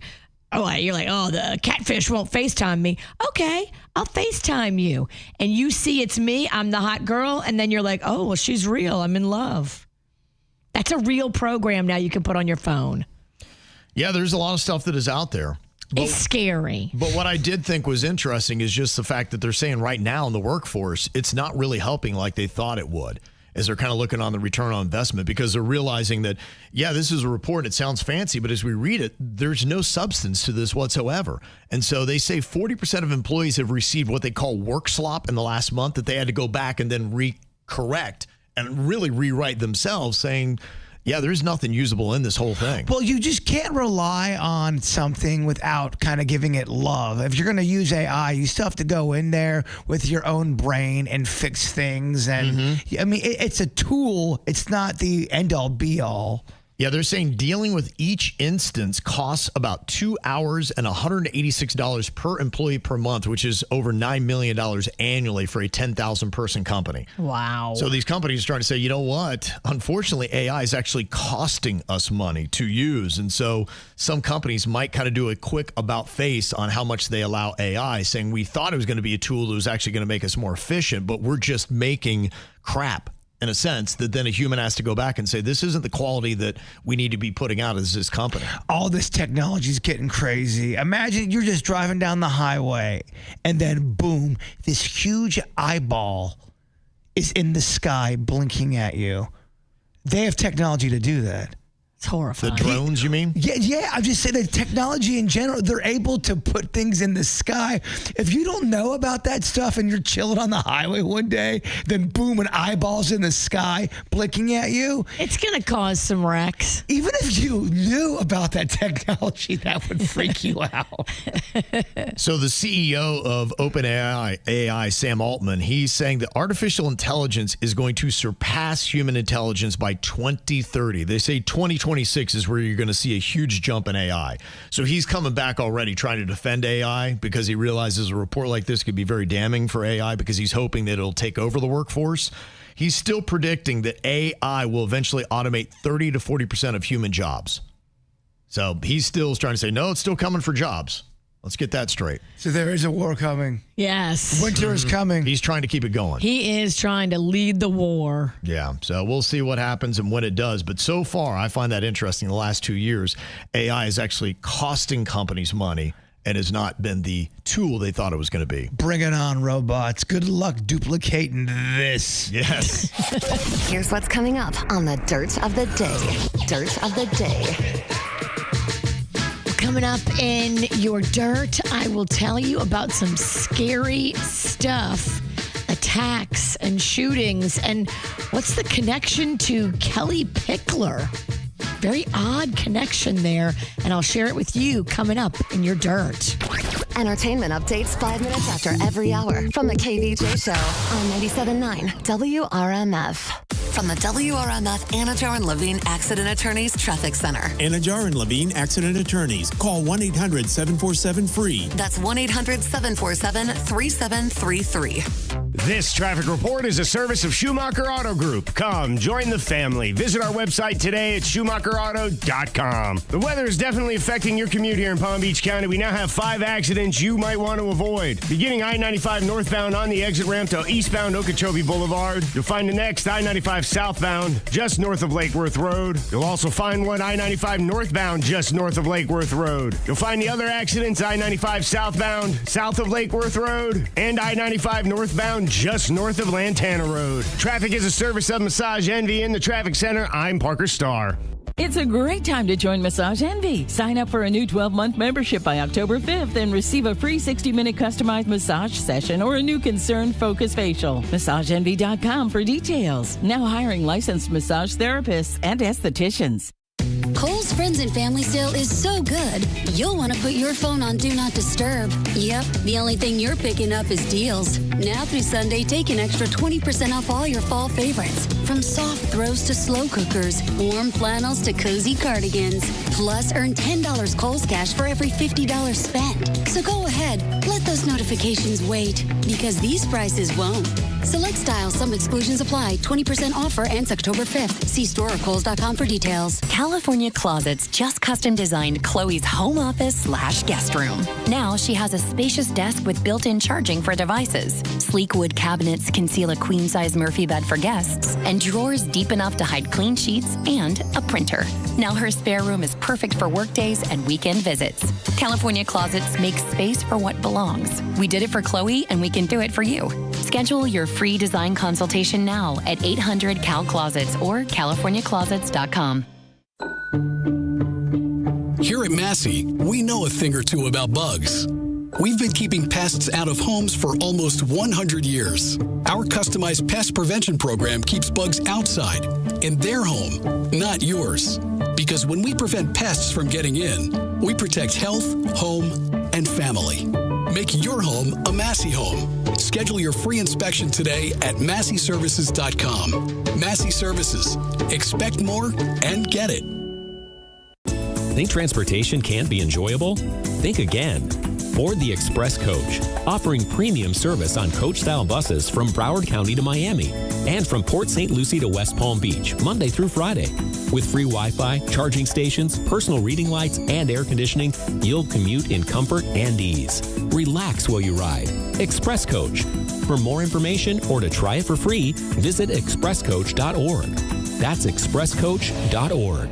oh, the catfish won't FaceTime me. Okay, I'll FaceTime you. And you see it's me, I'm the hot girl, and then you're like, oh, well, she's real. I'm in love. That's a real program now you can put on your phone. Yeah, there's a lot of stuff that is out there. It's scary. But what I did think was interesting is just the fact that they're saying right now in the workforce, it's not really helping like they thought it would, as they're kind of looking on the return on investment, because they're realizing that, yeah, this is a report. It sounds fancy, but as we read it, there's no substance to this whatsoever. And so they say 40% of employees have received what they call work slop in the last month that they had to go back and then correct and really rewrite themselves, saying, yeah, there's nothing usable in this whole thing. Well, you just can't rely on something without kind of giving it love. If you're going to use AI, you still have to go in there with your own brain and fix things. And I mean, it's a tool. It's not the end all be all. Yeah, they're saying dealing with each instance costs about 2 hours and $186 per employee per month, which is over $9 million annually for a 10,000 person company. Wow. So these companies are trying to say, you know what? Unfortunately, AI is actually costing us money to use. And so some companies might kind of do a quick about face on how much they allow AI, saying we thought it was going to be a tool that was actually going to make us more efficient, but we're just making crap in a sense that then a human has to go back and say, this isn't the quality that we need to be putting out as this company. All this technology is getting crazy. Imagine you're just driving down the highway and then boom, this huge eyeball is in the sky blinking at you. They have technology to do that. It's horrifying. The drones, you mean? Yeah. I'm just saying that technology in general, they're able to put things in the sky. If you don't know about that stuff and you're chilling on the highway one day, then boom, an eyeball's in the sky blinking at you. It's going to cause some wrecks. Even if you knew about that technology, that would freak you out. So the CEO of OpenAI, Sam Altman, he's saying that artificial intelligence is going to surpass human intelligence by 2030. They say 2026 is where you're going to see a huge jump in AI. So he's coming back already trying to defend AI because he realizes a report like this could be very damning for AI because he's hoping that it'll take over the workforce. He's still predicting that AI will eventually automate 30 to 40% of human jobs. So he's still trying to say, no, it's still coming for jobs. Let's get that straight. So there is a war coming. Yes. Winter is coming. He's trying to keep it going. He is trying to lead the war. Yeah, so we'll see what happens and when it does. But so far, I find that interesting. The last 2 years, AI is actually costing companies money and has not been the tool they thought it was going to be. Bring it on, robots. Good luck duplicating this. Yes. Here's what's coming up on the Dirt of the Day. Dirt of the Day. Coming up in your dirt, I will tell you about some scary stuff, attacks and shootings, and what's the connection to Kelly Pickler? Very odd connection there, and I'll share it with you coming up in your dirt. Entertainment updates 5 minutes after every hour from the KVJ Show on 97.9 WRMF. From the WRMF Anajar and Levine Accident Attorneys Traffic Center. Anajar and Levine Accident Attorneys. Call 1-800-747-FREE. That's 1-800-747-3733. This traffic report is a service of Schumacher Auto Group. Come, join the family. Visit our website today at SchumacherAuto.com. The weather is definitely affecting your commute here in Palm Beach County. We now have 5 accidents you might want to avoid. Beginning I-95 northbound on the exit ramp to eastbound Okeechobee Boulevard. You'll find the next I-95 southbound just north of Lake Worth Road. You'll also find one I-95 northbound just north of Lake Worth Road. You'll find the other accidents I-95 southbound south of Lake Worth Road and I-95 northbound just north of Lantana Road. Traffic is a service of Massage Envy in the traffic center. I'm Parker Starr. It's a great time to join Massage Envy. Sign up for a new 12-month membership by October 5th and receive a free 60-minute customized massage session or a new concern focus facial. MassageEnvy.com for details. Now hiring licensed massage therapists and estheticians. Kohl's Friends and Family Sale is so good, you'll want to put your phone on Do Not Disturb. Yep, the only thing you're picking up is deals. Now through Sunday, take an extra 20% off all your fall favorites. From soft throws to slow cookers, warm flannels to cozy cardigans. Plus, earn $10 Kohl's cash for every $50 spent. So go ahead, let those notifications wait, because these prices won't. Select styles, some exclusions apply. 20% offer ends October 5th. See store or Kohl's.com for details. California Closets just custom designed Chloe's home office / guest room. Now she has a spacious desk with built-in charging for devices. Sleek wood cabinets conceal a queen-size Murphy bed for guests and drawers deep enough to hide clean sheets and a printer. Now her spare room is perfect for work days and weekend visits. California Closets makes space for what belongs. We did it for Chloe and we can do it for you. Schedule your free design consultation now at 800-CAL-CLOSETS or CaliforniaClosets.com. Here at Massey, we know a thing or two about bugs. We've been keeping pests out of homes for almost 100 years. Our customized pest prevention program keeps bugs outside, in their home, not yours. Because when we prevent pests from getting in, we protect health, home, and family. Make your home a Massey home. Schedule your free inspection today at MasseyServices.com. Massey Services. Expect more and get it. Think transportation can't be enjoyable? Think again. Board the Express Coach, offering premium service on coach-style buses from Broward County to Miami and from Port St. Lucie to West Palm Beach, Monday through Friday. With free Wi-Fi, charging stations, personal reading lights, and air conditioning, you'll commute in comfort and ease. Relax while you ride. Express Coach. For more information or to try it for free, visit expresscoach.org. That's expresscoach.org.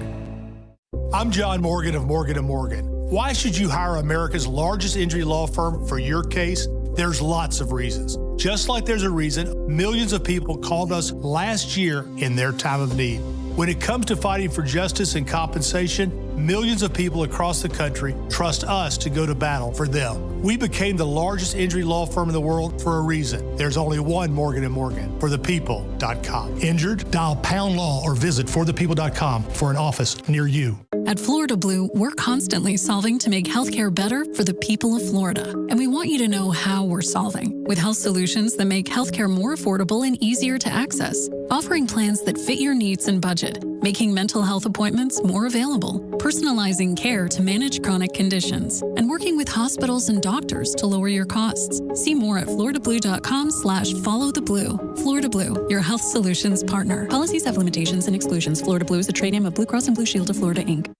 I'm John Morgan of Morgan & Morgan. Why should you hire America's largest injury law firm for your case? There's lots of reasons. Just like there's a reason millions of people called us last year in their time of need. When it comes to fighting for justice and compensation, millions of people across the country trust us to go to battle for them. We became the largest injury law firm in the world for a reason. There's only one Morgan & Morgan, forthepeople.com. Injured? Dial pound law or visit forthepeople.com for an office near you. At Florida Blue, we're constantly solving to make healthcare better for the people of Florida. And we want you to know how we're solving, with health solutions that make healthcare more affordable and easier to access. Offering plans that fit your needs and budget, making mental health appointments more available, personalizing care to manage chronic conditions, and working with hospitals and doctors to lower your costs. See more at floridablue.com/followtheblue. Florida Blue, your health solutions partner. Policies have limitations and exclusions. Florida Blue is a trade name of Blue Cross and Blue Shield of Florida, Inc.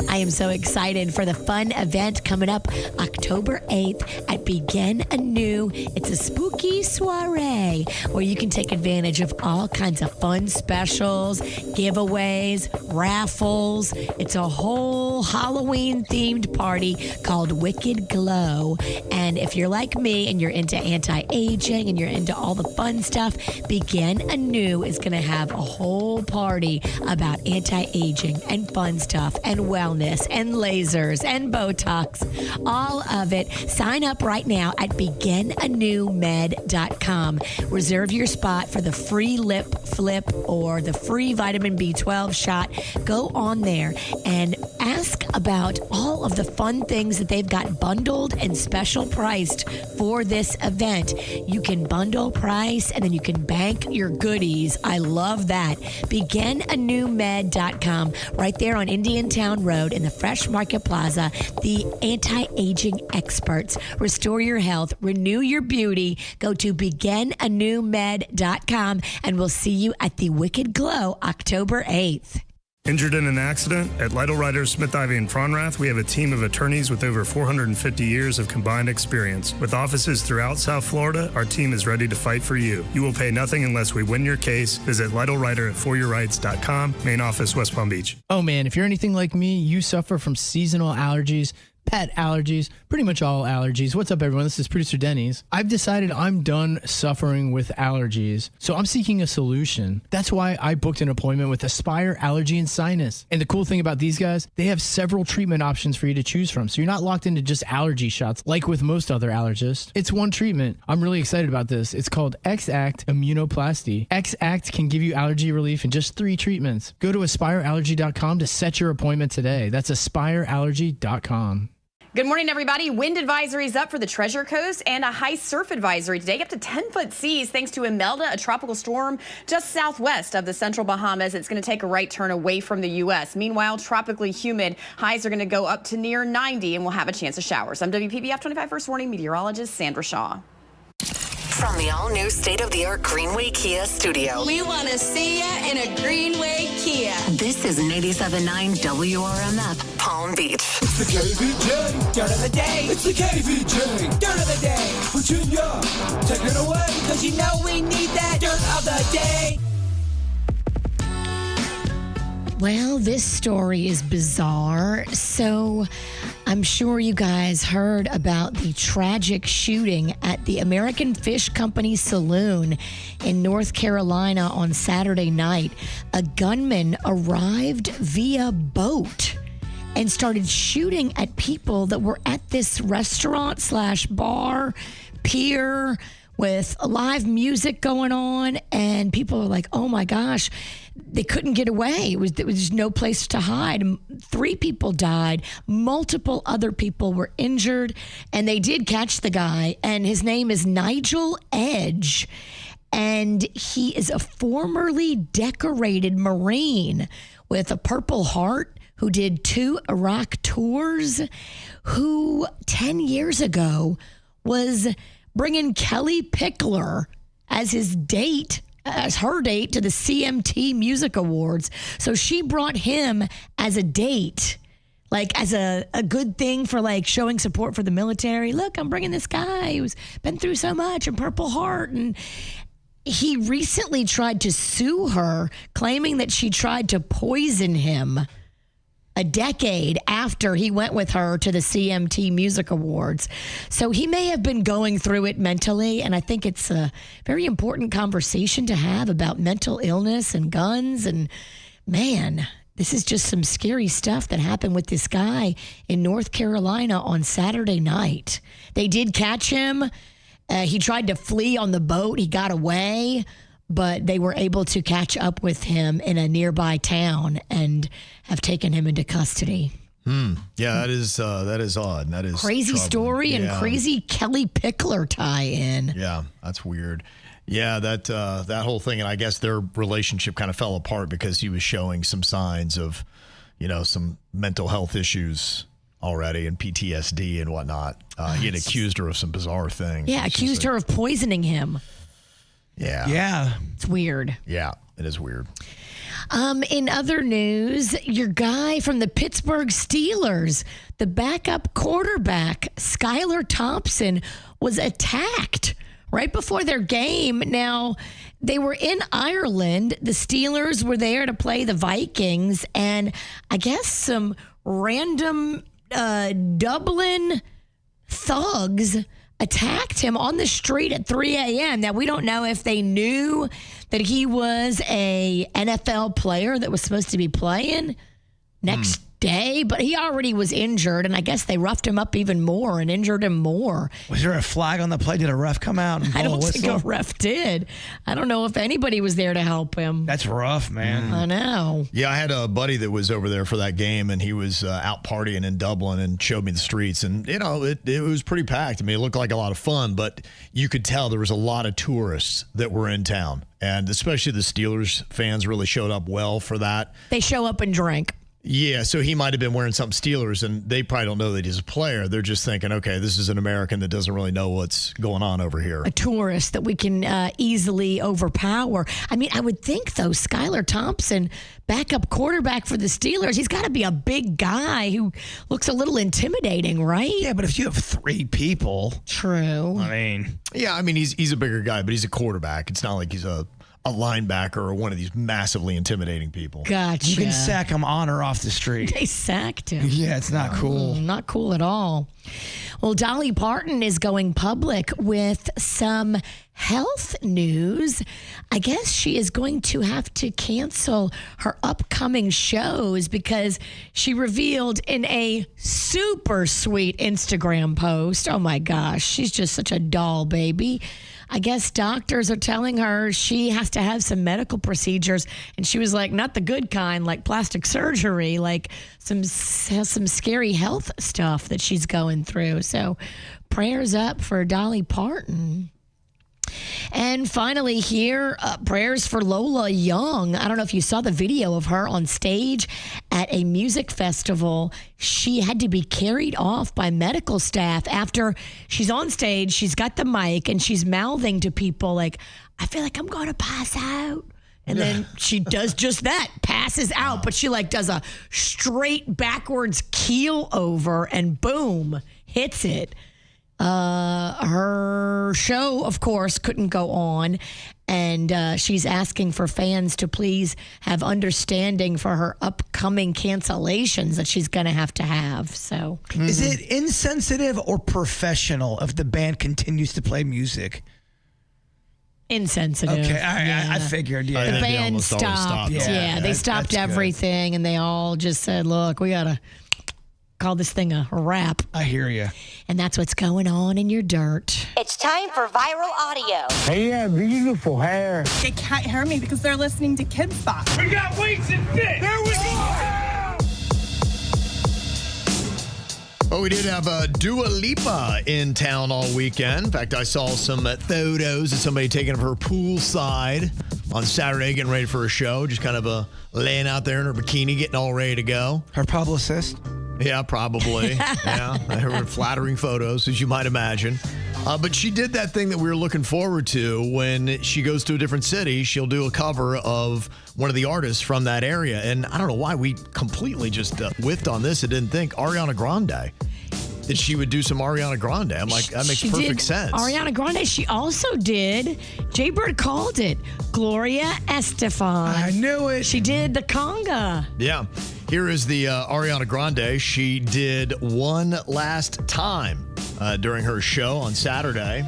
I am so excited for the fun event coming up October 8th at Begin Anew. It's a spooky soiree where you can take advantage of all kinds of fun specials, giveaways, raffles. It's a whole Halloween-themed party called Wicked Glow. And if you're like me and you're into anti-aging and you're into all the fun stuff, Begin Anew is going to have a whole party about anti-aging and fun stuff and wellness and lasers and Botox, all of it. Sign up right now at beginanewmed.com. Reserve your spot for the free lip flip or the free vitamin B12 shot. Go on there and ask about all of the fun things that they've got bundled and special priced for this event. You can bundle price and then you can bank your goodies. I love that. Beginanewmed.com, right there on Indiantown Road in the Fresh Market Plaza. The anti-aging experts. Restore your health, renew your beauty. Go to beginanewmed.com and we'll see you at the Wicked Glow October 8th. Injured in an accident? At Lytle Riders, Smith, Ivy, and Fronrath, we have a team of attorneys with over 450 years of combined experience. With offices throughout South Florida, our team is ready to fight for you. You will pay nothing unless we win your case. Visit Lytle Rider at foryourrights.com. Main office, West Palm Beach. Oh man, if you're anything like me, you suffer from seasonal allergies, pet allergies, pretty much all allergies. What's up, everyone? This is producer Denny's. I've decided I'm done suffering with allergies, so I'm seeking a solution. That's why I booked an appointment with Aspire Allergy and Sinus. And the cool thing about these guys, they have several treatment options for you to choose from, so you're not locked into just allergy shots like with most other allergists. It's one treatment. I'm really excited about this. It's called X-Act Immunoplasty. X-Act can give you allergy relief in just 3 treatments. Go to aspireallergy.com to set your appointment today. That's aspireallergy.com. Good morning, everybody. Wind advisories up for the Treasure Coast and a high surf advisory today, up to 10-foot seas thanks to Imelda, a tropical storm just southwest of the central Bahamas. It's going to take a right turn away from the U.S. Meanwhile, tropically humid. Highs are going to go up to near 90 and we'll have a chance of showers. I'm WPBF 25 First Warning meteorologist Sandra Shaw. From the all-new state-of-the-art Greenway Kia studio. We want to see you in a Greenway Kia. This is 87.9 WRMF, Palm Beach. It's the KVJ dirt of the day. It's the KVJ dirt of the day. Virginia, take it away. Cause you know we need that dirt of the day. Well, this story is bizarre. So I'm sure you guys heard about the tragic shooting at the American Fish Company Saloon in North Carolina on Saturday night. A gunman arrived via boat and started shooting at people that were at this restaurant/bar, pier, with live music going on, and people are like, oh my gosh, they couldn't get away. There was no place to hide. 3 people died. Multiple other people were injured, and they did catch the guy, and his name is Nigel Edge, and he is a formerly decorated Marine with a Purple Heart who did 2 Iraq tours, who 10 years ago was bringing Kelly Pickler as her date to the CMT Music Awards. So she brought him as a date, like as a good thing for like showing support for the military. Look, I'm bringing this guy who's been through so much and Purple Heart. And he recently tried to sue her, claiming that she tried to poison him a decade after he went with her to the CMT Music Awards. So he may have been going through it mentally, and I think it's a very important conversation to have about mental illness and guns. And man, this is just some scary stuff that happened with this guy in North Carolina on Saturday night. They did catch him. He tried to flee on the boat. He got away, but they were able to catch up with him in a nearby town and have taken him into custody. Yeah, that is odd. That is crazy troubling. story and crazy Kelly Pickler tie-in. Yeah, that's weird. Yeah, that whole thing, and I guess their relationship kind of fell apart because he was showing some signs of, some mental health issues already and PTSD and whatnot. He had accused her of some bizarre thing. Yeah, accused her of poisoning him. Yeah. It's weird. Yeah, it is weird. In other news, your guy from the Pittsburgh Steelers, the backup quarterback, Skylar Thompson, was attacked right before their game. Now, they were in Ireland. The Steelers were there to play the Vikings, and I guess some random Dublin thugs attacked him on the street at 3 a.m. Now, we don't know if they knew that he was a NFL player that was supposed to be playing next day, but he already was injured, and I guess they roughed him up even more and injured him more. Was there a flag on the play? Did a ref come out and blow I don't a whistle? think a ref did. I don't know if anybody was there to help him. That's rough, man. I know. Yeah, I had a buddy that was over there for that game, and he was out partying in Dublin and showed me the streets. And, it was pretty packed. I mean, it looked like a lot of fun, but you could tell there was a lot of tourists that were in town. And especially the Steelers fans really showed up well for that. They show up and drink. Yeah, so he might have been wearing something Steelers, and they probably don't know that he's a player. They're just thinking, okay, this is an American that doesn't really know what's going on over here. A tourist that we can easily overpower. I mean, I would think, though, Skylar Thompson, backup quarterback for the Steelers, he's got to be a big guy who looks a little intimidating, right? Yeah, but if you have 3 people. True. I mean. Yeah, I mean, he's a bigger guy, but he's a quarterback. It's not like he's a linebacker or one of these massively intimidating people. Gotcha. You can sack him on or off the street. They sacked him. Yeah, it's not cool. Not cool at all. Well, Dolly Parton is going public with some health news. I guess she is going to have to cancel her upcoming shows because she revealed in a super sweet Instagram post, oh my gosh, she's just such a doll baby. I guess doctors are telling her she has to have some medical procedures, and she was like, not the good kind, like plastic surgery, like some scary health stuff that she's going through. So prayers up for Dolly Parton. And finally here, prayers for Lola Young. I don't know if you saw the video of her on stage at a music festival. She had to be carried off by medical staff after she's on stage. She's got the mic and she's mouthing to people like, I feel like I'm going to pass out. And then she does just that, passes out, but she like does a straight backwards keel over and boom, hits it. Her show, of course, couldn't go on, and she's asking for fans to please have understanding for her upcoming cancellations that she's going to have. So, Is it insensitive or professional if the band continues to play music? Insensitive. Okay, I figured. Yeah, the band stopped. Yeah, they stopped everything, and they all just said, "Look, we gotta call this thing a wrap." I hear you. And that's what's going on in your dirt. It's time for viral audio. Hey, yeah, beautiful hair. They can't hear me because they're listening to Kids Spot. We got weights and fit. There we go. Well, we did have Dua Lipa in town all weekend. In fact, I saw some photos of somebody taking of her poolside on Saturday getting ready for her show, just kind of laying out there in her bikini, getting all ready to go. Her publicist? Yeah, probably. Yeah, her flattering photos, as you might imagine. But she did that thing that we were looking forward to. When she goes to a different city, she'll do a cover of one of the artists from that area. And I don't know why we completely just whiffed on this and didn't think Ariana Grande. That she would do some Ariana Grande. I'm like, that makes perfect sense. Ariana Grande. She also did, Jay Bird called it, Gloria Estefan. I knew it. She did the conga. Yeah. Here is the Ariana Grande. She did One Last Time during her show on Saturday.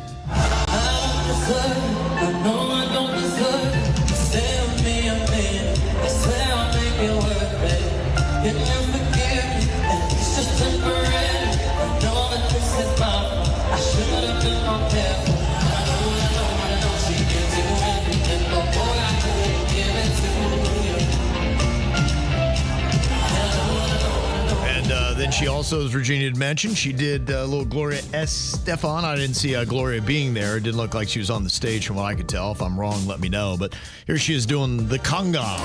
Then she also, as Virginia had mentioned, she did a little Gloria Estefan. I didn't see Gloria being there. It didn't look like she was on the stage from what I could tell. If I'm wrong, let me know. But here she is doing the conga.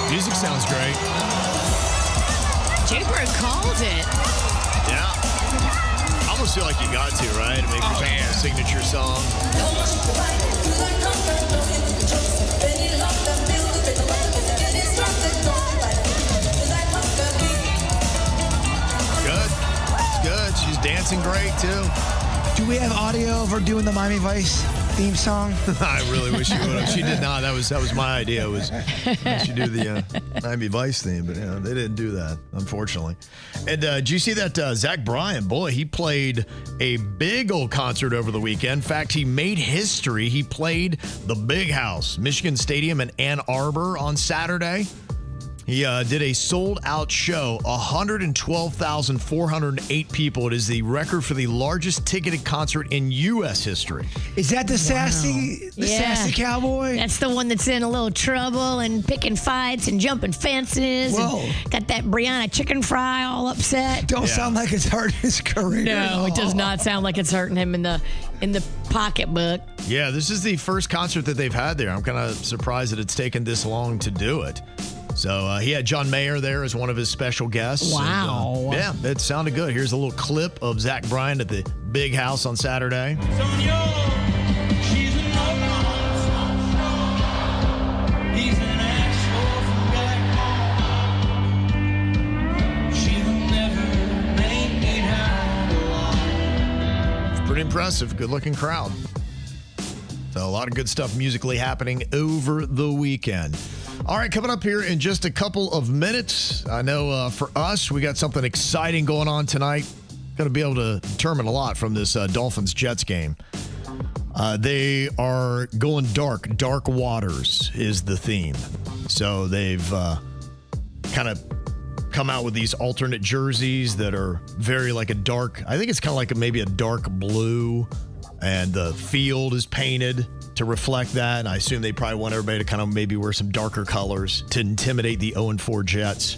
Music sounds great. Jay Bird called it. Yeah. I almost feel like you got to, right? Maybe a signature song. Good. It's good. She's dancing great, too. Do we have audio of her doing the Miami Vice theme song? I really wish she would have. She did not. That was my idea. Was she do the Miami Vice theme? But they didn't do that, unfortunately. And did you see that Zach Bryan? Boy, he played a big old concert over the weekend. In fact, he made history. He played the Big House, Michigan Stadium in Ann Arbor on Saturday. He did a sold-out show, 112,408 people. It is the record for the largest ticketed concert in U.S. history. Is that the sassy cowboy? That's the one that's in a little trouble and picking fights and jumping fences. Whoa. And got that Brianna chicken fry all upset. Don't sound like it's hurting his career. No, it does not sound like it's hurting him in the pocketbook. Yeah, this is the first concert that they've had there. I'm kind of surprised that it's taken this long to do it. So he had John Mayer there as one of his special guests. Wow. And, it sounded good. Here's a little clip of Zach Bryan at the Big House on Saturday. It's pretty impressive. Good-looking crowd. So a lot of good stuff musically happening over the weekend. All right, coming up here in just a couple of minutes. I know for us, we got something exciting going on tonight. Going to be able to determine a lot from this Dolphins-Jets game. They are going dark. Dark waters is the theme. So they've kind of come out with these alternate jerseys that are very like a dark, I think it's kind of like maybe a dark blue, and the field is painted to reflect that. And I assume they probably want everybody to kind of maybe wear some darker colors to intimidate the 0-4 Jets.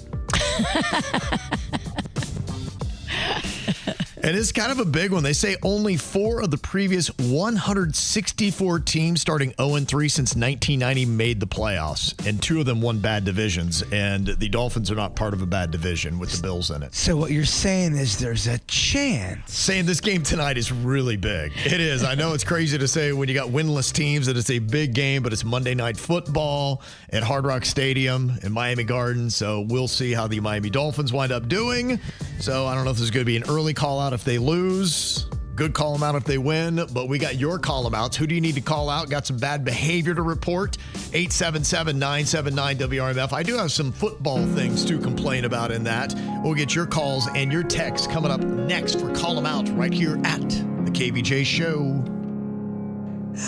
And it's kind of a big one. They say only 4 of the previous 164 teams starting 0-3 since 1990 made the playoffs, and 2 of them won bad divisions. And the Dolphins are not part of a bad division with the Bills in it. So what you're saying is there's a chance. Saying this game tonight is really big. It is. I know it's crazy to say when you got winless teams that it's a big game, but it's Monday Night Football at Hard Rock Stadium in Miami Gardens. So we'll see how the Miami Dolphins wind up doing. So I don't know if this is going to be an early call out if they lose. Good call them out if they win. But we got your call them outs. Who do you need to call out? Got some bad behavior to report? 877-979-WRMF. I do have some football things to complain about in that. We'll get your calls and your texts coming up next for Call Them Out right here at the KVJ Show.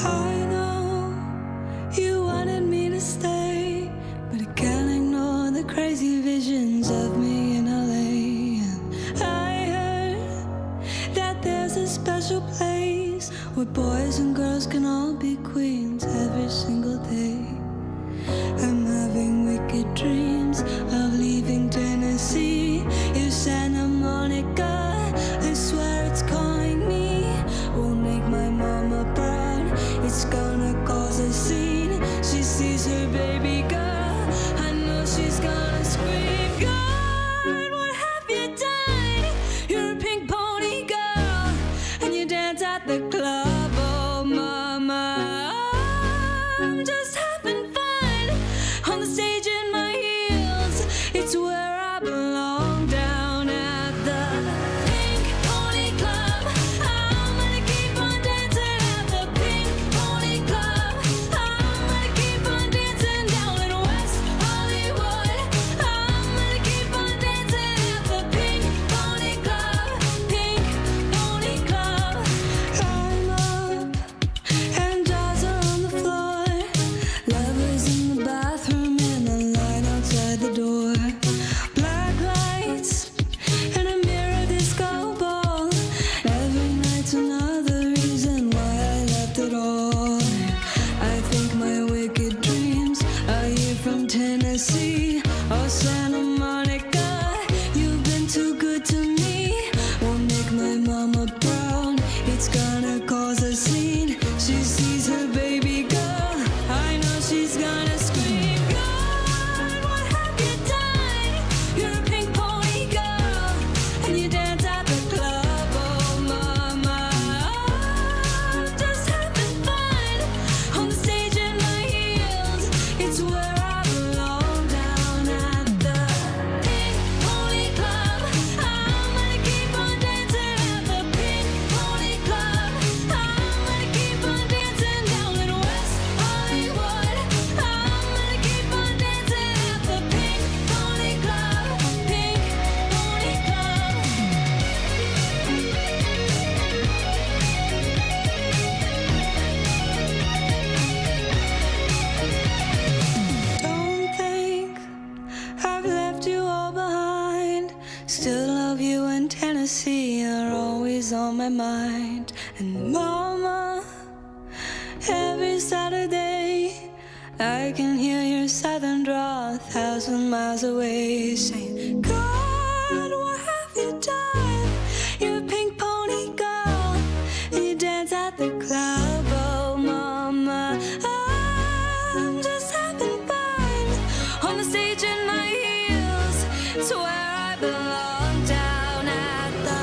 I know you wanted me to stay, but I can't ignore the crazy visions of me in LA. I heard that there's a special place where boys and girls can all be queens every single day. I'm having wicked dreams of leaving Tennessee. If Santa Monica, I swear it's calling me. sees her baby girl, I know she's gonna scream, God, what have you done? You're a pink pony girl, and you dance at the club, oh mama. I'm just having fun on the stage in my heels. It's where I belong, down at the Pink Pony Club. I'm gonna keep on dancing at the Pink Pony Club. I'm gonna keep on dancing down in West Hollywood. I'm gonna keep on dancing at the Pink Pony Club. Pink Pony Club. I'm up and dolls are on the floor. Lovers in the bathroom and the light outside the door. Black lights and a mirror disco ball. Every night's another reason why I left it all. I think my wicked dreams are here from Tennessee or Santa Monica. You've been too good to me. Won't make my mama proud. It's gonna cause a scene. She sees her baby girl. I know she's gonna scream. God, what have you done? You're a pink pony girl, and you dance at the club, oh mama. I'm just having fun on the stage in my heels. It's where I belong, down at the Pink Pony Club. I'm gonna keep on dancing at the Pink Pony Club. I'm gonna keep on dancing down in West Hollywood. I'm gonna keep on dancing at the Pink Pony Club. Pink Pony Club. Don't think I've left you all behind. Still love you, and Tennessee are always on my mind. And mama, every Saturday I can hear your southern drawl 1,000 miles away, saying, God, what have you done? You're a pink pony girl, and you dance at the club, oh mama. I'm just having fun on the stage in my heels. It's where I belong, down at the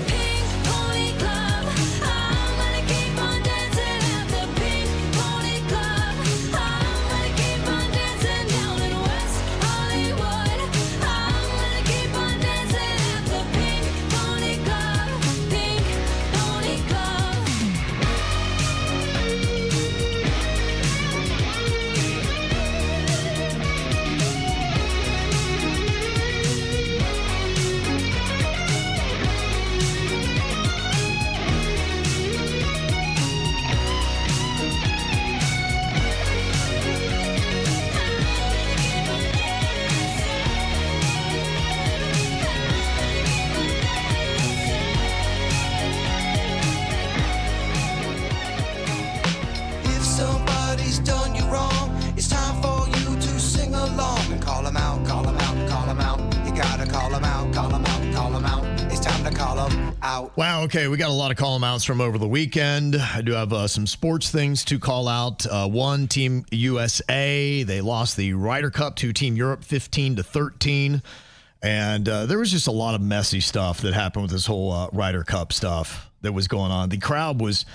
Pink Pony Club. I'm gonna keep on dancing at the Pink Pony Club. I'm gonna keep on dancing down in West Hollywood. I'm gonna keep on dancing at the Pink Pony Club. Pink Pony Club. If somebody's done you wrong, it's time for you to sing along and call them out, call them out, call them out. You gotta call them out, call them out, call them out. It's time to call them out. Wow, okay, we got a lot of call-em-outs from over the weekend. I do have some sports things to call out. One, Team USA, they lost the Ryder Cup to Team Europe 15-13. And there was just a lot of messy stuff that happened with this whole Ryder Cup stuff that was going on. The crowd was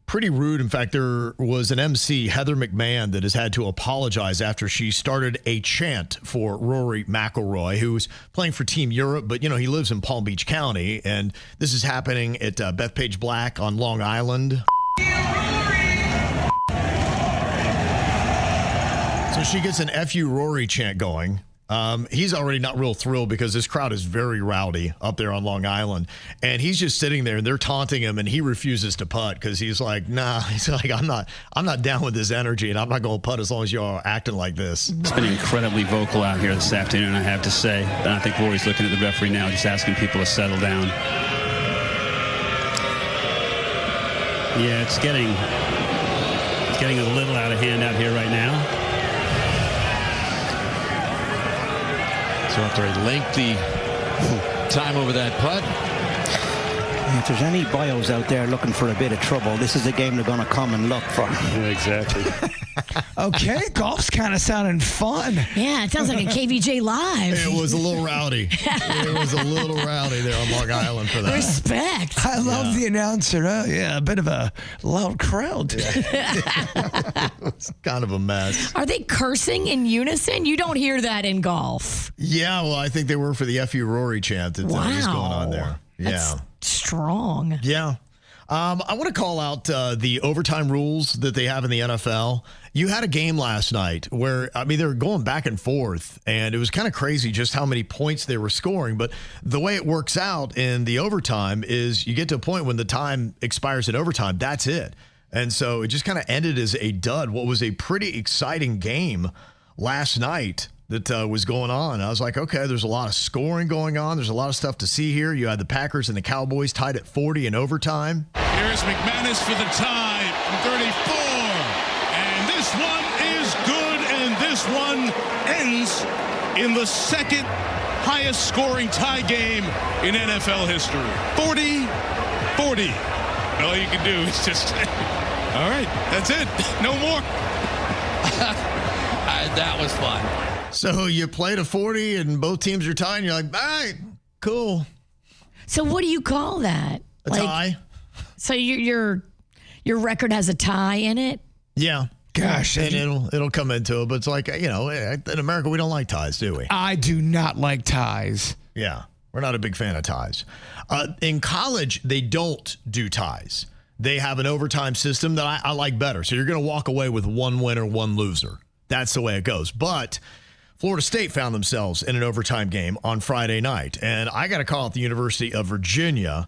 pretty rude. In fact, there was an MC, Heather McMahon, that has had to apologize after she started a chant for Rory McIlroy, who was playing for Team Europe, but, you know, he lives in Palm Beach County, and this is happening at Bethpage Black on Long Island. So she gets an F you Rory chant going. He's already not real thrilled because this crowd is very rowdy up there on Long Island, and he's just sitting there and they're taunting him, and he refuses to putt because he's like, nah, he's like, I'm not down with this energy, and I'm not going to putt as long as you are acting like this. It's been incredibly vocal out here this afternoon, I have to say. And I think Rory's looking at the referee now, just asking people to settle down. Yeah, it's getting a little out of hand out here right now. So after a lengthy time over that putt, If there's any bios out there looking for a bit of trouble, this is the game they're going to come and look for. Yeah, exactly. Okay, golf's kind of sounding fun. Yeah, it sounds like a KVJ Live. It was a little rowdy. It was a little rowdy there on Long Island for that. Respect. I love the announcer. Oh, yeah, a bit of a loud crowd today. It's kind of a mess. Are they cursing in unison? You don't hear that in golf. Yeah, well, I think they were for the F.U. Rory chant that was going on there. Yeah. That's strong. Yeah. I want to call out the overtime rules that they have in the NFL. You had a game last night where, they were going back and forth, and it was kind of crazy just how many points they were scoring. But the way it works out in the overtime is you get to a point when the time expires in overtime, that's it. And so it just kind of ended as a dud. What was a pretty exciting game last night that was going on. I was like, okay, there's a lot of scoring going on. There's a lot of stuff to see here. You had the Packers and the Cowboys tied at 40 in overtime. Here's McManus for the tie from 34. And this one is good, and this one ends in the second highest scoring tie game in NFL history. 40-40. All you can do is just, all right, that's it. No more. That was fun. So you played a 40 and both teams are tied, and you're like, all right, cool. So what do you call that? A tie. So your record has a tie in it? Yeah. Gosh. And it'll come into it, but it's like, in America, we don't like ties, do we? I do not like ties. Yeah. We're not a big fan of ties. In college, they don't do ties. They have an overtime system that I like better. So you're going to walk away with one winner, one loser. That's the way it goes. But Florida State found themselves in an overtime game on Friday night. And I got to call out the University of Virginia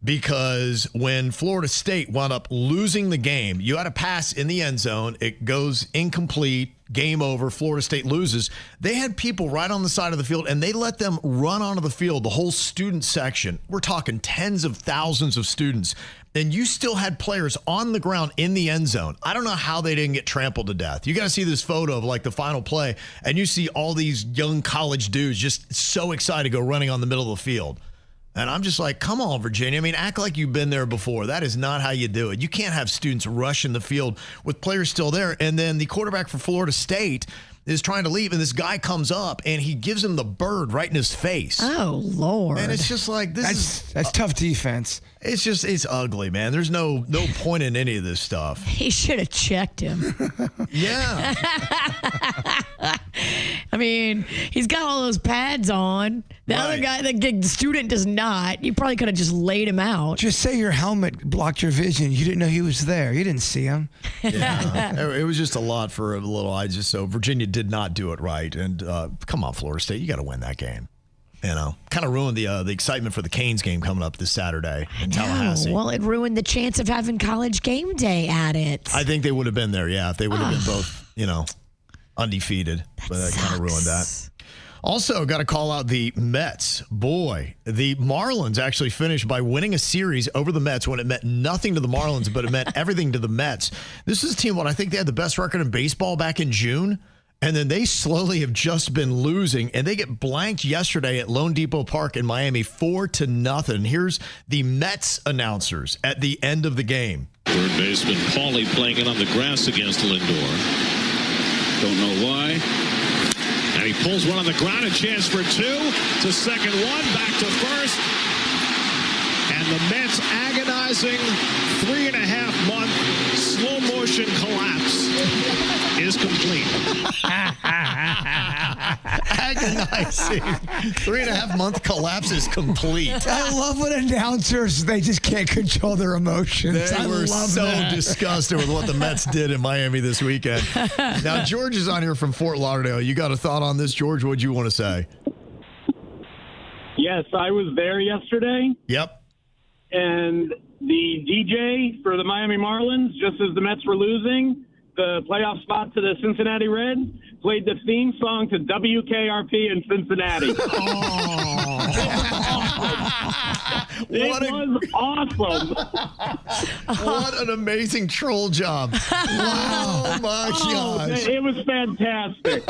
because when Florida State wound up losing the game, you had a pass in the end zone. It goes incomplete. Game over. Florida State loses. They had people right on the side of the field, and they let them run onto the field, the whole student section. We're talking tens of thousands of students. And you still had players on the ground in the end zone. I don't know how they didn't get trampled to death. You got to see this photo of like the final play, and you see all these young college dudes just so excited to go running on the middle of the field. And I'm just like, come on, Virginia. Act like you've been there before. That is not how you do it. You can't have students rushing the field with players still there. And then the quarterback for Florida State is trying to leave, and this guy comes up, and he gives him the bird right in his face. Oh, Lord. And it's just like, that's tough defense. It's ugly, man. There's no point in any of this stuff. He should have checked him. Yeah. He's got all those pads on. The other guy, the student does not. You probably could have just laid him out. Just say your helmet blocked your vision. You didn't know he was there. You didn't see him. Yeah. It was just a lot for a little. So Virginia did not do it right. And come on, Florida State, you got to win that game. Kind of ruined the excitement for the Canes game coming up this Saturday in Tallahassee. Well, it ruined the chance of having College Game Day at it. I think they would have been there, yeah, if they would have been both, undefeated. But that kind of ruined that. Also, got to call out the Mets. Boy, the Marlins actually finished by winning a series over the Mets when it meant nothing to the Marlins, but it meant everything to the Mets. This is a team, I think they had the best record in baseball back in June. And then they slowly have just been losing, and they get blanked yesterday at Lone Depot Park in Miami 4-0. Here's the Mets announcers at the end of the game. Third baseman Paulie playing it on the grass against Lindor. Don't know why. And he pulls one on the ground, a chance for two. To second one, back to first. And the Mets agonizing 3.5-month slow motion collapse is complete. Agonizing 3.5-month collapse is complete. I love when announcers, they just can't control their emotions. They were so disgusted with what the Mets did in Miami this weekend. Now, George is on here from Fort Lauderdale. You got a thought on this, George? What'd you want to say? Yes, I was there yesterday. Yep. And the DJ for the Miami Marlins, just as the Mets were losing the playoff spot to the Cincinnati Reds, played the theme song to WKRP in Cincinnati. was awesome. What an amazing troll job. Wow. Oh, my gosh. It was fantastic.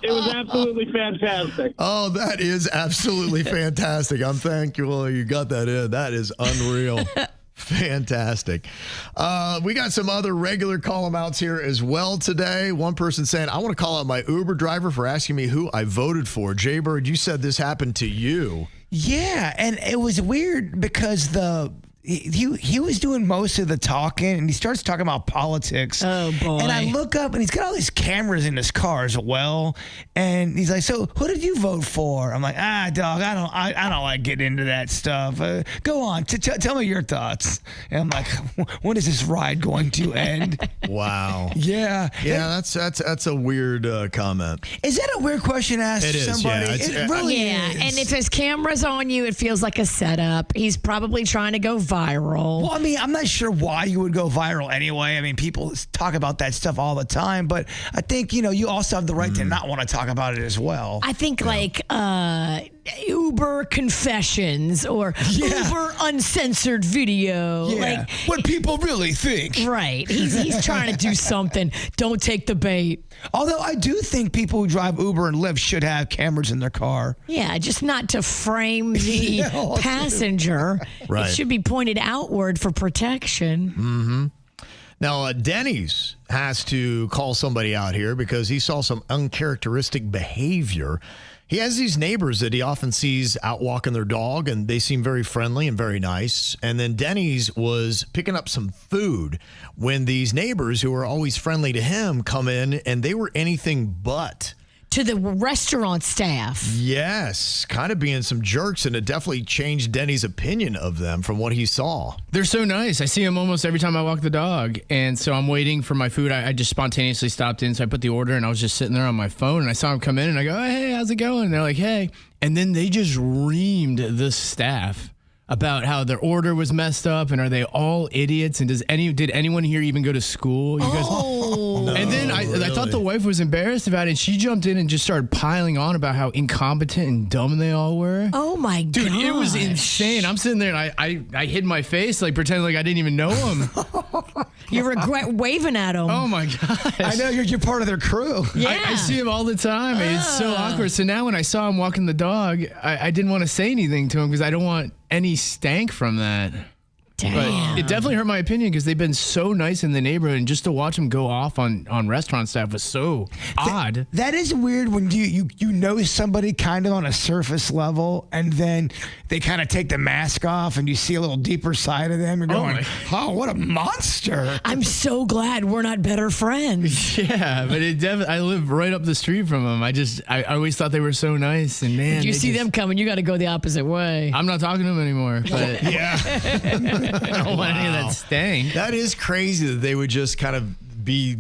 It was absolutely fantastic. Oh, that is absolutely fantastic. I'm thankful you got that in. That is unreal. Fantastic. We got some other regular call-em-outs here as well today. One person saying, I want to call out my Uber driver for asking me who I voted for. Jaybird, you said this happened to you. Yeah, and it was weird because he was doing most of the talking, and he starts talking about politics. Oh, boy. And I look up, and he's got all these cameras in his car as well. And he's like, so who did you vote for? I'm like, dog, I don't like getting into that stuff. Go on, tell me your thoughts. And I'm like, when is this ride going to end? Wow. Yeah. Yeah, that's a weird comment. Is that a weird question to ask somebody? Yeah, it really yeah. is. And if his camera's on you, it feels like a setup. He's probably trying to go viral. Well, I mean, I'm not sure why you would go viral anyway. I mean, people talk about that stuff all the time, but I think, you also have the right to not want to talk about it as well. I think Uber confessions or Uber uncensored video. Yeah. Like what people really think. Right. He's trying to do something. Don't take the bait. Although I do think people who drive Uber and Lyft should have cameras in their car. Yeah, just not to frame the passenger. Right. It should be pointed outward for protection. Mm-hmm. Now, Denny's has to call somebody out here because he saw some uncharacteristic behavior. He has these neighbors that he often sees out walking their dog, and they seem very friendly and very nice. And then Denny's was picking up some food when these neighbors, who are always friendly to him, come in, and they were anything but. To the restaurant staff. Yes, kind of being some jerks, and it definitely changed Denny's opinion of them from what he saw. They're so nice. I see them almost every time I walk the dog. And so I'm waiting for my food. I just spontaneously stopped in. So I put the order, and I was just sitting there on my phone, and I saw them come in, and I go, hey, how's it going? And they're like, hey. And then they just reamed the staff about how their order was messed up, and are they all idiots? And did anyone here even go to school? You guys, no, and then I thought the wife was embarrassed about it, and she jumped in and just started piling on about how incompetent and dumb they all were. Oh my god, dude, it was insane. I'm sitting there and I hid my face, like pretending like I didn't even know him. You regret waving at them. Oh my gosh. I know you're part of their crew. Yeah. I see him all the time. And it's so awkward. So now when I saw him walking the dog, I didn't want to say anything to him because I don't want any stank from that. Damn. But it definitely hurt my opinion because they've been so nice in the neighborhood, and just to watch them go off on restaurant staff was so odd. That is weird when you know somebody kind of on a surface level, and then they kind of take the mask off and you see a little deeper side of them. You're going, oh, what a monster. I'm so glad we're not better friends. Yeah, but I live right up the street from them. I always thought they were so nice, and man, if you see them coming, you got to go the opposite way. I'm not talking to them anymore. But yeah. I don't want any of that stank. That is crazy that they would just kind of be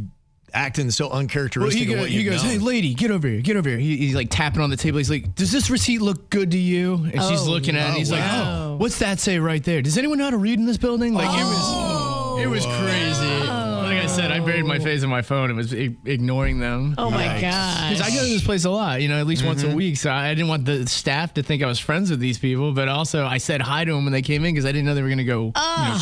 acting so uncharacteristic. Well, he goes, hey, lady, get over here, get over here. He's like tapping on the table. He's like, does this receipt look good to you? And she's looking at it. And he's like, oh, what's that say right there? Does anyone know how to read in this building? Like it was crazy. Like I said, I buried my face in my phone. It was ignoring them. Oh, my gosh. Because I go to this place a lot, at least once a week. So I didn't want the staff to think I was friends with these people. But also, I said hi to them when they came in because I didn't know they were going to go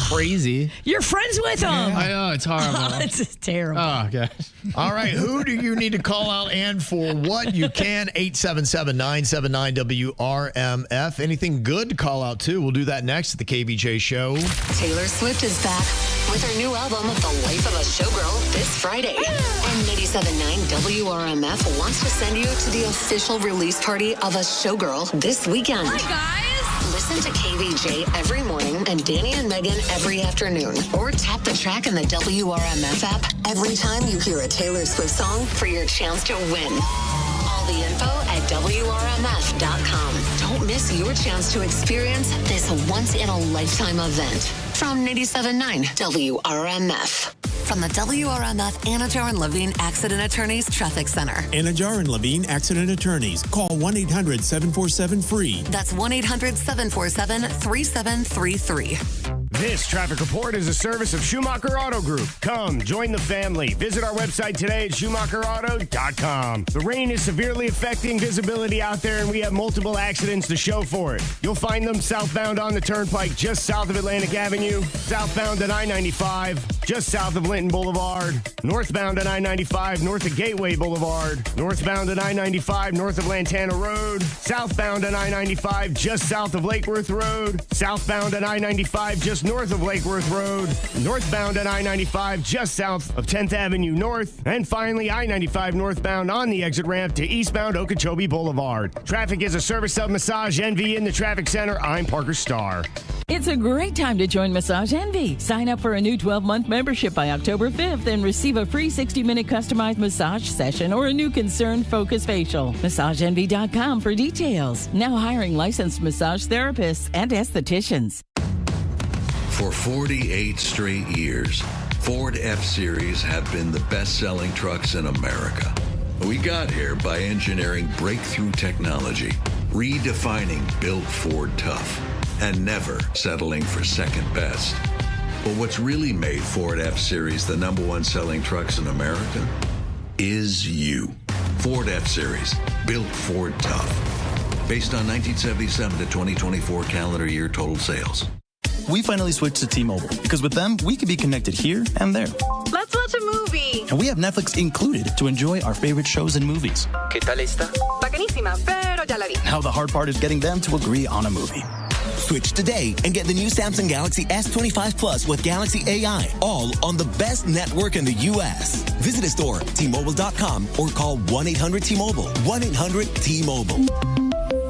crazy. You're friends with them. I know. It's horrible. It's just terrible. Oh, gosh. All right. Who do you need to call out and for what? You can. 877-979-WRMF. Anything good to call out, too? We'll do that next at the KVJ Show. Taylor Swift is back with her new album, The Life of a Showgirl, this Friday. And 97.9 WRMF wants to send you to the official release party of a Showgirl this weekend. Hi, guys. Listen to KVJ every morning and Danny and Megan every afternoon. Or tap the track in the WRMF app every time you hear a Taylor Swift song for your chance to win. All the info at WRMF.com. Don't miss your chance to experience this once-in-a-lifetime event. From 97.9 WRMF. From the WRMF Anajar and Levine Accident Attorneys Traffic Center. Anajar and Levine Accident Attorneys. Call 1-800-747-FREE. That's 1-800-747-3733. This traffic report is a service of Schumacher Auto Group. Come, join the family. Visit our website today at schumacherauto.com. The rain is severely affecting visibility out there, and we have multiple accidents to show for it. You'll find them southbound on the Turnpike, just south of Atlantic Avenue, southbound on I-95, just south of Linton Boulevard, northbound on I-95, north of Gateway Boulevard, northbound on I-95, north of Lantana Road, southbound on I-95, just south of Lake Worth Road, southbound on I-95, just north of Lake Worth Road, northbound on I-95, just south of 10th Avenue North, and finally I-95 northbound on the exit ramp to eastbound Okeechobee Boulevard. Traffic is a service of Massage Envy in the traffic center. I'm Parker Starr. It's a great time to join Massage Envy. Sign up for a new 12-month membership by October 5th and receive a free 60-minute customized massage session or a new concern focus facial. MassageEnvy.com for details. Now hiring licensed massage therapists and estheticians. For 48 straight years, Ford F-Series have been the best-selling trucks in America. We got here by engineering breakthrough technology, redefining Built Ford Tough, and never settling for second best. But what's really made Ford F-Series the #1 selling trucks in America is you. Ford F-Series, Built Ford Tough. Based on 1977 to 2024 calendar year total sales. We finally switched to T-Mobile because with them, we can be connected here and there. Let's watch a movie. And we have Netflix included to enjoy our favorite shows and movies. ¿Qué tal esta? Bacanísima, pero ya la vi. Now the hard part is getting them to agree on a movie. Switch today and get the new Samsung Galaxy S25 Plus with Galaxy AI, all on the best network in the U.S. Visit a store, T-Mobile.com, or call 1-800-T-Mobile. 1-800-T-Mobile.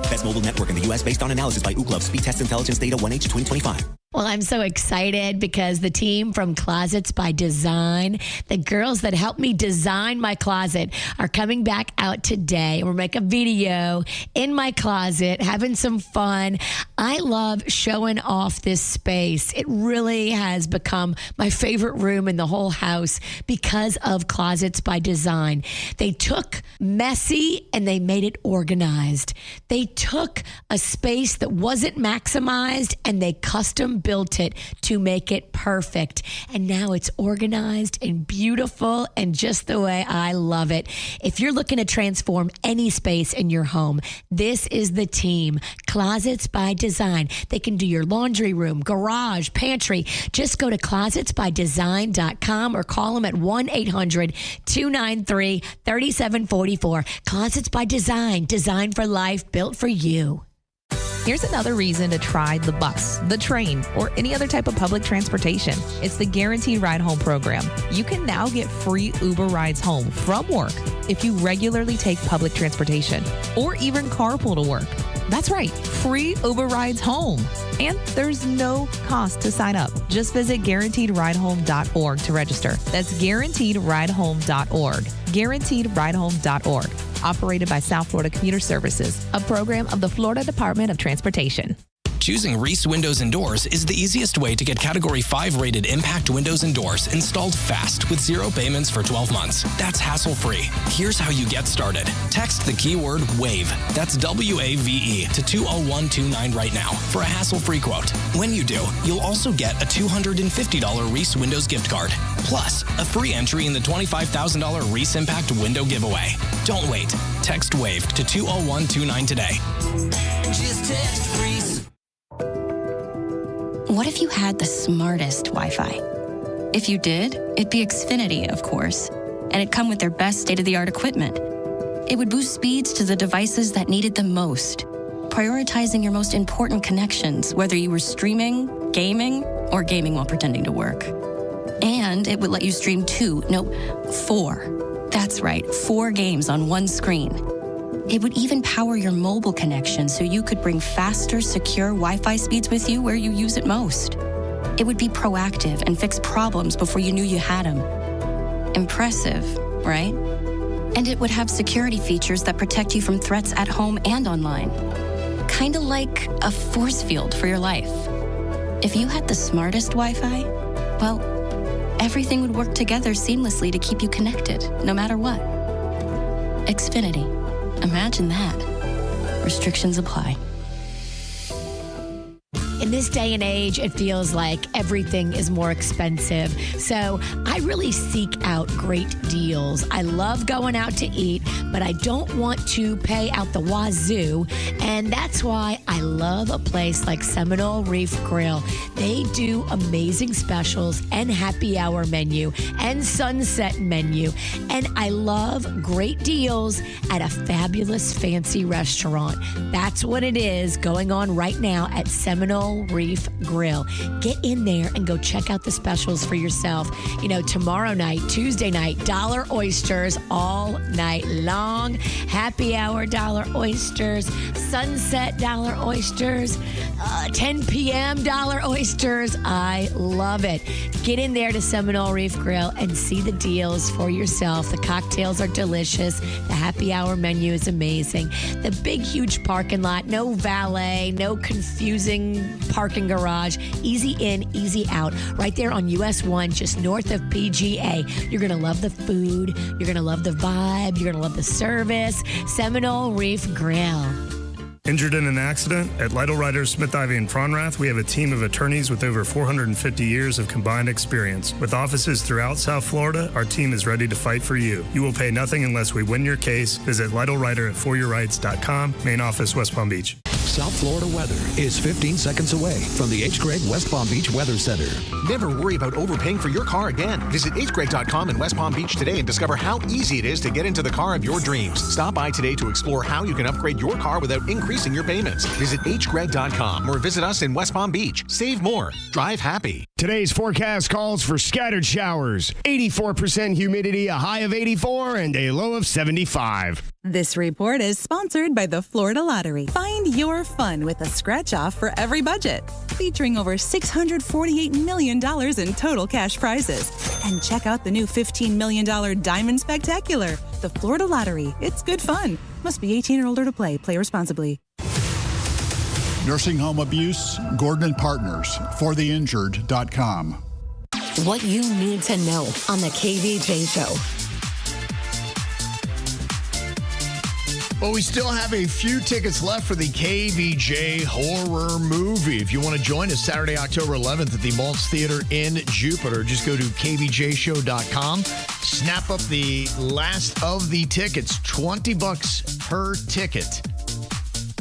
Best mobile network in the U.S. based on analysis by Ookla. Speed test intelligence data 1H 2025. Well, I'm so excited because the team from Closets by Design, the girls that helped me design my closet, are coming back out today. We're making a video in my closet, having some fun. I love showing off this space. It really has become my favorite room in the whole house because of Closets by Design. They took messy and they made it organized. They took a space that wasn't maximized and they custom built it to make it perfect. And now it's organized and beautiful and just the way I love it. If you're looking to transform any space in your home, this is the team. Closets by Design. They can do your laundry room, garage, pantry. Just go to closetsbydesign.com or call them at 1-800-293-3744. Closets by Design. Designed for life, built for you. Here's another reason to try the bus, the train, or any other type of public transportation. It's the Guaranteed Ride Home program. You can now get free Uber rides home from work if you regularly take public transportation or even carpool to work. That's right, free Uber rides home. And there's no cost to sign up. Just visit guaranteedridehome.org to register. That's guaranteedridehome.org. Guaranteedridehome.org. Operated by South Florida Commuter Services, a program of the Florida Department of Transportation. Choosing Reese Windows and Doors is the easiest way to get Category 5 rated impact windows and doors installed fast with 0 payments for 12 months. That's hassle-free. Here's how you get started. Text the keyword WAVE, that's W-A-V-E, to 20129 right now for a hassle-free quote. When you do, you'll also get a $250 Reese Windows gift card, plus a free entry in the $25,000 Reese Impact window giveaway. Don't wait. Text WAVE to 20129 today. Just text Reese. What if you had the smartest Wi-Fi? If you did, it'd be Xfinity, of course, and it'd come with their best state-of-the-art equipment. It would boost speeds to the devices that needed them most, prioritizing your most important connections, whether you were streaming, gaming, or gaming while pretending to work. And it would let you stream 4. That's right, 4 games on one screen. It would even power your mobile connection so you could bring faster, secure Wi-Fi speeds with you where you use it most. It would be proactive and fix problems before you knew you had them. Impressive, right? And it would have security features that protect you from threats at home and online. Kind of like a force field for your life. If you had the smartest Wi-Fi, well, everything would work together seamlessly to keep you connected, no matter what. Xfinity. Imagine that. Restrictions apply. In this day and age, it feels like everything is more expensive. So I really seek out great deals. I love going out to eat, but I don't want to pay out the wazoo. And that's why I love a place like Seminole Reef Grill. They do amazing specials and happy hour menu and sunset menu. And I love great deals at a fabulous fancy restaurant. That's what it is going on right now at Seminole Reef Grill. Get in there and go check out the specials for yourself. You know, tomorrow night, Tuesday night, dollar oysters all night long. Happy hour dollar oysters, sunset dollar oysters, 10 p.m. dollar oysters. I love it. Get in there to Seminole Reef Grill and see the deals for yourself. The cocktails are delicious. The happy hour menu is amazing. The big, huge parking lot, no valet, no confusing parking garage. Easy in, easy out. Right there on US 1, just north of PGA. You're going to love the food. You're going to love the vibe. You're going to love the service. Seminole Reef Grill. Injured in an accident? At Lytle Riders, Smith, Ivy, and Fronrath, we have a team of attorneys with over 450 years of combined experience. With offices throughout South Florida, our team is ready to fight for you. You will pay nothing unless we win your case. Visit Lytle Rider at foryourrights.com. Main office, West Palm Beach. South Florida weather is 15 seconds away from the H. Gregg West Palm Beach Weather Center. Never worry about overpaying for your car again. Visit hgregg.com in West Palm Beach today and discover how easy it is to get into the car of your dreams. Stop by today to explore how you can upgrade your car without increasing your payments. Visit hgregg.com or visit us in West Palm Beach. Save more. Drive happy. Today's forecast calls for scattered showers, 84% humidity, a high of 84, and a low of 75. This report is sponsored by the Florida Lottery. Find your fun with a scratch-off for every budget, featuring over $648 million in total cash prizes. And check out the new $15 million Diamond Spectacular. The Florida Lottery. It's good fun. Must be 18 or older to play. Play responsibly. Nursing home abuse, Gordon and Partners, fortheinjured.com. What you need to know on the KVJ Show. Well, we still have a few tickets left for the KVJ horror movie. If you want to join us Saturday, October 11th at the Maltz Theater in Jupiter, just go to KVJShow.com. Snap up the last of the tickets, $20 per ticket.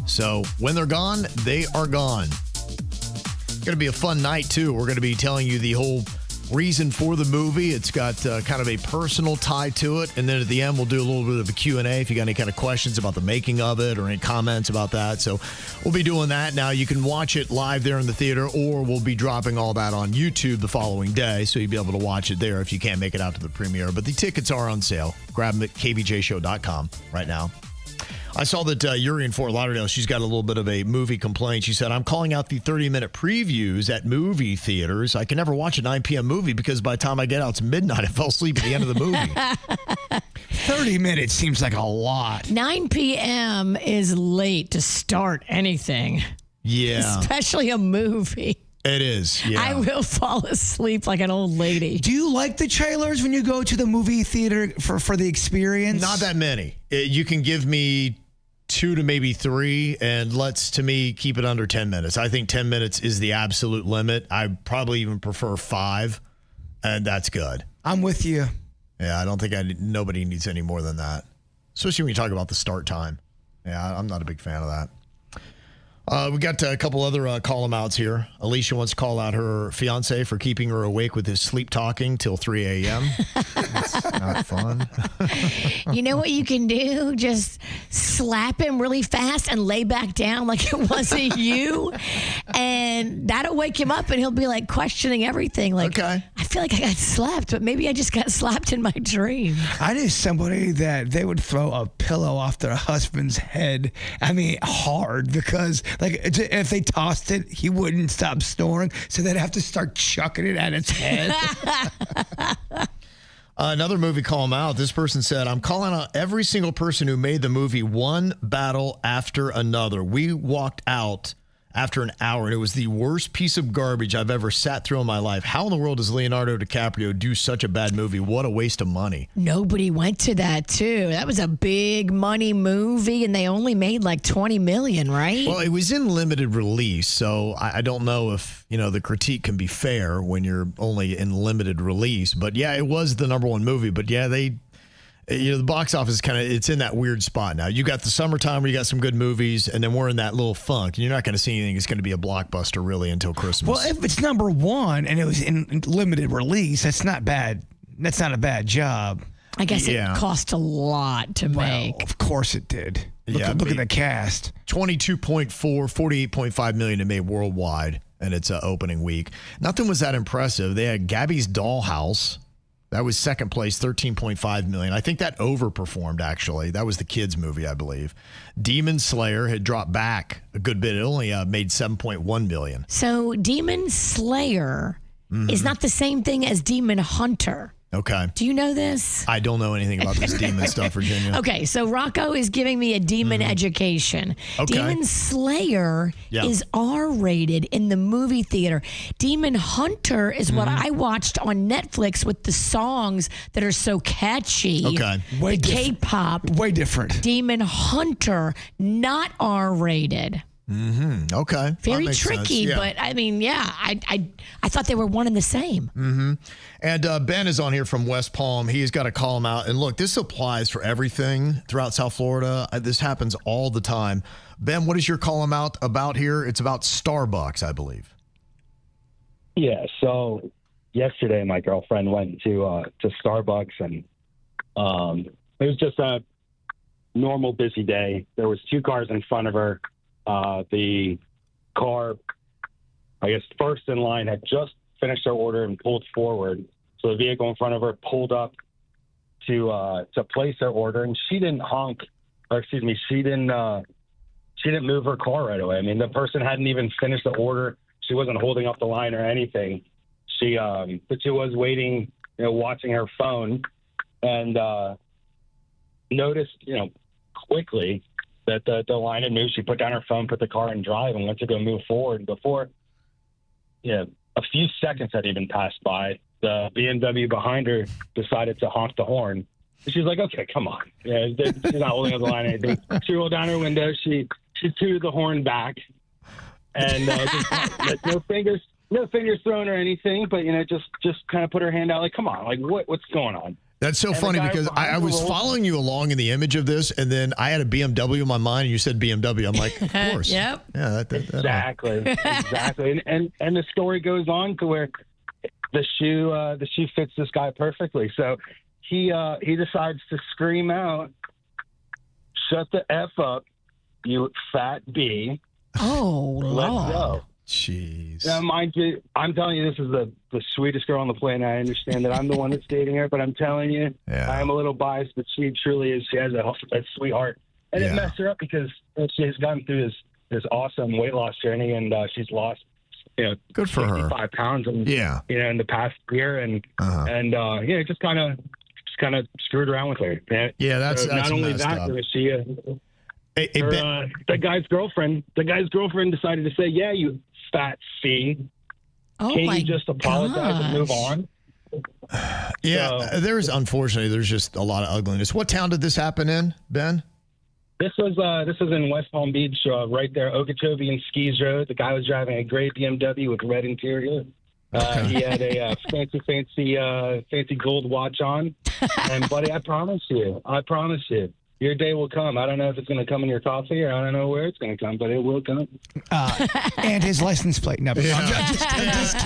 So when they're gone, they are gone. It's going to be a fun night, too. We're going to be telling you the whole reason for the movie. It's got kind of a personal tie to it. And then at the end, we'll do a little bit of a Q&A if you got any kind of questions about the making of it or any comments about that. So we'll be doing that. Now, you can watch it live there in the theater, or we'll be dropping all that on YouTube the following day. So you'll be able to watch it there if you can't make it out to the premiere. But the tickets are on sale. Grab them at kvjshow.com right now. I saw that Yuri in Fort Lauderdale, she's got a little bit of a movie complaint. She said, I'm calling out the 30-minute previews at movie theaters. I can never watch a 9 p.m. movie because by the time I get out, it's midnight. I fell asleep at the end of the movie. 30 minutes seems like a lot. 9 p.m. is late to start anything. Yeah. Especially a movie. It is, yeah. I will fall asleep like an old lady. Do you like the trailers when you go to the movie theater for the experience? Not that many. You can give me 2 to maybe 3, and let's, to me, keep it under 10 minutes. I think 10 minutes is the absolute limit. I probably even prefer 5, and that's good. I'm with you. Yeah, I don't think nobody needs any more than that, especially when you talk about the start time. Yeah, I'm not a big fan of that. We got a couple other call-em-outs here. Alicia wants to call out her fiance for keeping her awake with his sleep talking till 3 a.m. That's not fun. You know what you can do? Just slap him really fast and lay back down like it wasn't you. And that'll wake him up and he'll be like questioning everything. Like, okay. I feel like I got slapped, but maybe I just got slapped in my dream. I knew somebody that they would throw a pillow off their husband's head. I mean, hard, because like if they tossed it, he wouldn't stop snoring, so they'd have to start chucking it at its head. Another movie call him out. This person said, I'm calling out every single person who made the movie one battle after another. We walked out after an hour, and it was the worst piece of garbage I've ever sat through in my life. How in the world does Leonardo DiCaprio do such a bad movie? What a waste of money. Nobody went to that, too. That was a big money movie, and they only made like $20 million, right? Well, it was in limited release, so I don't know if, the critique can be fair when you're only in limited release. But, yeah, it was the number one movie. But, yeah, the box office it's in that weird spot now. You got the summertime where you got some good movies, and then we're in that little funk. And you're not going to see anything that's going to be a blockbuster really until Christmas. Well, if it's number one and it was in limited release, that's not bad. That's not a bad job. I guess it cost a lot to make. Of course it did. Look at the cast. 22.4, 48.5 million it made worldwide in its opening week. Nothing was that impressive. They had Gabby's Dollhouse. That was second place, 13.5 million. I think that overperformed, actually. That was the kids' movie, I believe. Demon Slayer had dropped back a good bit. It only made 7.1 million. So Demon Slayer is not the same thing as Demon Hunter. Okay. Do you know this? I don't know anything about this demon stuff, Virginia. Okay, so Rocco is giving me a demon education. Okay. Demon Slayer is R-rated in the movie theater. Demon Hunter is what I watched on Netflix with the songs that are so catchy. Okay. The K-pop. Way different. Demon Hunter, not R-rated. Okay. Very tricky, but I mean, I thought they were one and the same. And Ben is on here from West Palm. He's got to call him out. And look, this applies for everything throughout South Florida. This happens all the time. Ben, what is your call him out about here? It's about Starbucks, I believe. Yeah. So yesterday, my girlfriend went to Starbucks, and it was just a normal busy day. There was 2 cars in front of her. The car, I guess, first in line had just finished their order and pulled forward. So the vehicle in front of her pulled up to place their order, and she didn't she didn't move her car right away. I mean, the person hadn't even finished the order. She wasn't holding up the line or anything. But she was waiting, watching her phone, and noticed, quickly that the line had moved. She put down her phone, put the car in drive, and went to go move forward. Before, a few seconds had even passed by, the BMW behind her decided to honk the horn. She's like, okay, come on. Yeah, she's not holding up the line or anything. She rolled down her window. She tooted the horn back, and just, no fingers thrown or anything, but just kind of put her hand out, like, come on, like what's going on? That's so funny because I was following you along in the image of this, and then I had a BMW in my mind, and you said BMW. I'm like, of course. Yep. Yeah, exactly. And the story goes on to where the shoe fits this guy perfectly. So he decides to scream out, "Shut the F up, you fat B." Oh, let's go. Jeez. Now, mind you, I'm telling you, this is the sweetest girl on the planet. I understand that I'm the one that's dating her, but I'm telling you, I am a little biased, but she truly is. She has a sweetheart. And it messed her up because she has gone through this awesome weight loss journey, and she's lost, good for her, 55 pounds in the past year, and just kind of screwed around with her. Yeah, that's not only that, there was she. The guy's girlfriend decided to say, "Yeah, you fat C. Can't you just apologize and move on?" Yeah, there's just a lot of ugliness. What town did this happen in, Ben? This was in West Palm Beach, right there, Okeechobee and Skis Road. The guy was driving a gray BMW with red interior. He had a fancy gold watch on. And buddy, I promise you, your day will come. I don't know if it's going to come in your coffee, or I don't know where it's going to come, but it will come. And his license plate. No, just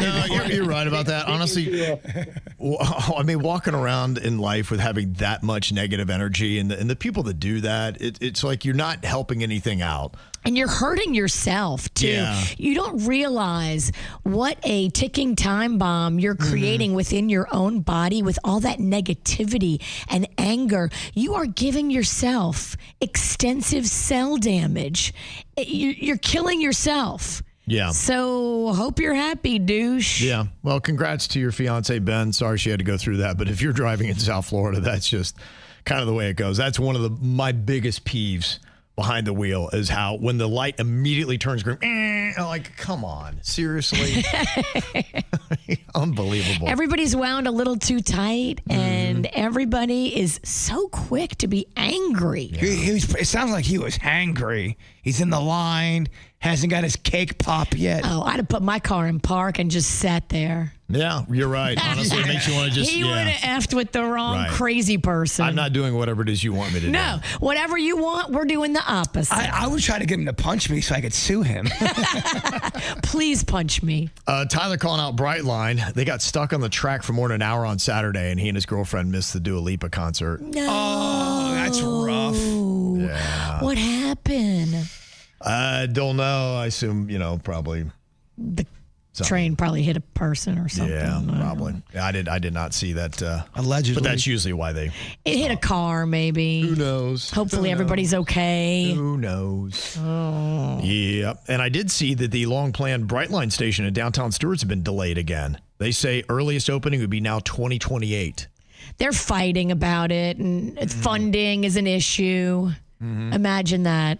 kidding. You're right about that. Honestly, I mean, walking around in life with having that much negative energy, and the people that do that, it's like you're not helping anything out. And you're hurting yourself, too. Yeah. You don't realize what a ticking time bomb you're creating within your own body with all that negativity and anger. You are giving yourself extensive cell damage. You're killing yourself. Yeah. So hope you're happy, douche. Yeah. Well, congrats to your fiance, Ben. Sorry she had to go through that. But if you're driving in South Florida, that's just kind of the way it goes. That's one of my biggest peeves behind the wheel is how when the light immediately turns green, like, come on, seriously? Unbelievable. Everybody's wound a little too tight, and everybody is so quick to be angry. Yeah. It sounds like he was hangry. He's in the line, hasn't got his cake pop yet. Oh, I'd have put my car in park and just sat there. Yeah, you're right. Honestly, it makes you want to just... He would have effed with the wrong crazy person. I'm not doing whatever it is you want me to do. No, whatever you want, we're doing the opposite. I would try to get him to punch me so I could sue him. Please punch me. Tyler calling out Brightline. They got stuck on the track for more than an hour on Saturday, and he and his girlfriend missed the Dua Lipa concert. No. Oh, that's rough. Yeah. What happened? I don't know. I assume, probably... Train probably hit a person or something. Yeah, probably. I did not see that. Allegedly. But that's usually why they... It hit a car, maybe. Who knows? Hopefully everybody's okay. Who knows? Oh. Yep. And I did see that the long-planned Brightline station in downtown Stewart's have been delayed again. They say earliest opening would be now 2028. They're fighting about it, and funding is an issue. Imagine that.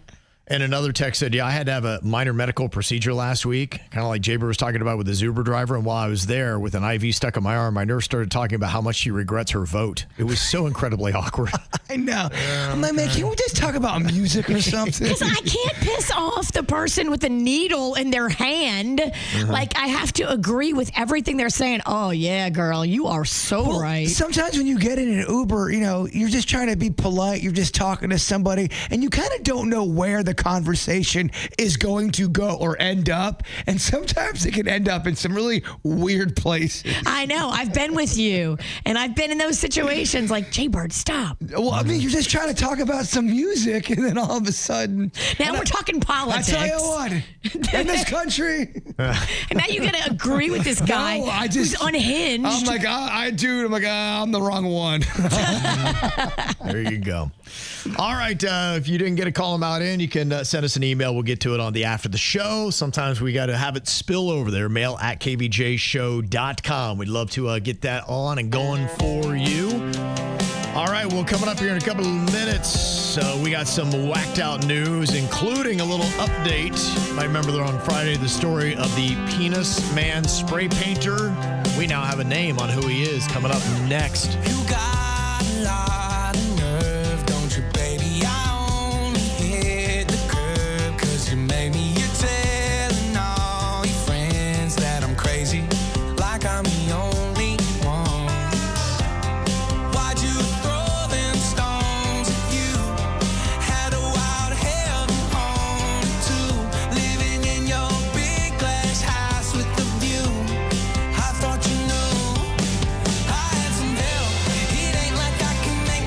And another text said, I had to have a minor medical procedure last week, kind of like Jaber was talking about with the Uber driver. And while I was there with an IV stuck in my arm, my nurse started talking about how much she regrets her vote. It was so incredibly awkward. I know. I'm like, man, can we just talk about music or something? Because I can't piss off the person with a needle in their hand. Like, I have to agree with everything they're saying. Oh, yeah, girl, you are so right. Sometimes when you get in an Uber, you're just trying to be polite. You're just talking to somebody, and you kind of don't know where the conversation is going to go or end up. And sometimes it can end up in some really weird places. I know. I've been with you, and I've been in those situations like, Jaybird, stop. Well, I mean, you're just trying to talk about some music, and then all of a sudden... Now we're talking politics. I tell you what, in this country... And now you got to agree with this guy who's unhinged. I'm like, I'm the wrong one. There you go. All right. If you didn't get a call them out in, you can send us an email. We'll get to it on the after the show. Sometimes we got to have it spill over there. Mail at KVJShow.com. We'd love to get that on and going for you. All right. Well, coming up here in a couple of minutes, we got some whacked out news, including a little update. You might remember that on Friday, the story of the Penis Man spray painter. We now have a name on who he is. Coming up next. You got a lot of nerve, don't you, baby? I only hit the curb 'cause you made me. You're telling all your friends that I'm crazy, like I'm the only one. Why'd you throw them stones if you had a wild heaven on it too? Living in your big glass house with the view. I thought you knew I had some help. It ain't like I can make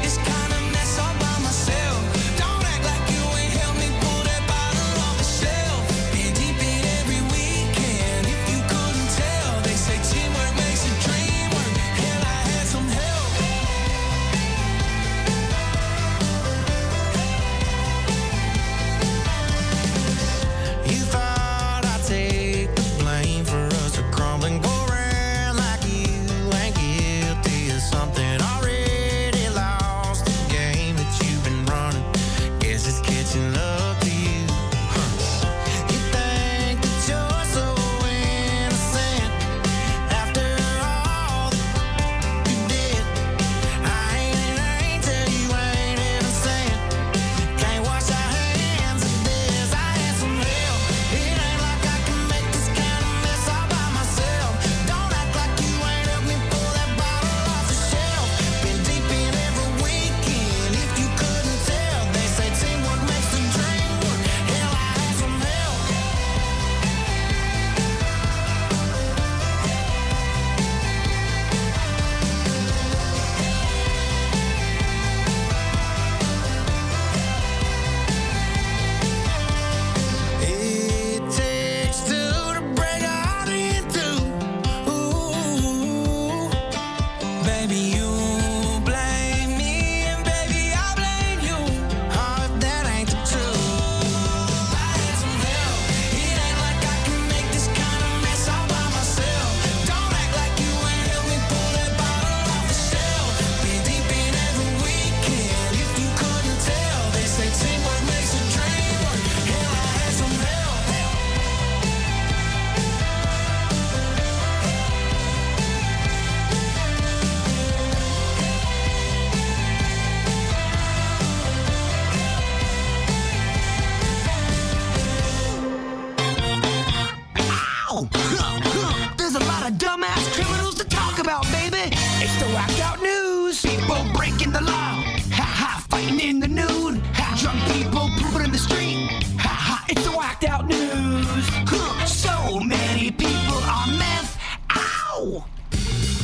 whacked out news. People breaking the law. Ha ha, fighting in the nude. Ha, drunk people pooping in the street. Ha ha, it's the whacked out news. Huh, so many people on meth. Ow!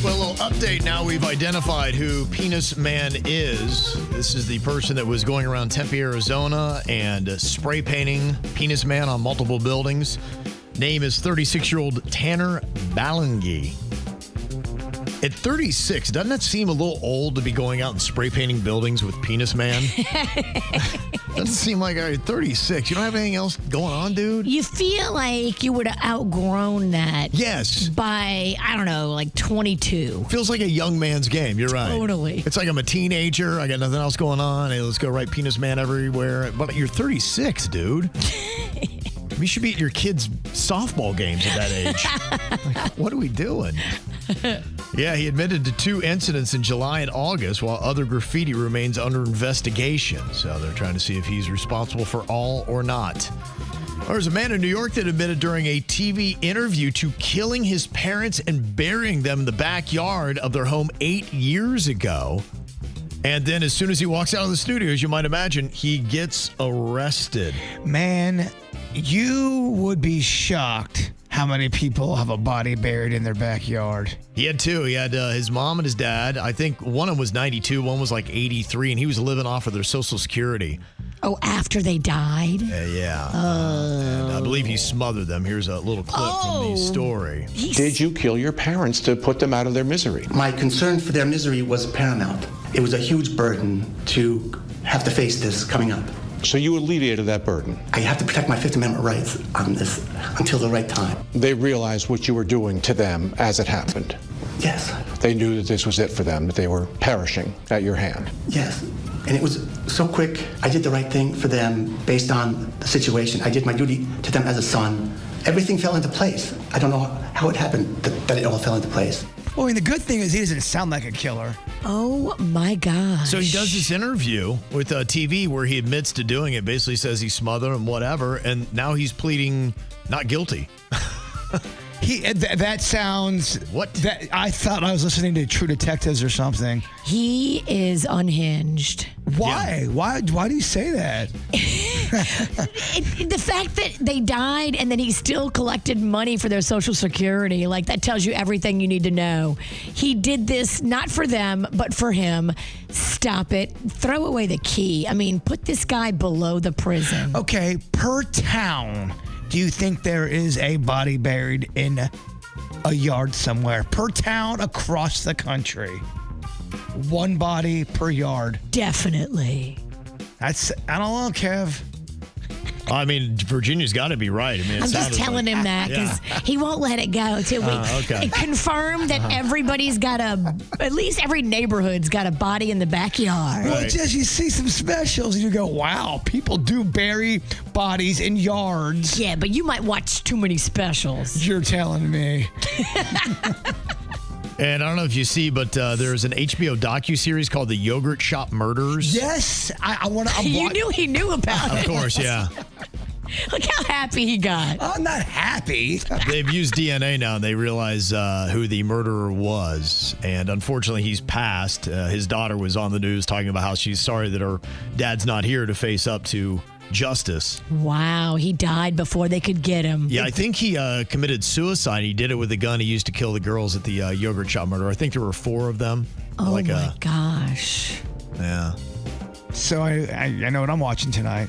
Well, a little update now. We've identified who Penis Man is. This is the person that was going around Tempe, Arizona and spray painting Penis Man on multiple buildings. Name is 36-year-old Tanner Balangi. At 36, doesn't that seem a little old to be going out and spray painting buildings with Penis Man? Doesn't seem like 36. You don't have anything else going on, dude? You feel like you would have outgrown that. Yes. By, I don't know, like 22. Feels like a young man's game. You're right. Totally. It's like I'm a teenager. I got nothing else going on. Hey, let's go write Penis Man everywhere. But you're 36, dude. You should be at your kids' softball games at that age. Like, what are we doing? Yeah, he admitted to 2 incidents in July and August, while other graffiti remains under investigation. So they're trying to see if he's responsible for all or not. There's a man in New York that admitted during a TV interview to killing his parents and burying them in the backyard of their home 8 years ago. And then as soon as he walks out of the studio, as you might imagine, he gets arrested. Man, you would be shocked how many people have a body buried in their backyard. He had 2. He had his mom and his dad. I think one of them was 92, one was like 83, and he was living off of their Social Security. Oh, after they died? Yeah. And I believe he smothered them. Here's a little clip from the story. Did you kill your parents to put them out of their misery? My concern for their misery was paramount. It was a huge burden to have to face this coming up. So you alleviated that burden? I have to protect my Fifth Amendment rights on this until the right time. They realized what you were doing to them as it happened? Yes. They knew that this was it for them, that they were perishing at your hand? Yes. And it was so quick. I did the right thing for them based on the situation. I did my duty to them as a son. Everything fell into place. I don't know how it happened that it all fell into place. Well, I mean, the good thing is he doesn't sound like a killer. Oh, my gosh. So he does this interview with TV where he admits to doing it, basically says he smothered him, whatever, and now he's pleading not guilty. That sounds... What? That I thought I was listening to True Detectives or something. He is unhinged. Why? Yeah. Why do you say that? The fact that they died and then he still collected money for their Social Security, like that tells you everything you need to know. He did this not for them, but for him. Stop it. Throw away the key. I mean, put this guy below the prison. Okay, per town, do you think there is a body buried in a yard somewhere? Per town across the country. 1 body per yard. Definitely. I don't know, Kev. I mean, Virginia's got to be right. I mean, I'm just telling him that because he won't let it go till we confirm that everybody's got at least every neighborhood's got a body in the backyard. Well, just you see some specials and you go, wow, people do bury bodies in yards. Yeah, but you might watch too many specials. You're telling me. And I don't know if you see, but there's an HBO docuseries called The Yogurt Shop Murders. Yes. I want to. You knew he knew about it. Of course, yeah. Look how happy he got. I'm not happy. They've used DNA now, and they realize who the murderer was. And unfortunately, he's passed. His daughter was on the news talking about how she's sorry that her dad's not here to face up to justice. Wow, he died before they could get him. Yeah, I think he committed suicide. He did it with a gun he used to kill the girls at the yogurt shop murder. I think there were 4 of them. Oh, my gosh. Yeah. So I know what I'm watching tonight.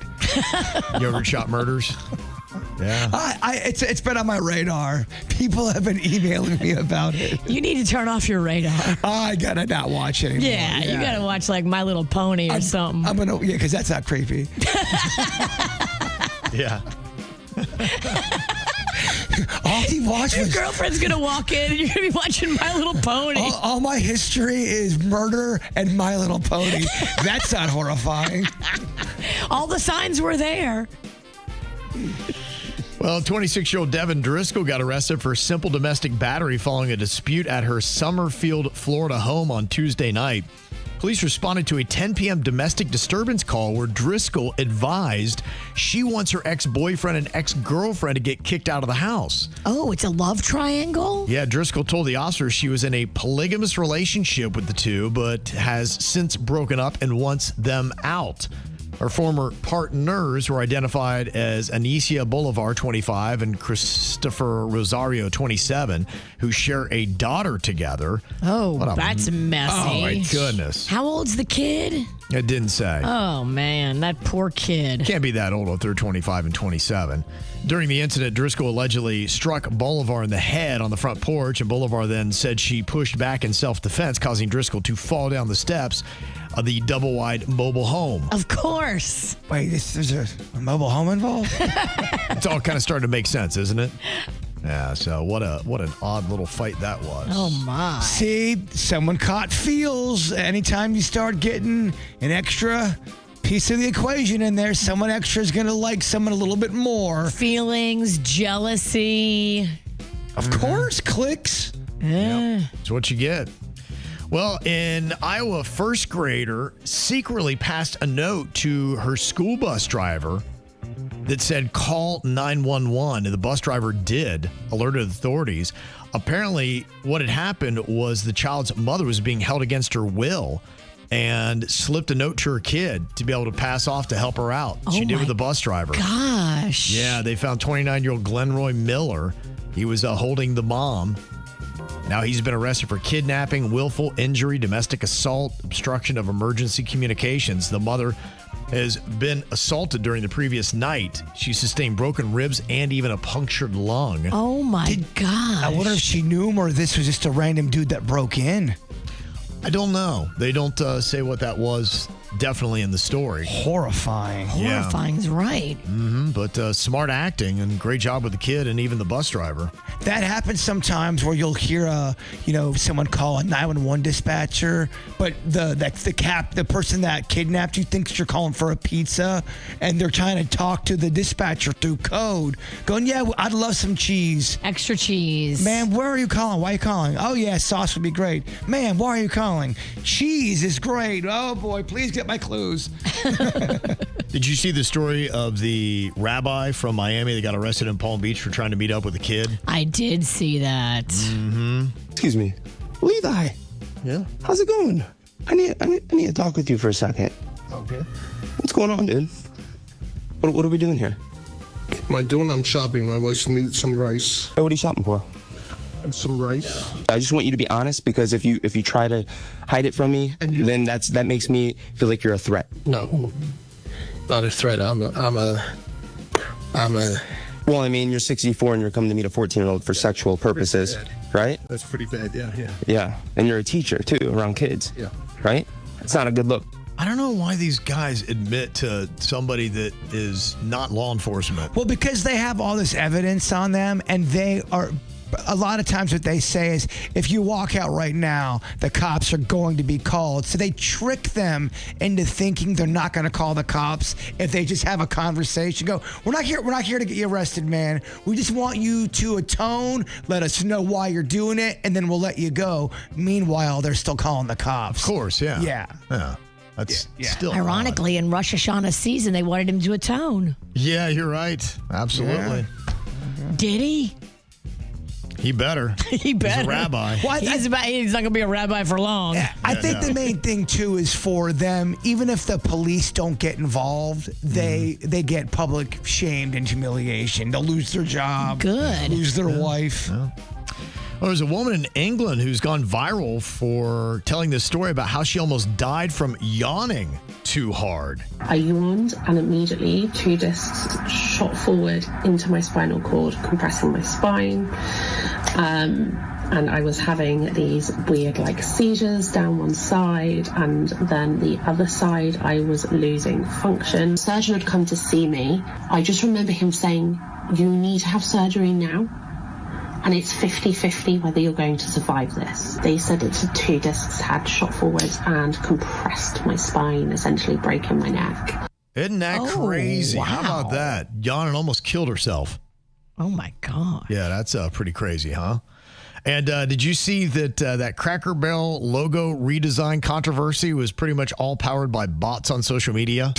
Yogurt shop murders. Yeah. It's been on my radar. People have been emailing me about it. You need to turn off your radar. I gotta not watch it anymore. Yeah, you gotta watch like My Little Pony or something. I'm gonna, because that's not creepy. Yeah. All he watched was... Your girlfriend's gonna walk in and you're gonna be watching My Little Pony. All my history is murder and My Little Pony. That's not horrifying. All the signs were there. Well, 26-year-old Devin Driscoll got arrested for simple domestic battery following a dispute at her Summerfield, Florida home on Tuesday night. Police responded to a 10 p.m. domestic disturbance call where Driscoll advised she wants her ex-boyfriend and ex-girlfriend to get kicked out of the house. Oh, it's a love triangle? Yeah, Driscoll told the officers she was in a polygamous relationship with the two, but has since broken up and wants them out. Her former partners were identified as Anicia Bolivar, 25, and Christopher Rosario, 27, who share a daughter together. Oh, that's messy. Oh, my goodness. How old's the kid? It didn't say. Oh, man, that poor kid. Can't be that old if they're 25 and 27. During the incident, Driscoll allegedly struck Bolivar in the head on the front porch, and Bolivar then said she pushed back in self-defense, causing Driscoll to fall down the steps of the double-wide mobile home. Of course. Wait, there's a mobile home involved? It's all kind of starting to make sense, isn't it? Yeah, so what an odd little fight that was. Oh, my. See, someone caught feels. Anytime you start getting an extra piece of the equation in there, someone extra is going to like someone a little bit more. Feelings, jealousy. Of course, clicks. Yeah. That's what you get. Well, in Iowa, a first grader secretly passed a note to her school bus driver that said, call 911. And the bus driver did, alerted authorities. Apparently, what had happened was the child's mother was being held against her will and slipped a note to her kid to be able to pass off to help her out. She did with the bus driver. Gosh. Yeah, they found 29-year-old Glenroy Miller. He was holding the mom. Now he's been arrested for kidnapping, willful injury, domestic assault, obstruction of emergency communications. The mother has been assaulted during the previous night. She sustained broken ribs and even a punctured lung. Oh, my gosh. I wonder if she knew him or this was just a random dude that broke in. I don't know. They don't say what that was definitely in the story. Horrifying. Horrifying is right. Mm-hmm. But smart acting and great job with the kid and even the bus driver. That happens sometimes where you'll hear someone call a 911 dispatcher, but the person that kidnapped you thinks you're calling for a pizza, and they're trying to talk to the dispatcher through code, going, "Yeah, I'd love some cheese, extra cheese." Man, where are you calling? Why are you calling? Oh yeah, sauce would be great. Man, why are you calling? Cheese is great. Oh boy, please get my clues. Did you see the story of the rabbi from Miami that got arrested in Palm Beach for trying to meet up with a kid? I did see that. Mm-hmm. Excuse me, Levi. Yeah. How's it going? I need to talk with you for a second. Okay. What's going on, dude? What are we doing here? I'm shopping. My wife needs some rice. Hey, what are you shopping for? And some rice. I just want you to be honest, because if you try to hide it from me, then that makes me feel like you're a threat. No, not a threat. I'm a. Well, I mean, you're 64 and you're coming to meet a 14-year-old for sexual purposes, right? That's pretty bad. Yeah. Yeah, and you're a teacher too, around kids. Yeah. Right? It's not a good look. I don't know why these guys admit to somebody that is not law enforcement. Well, because they have all this evidence on them, and they are. A lot of times what they say is, if you walk out right now, the cops are going to be called. So they trick them into thinking they're not going to call the cops if they just have a conversation. Go, we're not here to get you arrested, man. We just want you to atone, let us know why you're doing it, and then we'll let you go. Meanwhile, they're still calling the cops. Of course, yeah. Yeah. That's still Ironically, in Rosh Hashanah season, they wanted him to atone. Yeah, you're right. Absolutely. Yeah. Did he? He better. He better. He's a rabbi. Well, he's not going to be a rabbi for long. I think the main thing, too, is for them, even if the police don't get involved, they get public shamed and humiliation. They'll lose their job. Good. Lose their wife. Yeah. Well, there's a woman in England who's gone viral for telling this story about how she almost died from yawning too hard. I yawned and immediately 2 discs shot forward into my spinal cord, compressing my spine. And I was having these weird seizures down one side, and then the other side I was losing function. The surgeon had come to see me. I just remember him saying, "You need to have surgery now. And it's 50-50 whether you're going to survive this." They said that the 2 discs had shot forwards and compressed my spine, essentially breaking my neck. Isn't that crazy? Wow. How about that? Yawning almost killed herself. Oh, my God. Yeah, that's pretty crazy, huh? And did you see that Cracker Barrel logo redesign controversy was pretty much all powered by bots on social media?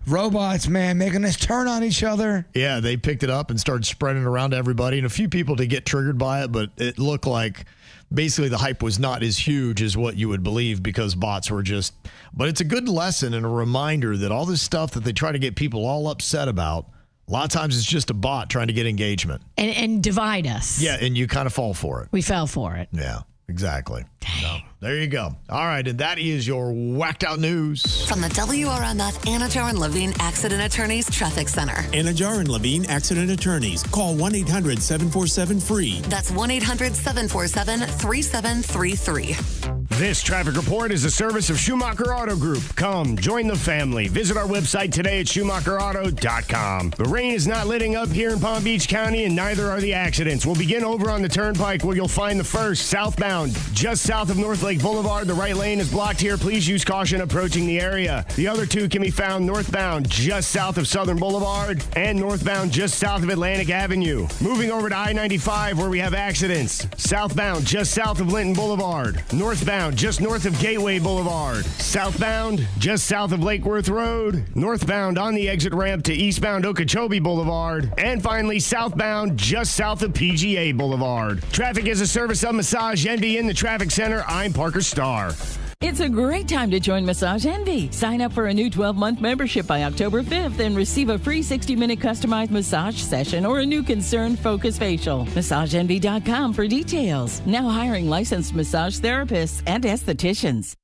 Robots, man, making us turn on each other. Yeah, they picked it up and started spreading it around to everybody. And a few people did get triggered by it, but it looked like basically the hype was not as huge as what you would believe because bots were just... But it's a good lesson and a reminder that all this stuff that they try to get people all upset about, a lot of times it's just a bot trying to get engagement. And divide us. Yeah, and you kind of fall for it. We fell for it. Yeah, exactly. So, there you go. All right, and that is your whacked out news. From the WRMF Anajar and Levine Accident Attorneys Traffic Center. Anajar and Levine Accident Attorneys. Call 1-800-747-FREE. That's 1-800-747-3733. This traffic report is a service of Schumacher Auto Group. Come, join the family. Visit our website today at SchumacherAuto.com. The rain is not letting up here in Palm Beach County, and neither are the accidents. We'll begin over on the Turnpike, where you'll find the first southbound, just south of North Lake Boulevard. The right lane is blocked here. Please use caution approaching the area. The other two can be found northbound, just south of Southern Boulevard, and northbound, just south of Atlantic Avenue. Moving over to I-95, where we have accidents. Southbound, just south of Linton Boulevard. Northbound, just north of Gateway Boulevard. Southbound, just south of Lake Worth Road. Northbound on the exit ramp to eastbound Okeechobee Boulevard. And finally, southbound, just south of PGA Boulevard. Traffic is a service of Massage Envy in the traffic center. I'm Parker Starr. It's a great time to join Massage Envy. Sign up for a new 12-month membership by October 5th and receive a free 60-minute customized massage session or a new concern focus facial. MassageEnvy.com for details. Now hiring licensed massage therapists and estheticians.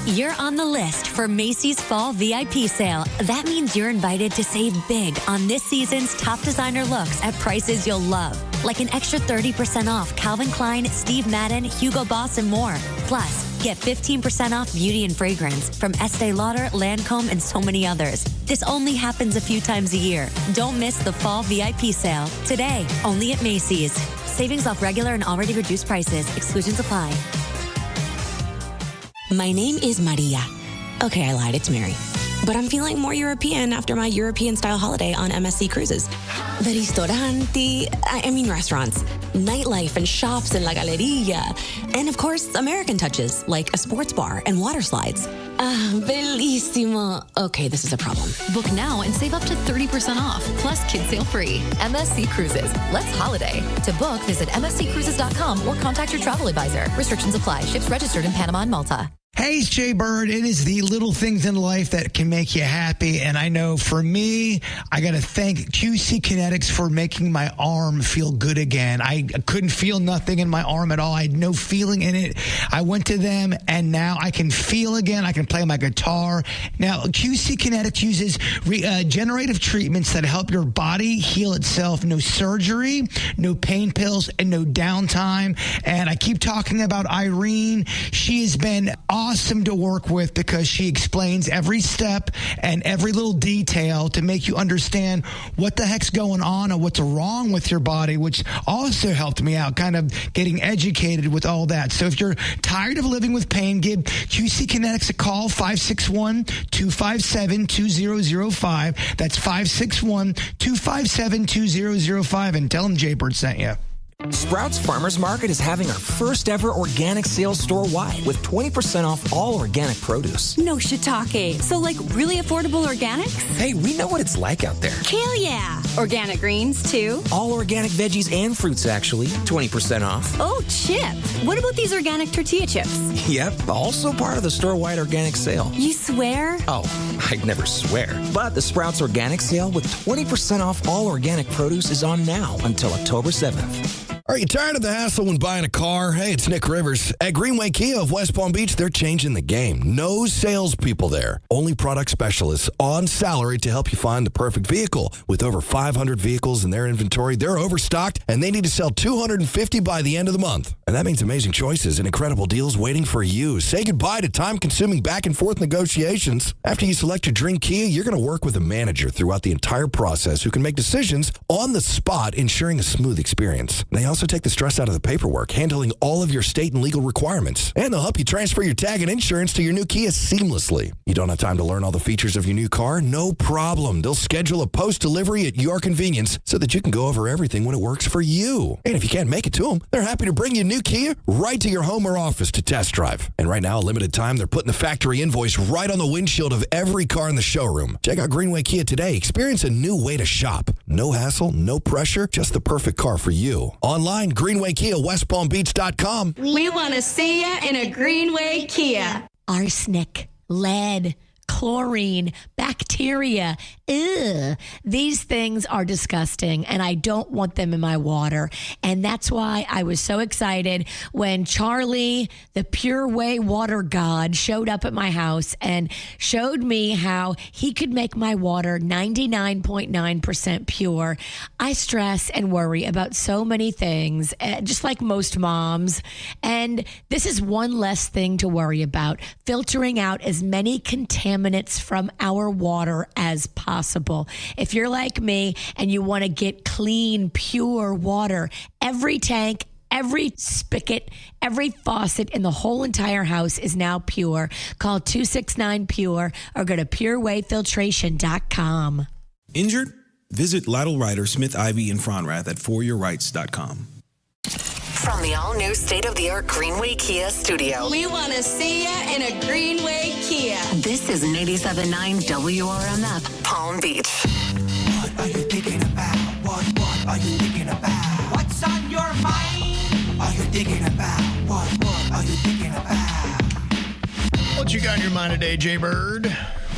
You're on the list for Macy's Fall VIP Sale. That means you're invited to save big on this season's top designer looks at prices you'll love. Like an extra 30% off Calvin Klein, Steve Madden, Hugo Boss, and more. Plus, get 15% off beauty and fragrance from Estee Lauder, Lancome, and so many others. This only happens a few times a year. Don't miss the Fall VIP Sale. Today, only at Macy's. Savings off regular and already reduced prices. Exclusions apply. My name is Maria. Okay, I lied, it's Mary. But I'm feeling more European after my European-style holiday on MSC Cruises. The restaurants, nightlife and shops in La Galleria. And of course, American touches, like a sports bar and water slides. Bellissimo. Okay, this is a problem. Book now and save up to 30% off, plus kids sale free. MSC Cruises. Let's holiday. To book, visit msccruises.com or contact your travel advisor. Restrictions apply. Ships registered in Panama and Malta. Hey, it's Jay Bird. It is the little things in life that can make you happy. And I know for me, I got to thank QC Kinetics for making my arm feel good again. I couldn't feel nothing in my arm at all. I had no feeling in it. I went to them and now I can feel again. I can play my guitar. Now, QC Kinetics uses regenerative treatments that help your body heal itself. No surgery, no pain pills, and no downtime. And I keep talking about Irene. She has been awesome to work with because she explains every step and every little detail to make you understand what the heck's going on and what's wrong with your body, which also helped me out, kind of getting educated with all that. So if you're tired of living with pain, give QC Kinetics a call, 561-257-2005. That's 561-257-2005, and tell them Jay Bird sent you. Sprouts Farmers Market is having our first ever organic sale store-wide with 20% off all organic produce. No shiitake. So like really affordable organics? Hey, we know what it's like out there. Hell yeah. Organic greens too? All organic veggies and fruits actually. 20% off. Oh, Chip. What about these organic tortilla chips? Yep, also part of the store-wide organic sale. You swear? Oh, I'd never swear. But the Sprouts Organic Sale with 20% off all organic produce is on now until October 7th. Are you tired of the hassle when buying a car? Hey, it's Nick Rivers. At Greenway Kia of West Palm Beach, they're changing the game. No salespeople there. Only product specialists on salary to help you find the perfect vehicle. With over 500 vehicles in their inventory, they're overstocked, and they need to sell 250 by the end of the month. And that means amazing choices and incredible deals waiting for you. Say goodbye to time-consuming back-and-forth negotiations. After you select your dream Kia, you're going to work with a manager throughout the entire process who can make decisions on the spot, ensuring a smooth experience. They also also take the stress out of the paperwork, handling all of your state and legal requirements. And they'll help you transfer your tag and insurance to your new Kia seamlessly. You don't have time to learn all the features of your new car? No problem. They'll schedule a post-delivery at your convenience so that you can go over everything when it works for you. And if you can't make it to them, they're happy to bring you a new Kia right to your home or office to test drive. And right now, a limited time, they're putting the factory invoice right on the windshield of every car in the showroom. Check out Greenway Kia today. Experience a new way to shop. No hassle, no pressure, just the perfect car for you. Online, Greenway Kia, WestPalmBeach.com. We want to see you in a Greenway Kia. Arsenic, lead, chlorine, bacteria. Ugh. These things are disgusting, and I don't want them in my water. And that's why I was so excited when Charlie, the Pure Way water god, showed up at my house and showed me how he could make my water 99.9% pure. I stress and worry about so many things, just like most moms. And this is one less thing to worry about, filtering out as many contaminants from our water as possible. If you're like me and you want to get clean, pure water, every tank, every spigot, every faucet in the whole entire house is now pure. Call 269-PURE or go to purewayfiltration.com. Injured? Visit Lytle Ryder, Smith, Ivy, and Fronrath at foryourrights.com. From the all-new state-of-the-art Greenway Kia studio. We want to see you in a Greenway Kia. This is 97.9 WRMF, Palm Beach. What are you thinking about? What are you thinking about? What's on your mind? Are you thinking about? What are you thinking about? What you got in your mind today, Jay-Bird?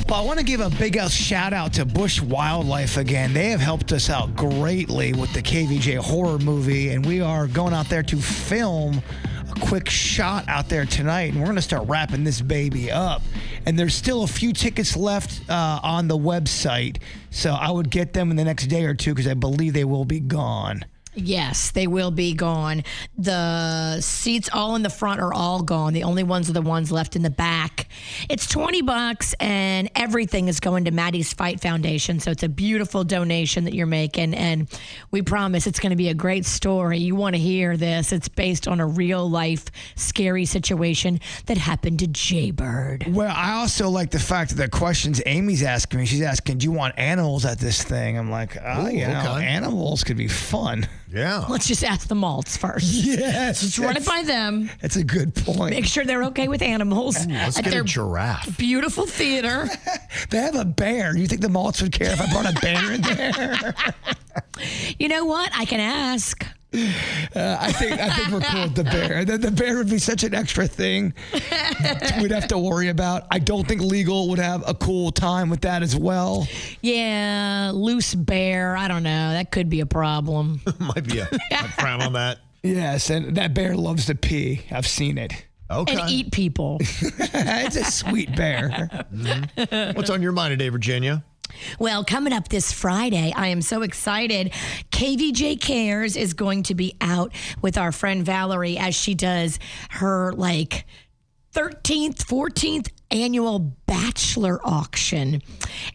Well, I want to give a big shout out to Bush Wildlife again. They have helped us out greatly with the KVJ horror movie, and we are going out there to film a quick shot out there tonight, and we're going to start wrapping this baby up. And there's still a few tickets left on the website, so I would get them in the next day or two because I believe they will be gone. Yes, they will be gone. The seats all in the front are all gone. The only ones are the ones left in the back. It's $20 and everything is going to Maddie's Fight Foundation. So it's a beautiful donation that you're making. And we promise it's going to be a great story. You want to hear this. It's based on a real life scary situation that happened to Jay-Bird. Well, I also like the fact that the questions Amy's asking me, she's asking, do you want animals at this thing? I'm like, animals could be fun. Yeah. Let's just ask the malts first. Yes. Just run it by them. That's a good point. Make sure they're okay with animals. Let's get a giraffe. Beautiful theater. They have a bear. You think the malts would care if I brought a bear in there? You know what? I can ask. I think we're cool with the bear. The bear would be such an extra thing we'd have to worry about. I don't think legal would have a cool time with that as well. Yeah, loose bear. I don't know. That could be a problem. Might be a frown on that. Yes, and that bear loves to pee. I've seen it. Okay. And eat people. It's a sweet bear. Mm-hmm. What's on your mind today, Virginia? Well, coming up this Friday, I am so excited. KVJ Cares is going to be out with our friend Valerie as she does her 13th, 14th annual bachelor auction.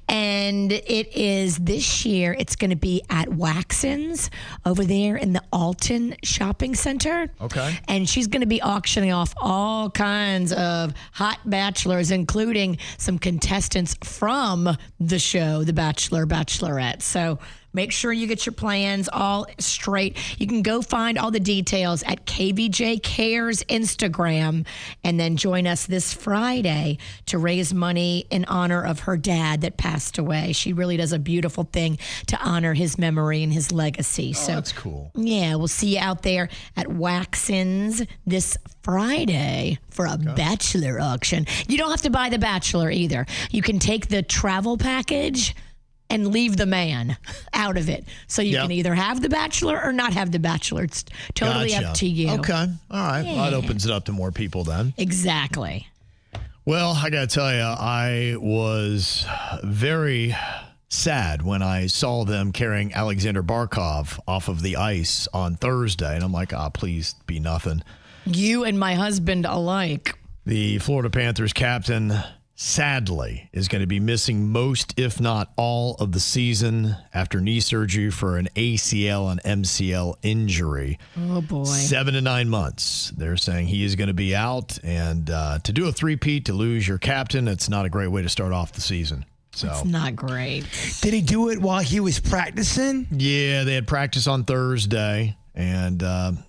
And it is this year, it's going to be at Waxon's over there in the Alton Shopping Center. Okay. And she's going to be auctioning off all kinds of hot bachelors, including some contestants from the show, The Bachelor, Bachelorette. So make sure you get your plans all straight. You can go find all the details at KVJ Cares Instagram and then join us this Friday to raise money in honor of her dad that passed away. She really does a beautiful thing to honor his memory and his legacy. Oh, that's cool. Yeah, we'll see you out there at Waxon's this Friday for a bachelor auction. You don't have to buy the bachelor either. You can take the travel package and leave the man out of it. So you can either have the bachelor or not have the bachelor. It's totally up to you. Okay. All right. Yeah. Well, that opens it up to more people then. Exactly. Well, I got to tell you, I was very sad when I saw them carrying Alexander Barkov off of the ice on Thursday. And I'm like, please be nothing. You and my husband alike. The Florida Panthers captain sadly, is going to be missing most, if not all, of the season after knee surgery for an ACL and MCL injury. Oh, boy. 7 to 9 months. They're saying he is going to be out. And to do a three-peat, to lose your captain, it's not a great way to start off the season. So it's not great. Did he do it while he was practicing? Yeah, they had practice on Thursday. And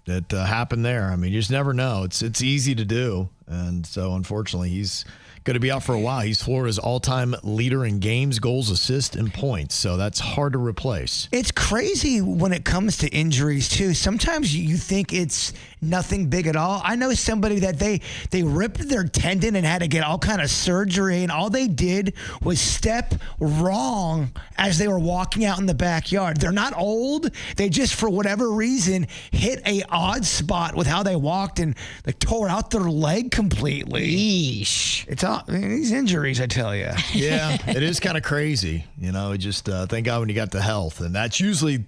it happened there. I mean, you just never know. It's easy to do. And so, unfortunately, he's going to be out for a while. He's Florida's all-time leader in games, goals, assists, and points. So that's hard to replace. It's crazy when it comes to injuries, too. Sometimes you think it's nothing big at all. I know somebody that they ripped their tendon and had to get all kind of surgery, and all they did was step wrong as they were walking out in the backyard. They're not old. They just, for whatever reason, hit a odd spot with how they walked and they tore out their leg completely. Yeesh. It's all these injuries, I tell you. Yeah, it is kind of crazy. You know, just thank God when you got the health. And that's usually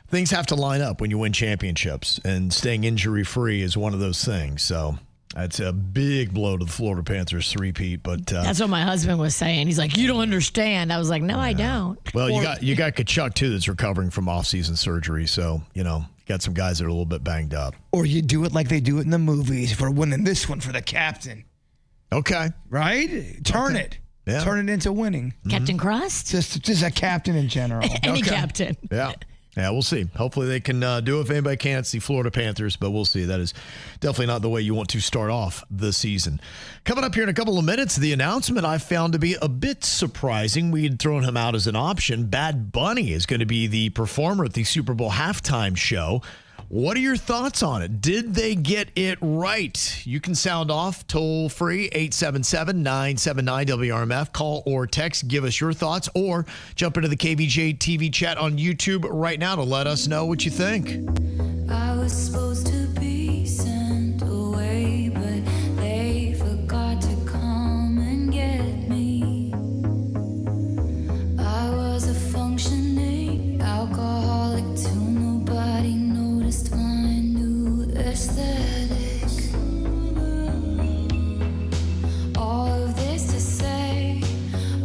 things have to line up when you win championships. And staying injury-free is one of those things. So that's a big blow to the Florida Panthers three-peat. But that's what my husband was saying. He's like, you don't understand. I was like, no, I don't. Well, you got Kachuk, too, that's recovering from off-season surgery. So, you know, got some guys that are a little bit banged up. Or you do it like they do it in the movies for winning this one for the captain. Okay. Right? Turn it. Yeah. Turn it into winning. Captain Crust? Just a captain in general. Any captain. Yeah. Yeah, we'll see. Hopefully they can do it if anybody can. It's the Florida Panthers, but we'll see. That is definitely not the way you want to start off the season. Coming up here in a couple of minutes, the announcement I found to be a bit surprising. We had thrown him out as an option. Bad Bunny is going to be the performer at the Super Bowl halftime show. What are your thoughts on it? Did they get it right? You can sound off toll free 877-979-WRMF. Call or text. Give us your thoughts or jump into the KVJ TV chat on YouTube right now to let us know what you think. I was supposed to be sent away, but they forgot to come and get me. I was a functioning alcoholic till nobody noticed my new aesthetic. All of this to say,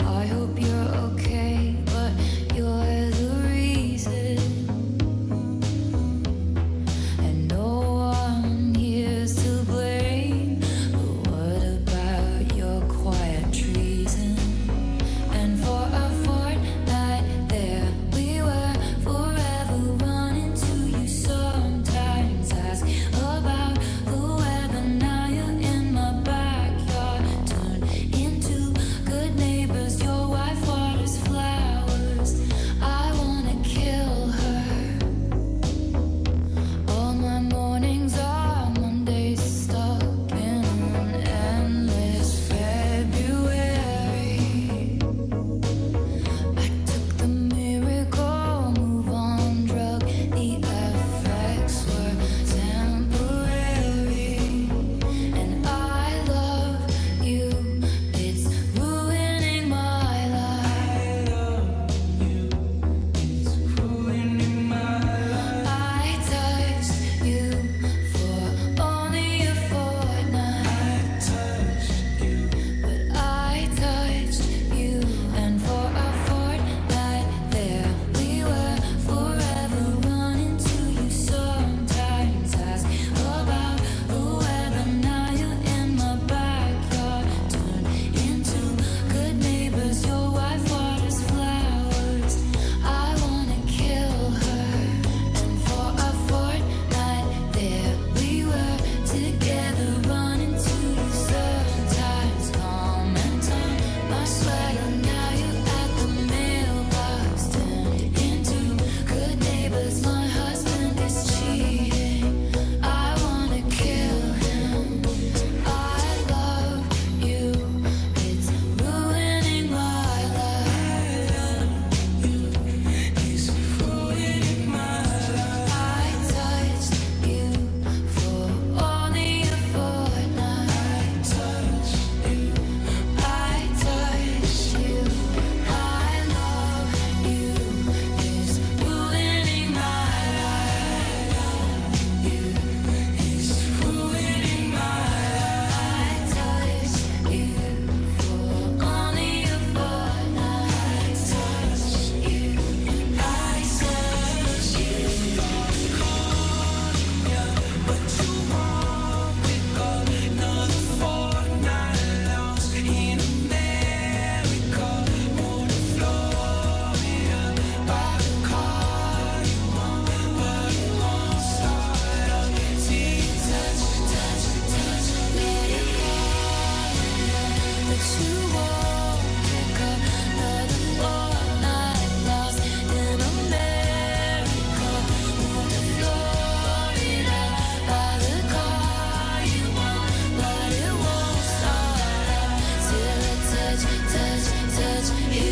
I hope you're okay, but you're the reason. that you won't pick up another fortnight lost in America. Move to Florida, buy the car you want, but it won't start up till it touch you.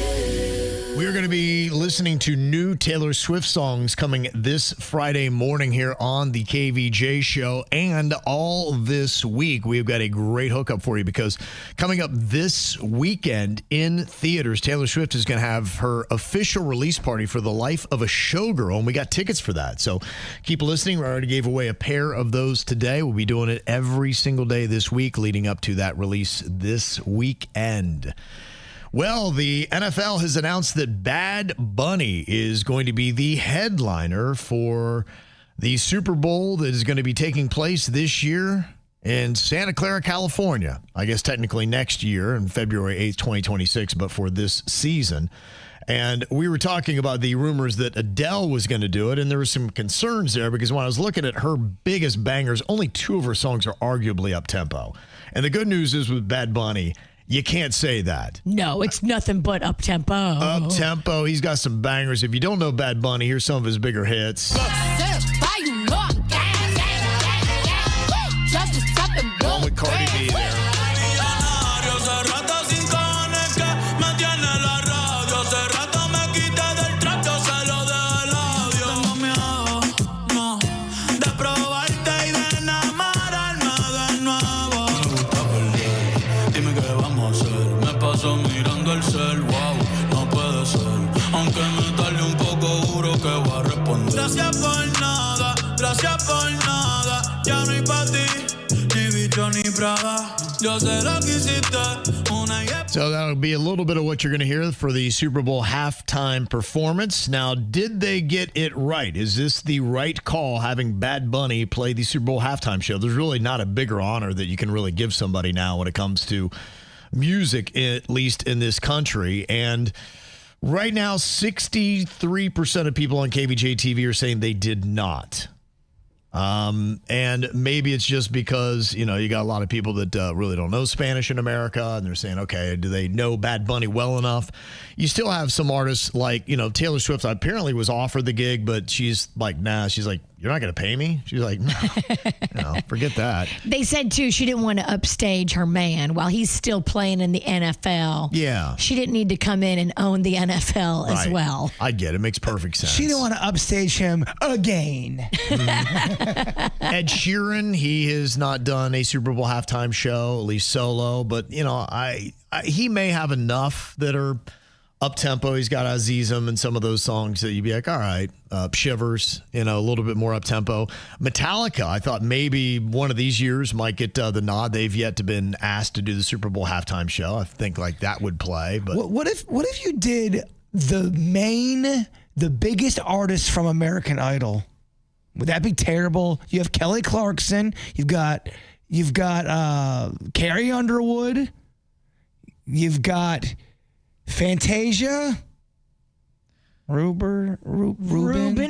We're going to be listening to new Taylor Swift songs coming this Friday morning here on the KVJ show. And all this week, we've got a great hookup for you because coming up this weekend in theaters, Taylor Swift is going to have her official release party for The Life of a Showgirl. And we got tickets for that. So keep listening. We already gave away a pair of those today. We'll be doing it every single day this week leading up to that release this weekend. Well, the NFL has announced that Bad Bunny is going to be the headliner for the Super Bowl that is going to be taking place this year in Santa Clara, California. I guess technically next year on February 8th, 2026, but for this season. And we were talking about the rumors that Adele was going to do it, and there were some concerns there because when I was looking at her biggest bangers, only 2 of her songs are arguably up-tempo. And the good news is with Bad Bunny, you can't say that. No, it's nothing but up-tempo. Up-tempo. He's got some bangers. If you don't know Bad Bunny, here's some of his bigger hits. One with Cardi B there. Mirando el cel, wow, no puede ser. Aunque me tarde un poco, juro que voy a responder. Gracias por nada, ya no hay pa' ti, ni bicho ni Prada. Yo sé lo que hiciste, una y So that'll be a little bit of what you're going to hear for the Super Bowl halftime performance. Now, did they get it right? Is this the right call, having Bad Bunny play the Super Bowl halftime show? There's really not a bigger honor that you can really give somebody now when it comes to music, at least in this country. And right now, 63% of people on KVJ TV are saying they did not. And maybe it's just because, you got a lot of people that really don't know Spanish in America, and they're saying, okay, do they know Bad Bunny well enough? You still have some artists like, Taylor Swift apparently was offered the gig, but she's like, nah. She's like, you're not going to pay me? She's like, no, forget that. They said, too, she didn't want to upstage her man while he's still playing in the NFL. Yeah. She didn't need to come in and own the NFL as well. I get it. It makes perfect sense. She didn't want to upstage him again. Ed Sheeran, he has not done a Super Bowl halftime show, at least solo, but, he may have enough that are up-tempo. He's got Azizam and some of those songs that you'd be like, all right, Shivers, a little bit more up-tempo. Metallica, I thought maybe one of these years might get the nod. They've yet to been asked to do the Super Bowl halftime show. I think like that would play. But what if you did the biggest artist from American Idol? Would that be terrible? You have Kelly Clarkson. You've got Carrie Underwood. You've got Fantasia, Ruben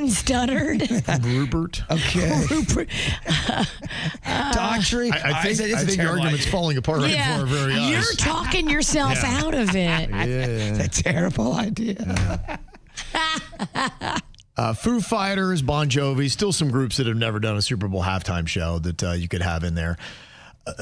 Studdard, Rupert. Okay, Rupert. Daughtry. I think the argument's falling apart right before our very eyes. You're talking yourself out of it. It's a terrible idea. Foo Fighters, Bon Jovi, still some groups that have never done a Super Bowl halftime show that you could have in there.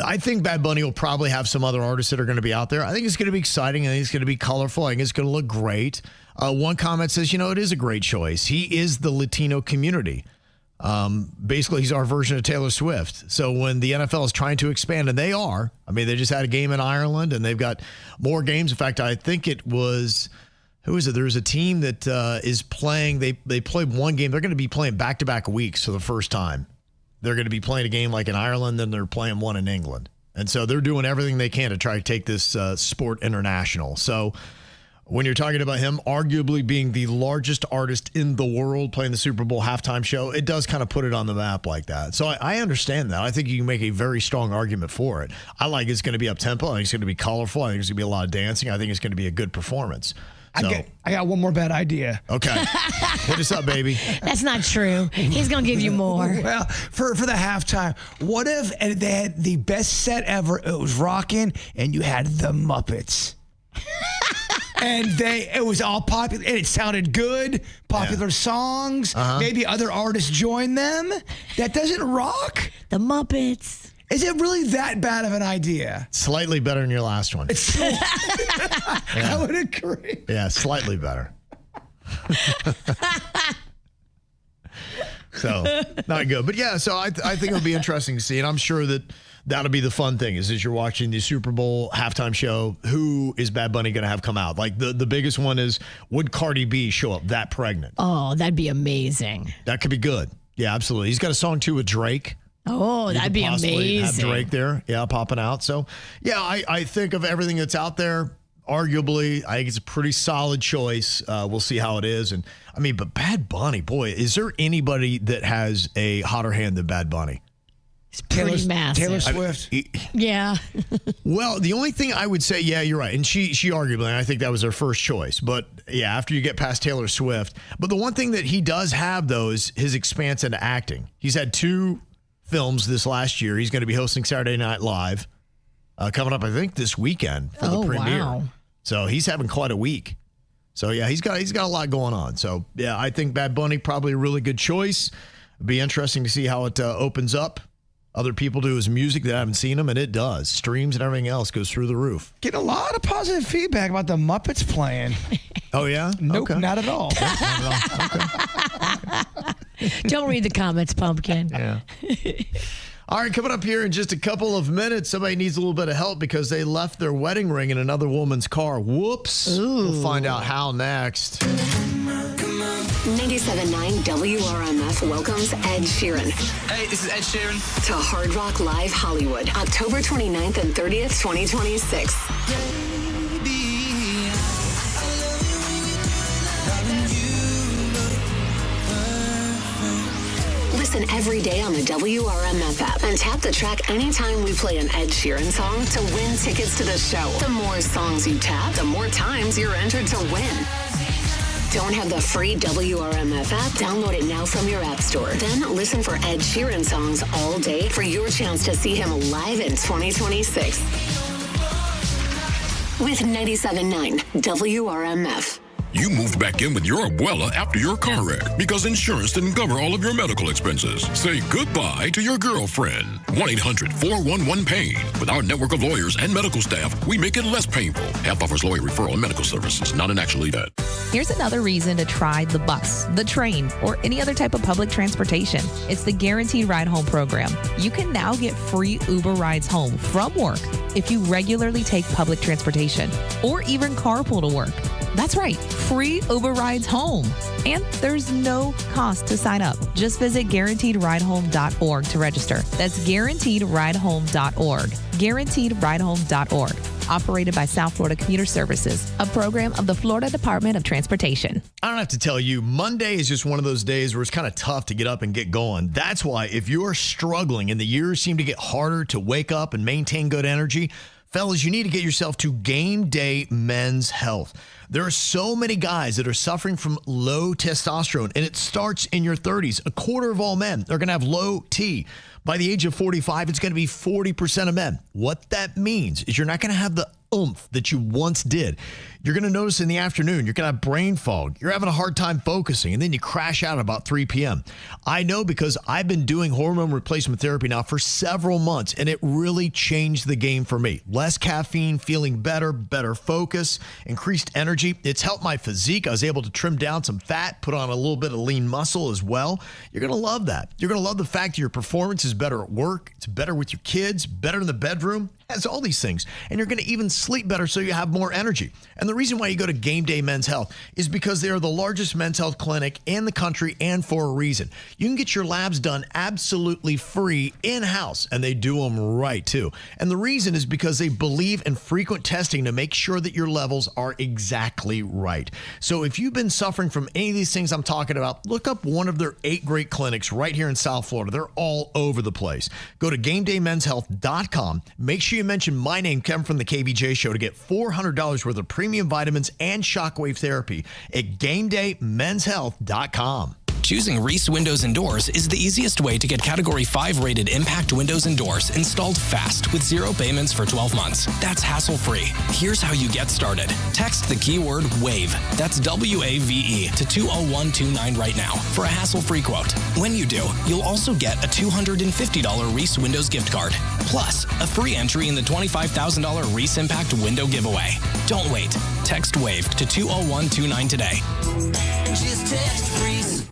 I think Bad Bunny will probably have some other artists that are going to be out there. I think it's going to be exciting. I think it's going to be colorful. I think it's going to look great. One comment says, it is a great choice. He is the Latino community. Basically, he's our version of Taylor Swift. So when the NFL is trying to expand, and they are, they just had a game in Ireland, and they've got more games. In fact, I think it was... Who is it? There's a team that is playing. They played one game. They're going to be playing back-to-back weeks for the first time. They're going to be playing a game like in Ireland, then they're playing one in England. And so they're doing everything they can to try to take this sport international. So when you're talking about him arguably being the largest artist in the world playing the Super Bowl halftime show, it does kind of put it on the map like that. So I understand that. I think you can make a very strong argument for it. I like it's going to be up-tempo. I think it's going to be colorful. I think it's going to be a lot of dancing. I think it's going to be a good performance. I got one more bad idea. Okay. Hit us up, baby. That's not true. He's going to give you more. Well, for the halftime, what if they had the best set ever? It was rocking, and you had the Muppets. And it was all popular, and it sounded good. Popular songs. Maybe other artists joined them. That doesn't rock. The Muppets. Is it really that bad of an idea? Slightly better than your last one. I would agree. Yeah, slightly better. So, not good. But yeah, so I think it'll be interesting to see. And I'm sure that'll be the fun thing is as you're watching the Super Bowl halftime show, who is Bad Bunny going to have come out? Like the biggest one is, would Cardi B show up that pregnant? Oh, that'd be amazing. That could be good. Yeah, absolutely. He's got a song too with Drake. Oh, that'd be amazing. Have Drake there, popping out. So, yeah, I think of everything that's out there. Arguably, I think it's a pretty solid choice. We'll see how it is. And I mean, but Bad Bunny, boy, is there anybody that has a hotter hand than Bad Bunny? It's pretty massive. Taylor Swift. Yeah. Well, the only thing I would say, yeah, you're right. And she arguably, I think that was her first choice. But yeah, after you get past Taylor Swift. But the one thing that he does have, though, is his expanse into acting. He's had 2 films this last year. He's going to be hosting Saturday Night Live coming up, I think, this weekend for the premiere. Wow. So he's having quite a week. So yeah, he's got a lot going on. So yeah, I think Bad Bunny probably a really good choice. It'd be interesting to see how it opens up. Other people do his music that haven't seen him, and it does. Streams and everything else goes through the roof. Get a lot of positive feedback about the Muppets playing. Oh yeah? Nope, okay. not at all. Not at all. Okay. Don't read the comments, Pumpkin. Yeah. All right, coming up here in just a couple of minutes, somebody needs a little bit of help because they left their wedding ring in another woman's car. Whoops. Ooh. We'll find out how next. 97.9 WRMF welcomes Ed Sheeran. Hey, this is Ed Sheeran. To Hard Rock Live Hollywood, October 29th and 30th, 2026. Listen every day on the WRMF app and tap the track anytime we play an Ed Sheeran song to win tickets to the show. The more songs you tap, the more times you're entered to win. Don't have the free WRMF app? Download it now from your app store. Then listen for Ed Sheeran songs all day for your chance to see him live in 2026. With 97.9 WRMF. You moved back in with your abuela after your car wreck because insurance didn't cover all of your medical expenses. Say goodbye to your girlfriend. 1-800-411-PAIN. With our network of lawyers and medical staff, we make it less painful. HEalth offers lawyer referral and medical services, not an actual event. Here's another reason to try the bus, the train, or any other type of public transportation. It's the Guaranteed Ride Home program. You can now get free Uber rides home from work if you regularly take public transportation or even carpool to work. That's right, free Uber rides home. And there's no cost to sign up. Just visit guaranteedridehome.org to register. That's guaranteedridehome.org. Guaranteedridehome.org. Operated by South Florida Commuter Services, a program of the Florida Department of Transportation. I don't have to tell you, Monday is just one of those days where it's kind of tough to get up and get going. That's why if you're struggling and the years seem to get harder to wake up and maintain good energy, fellas, you need to get yourself to Game Day Men's Health. There are so many guys that are suffering from low testosterone, and it starts in your 30s. A quarter of all men are going to have low T. By the age of 45, it's going to be 40% of men. What that means is you're not going to have the oomph that you once did. You're going to notice in the afternoon, you're going to have brain fog. You're having a hard time focusing, and then you crash out about 3 p.m. I know because I've been doing hormone replacement therapy now for several months, and it really changed the game for me. Less caffeine, feeling better, better focus, increased energy. It's helped my physique. I was able to trim down some fat, put on a little bit of lean muscle as well. You're going to love that. You're going to love the fact that your performance is better at work. It's better with your kids, better in the bedroom. It has all these things. And you're going to even sleep better so you have more energy. And the reason why you go to Game Day Men's Health is because they are the largest men's health clinic in the country, and for a reason. You can get your labs done absolutely free in-house, and they do them right too. And the reason is because they believe in frequent testing to make sure that your levels are exactly right. So if you've been suffering from any of these things I'm talking about, look up one of their 8 great clinics right here in South Florida. They're all over the place. Go to GameDayMen'sHealth.com. Make sure sure you mention my name, Kevin from the KVJ Show, to get $400 worth of premium vitamins and shockwave therapy at GameDayMen'sHealth.com. Choosing Reese Windows and Doors is the easiest way to get Category 5 rated impact windows and doors installed fast with 0 payments for 12 months. That's hassle-free. Here's how you get started. Text the keyword WAVE, that's WAVE, to 20129 right now for a hassle-free quote. When you do, you'll also get a $250 Reese Windows gift card, plus a free entry in the $25,000 Reese Impact Window giveaway. Don't wait. Text WAVE to 20129 today. Just text Reese.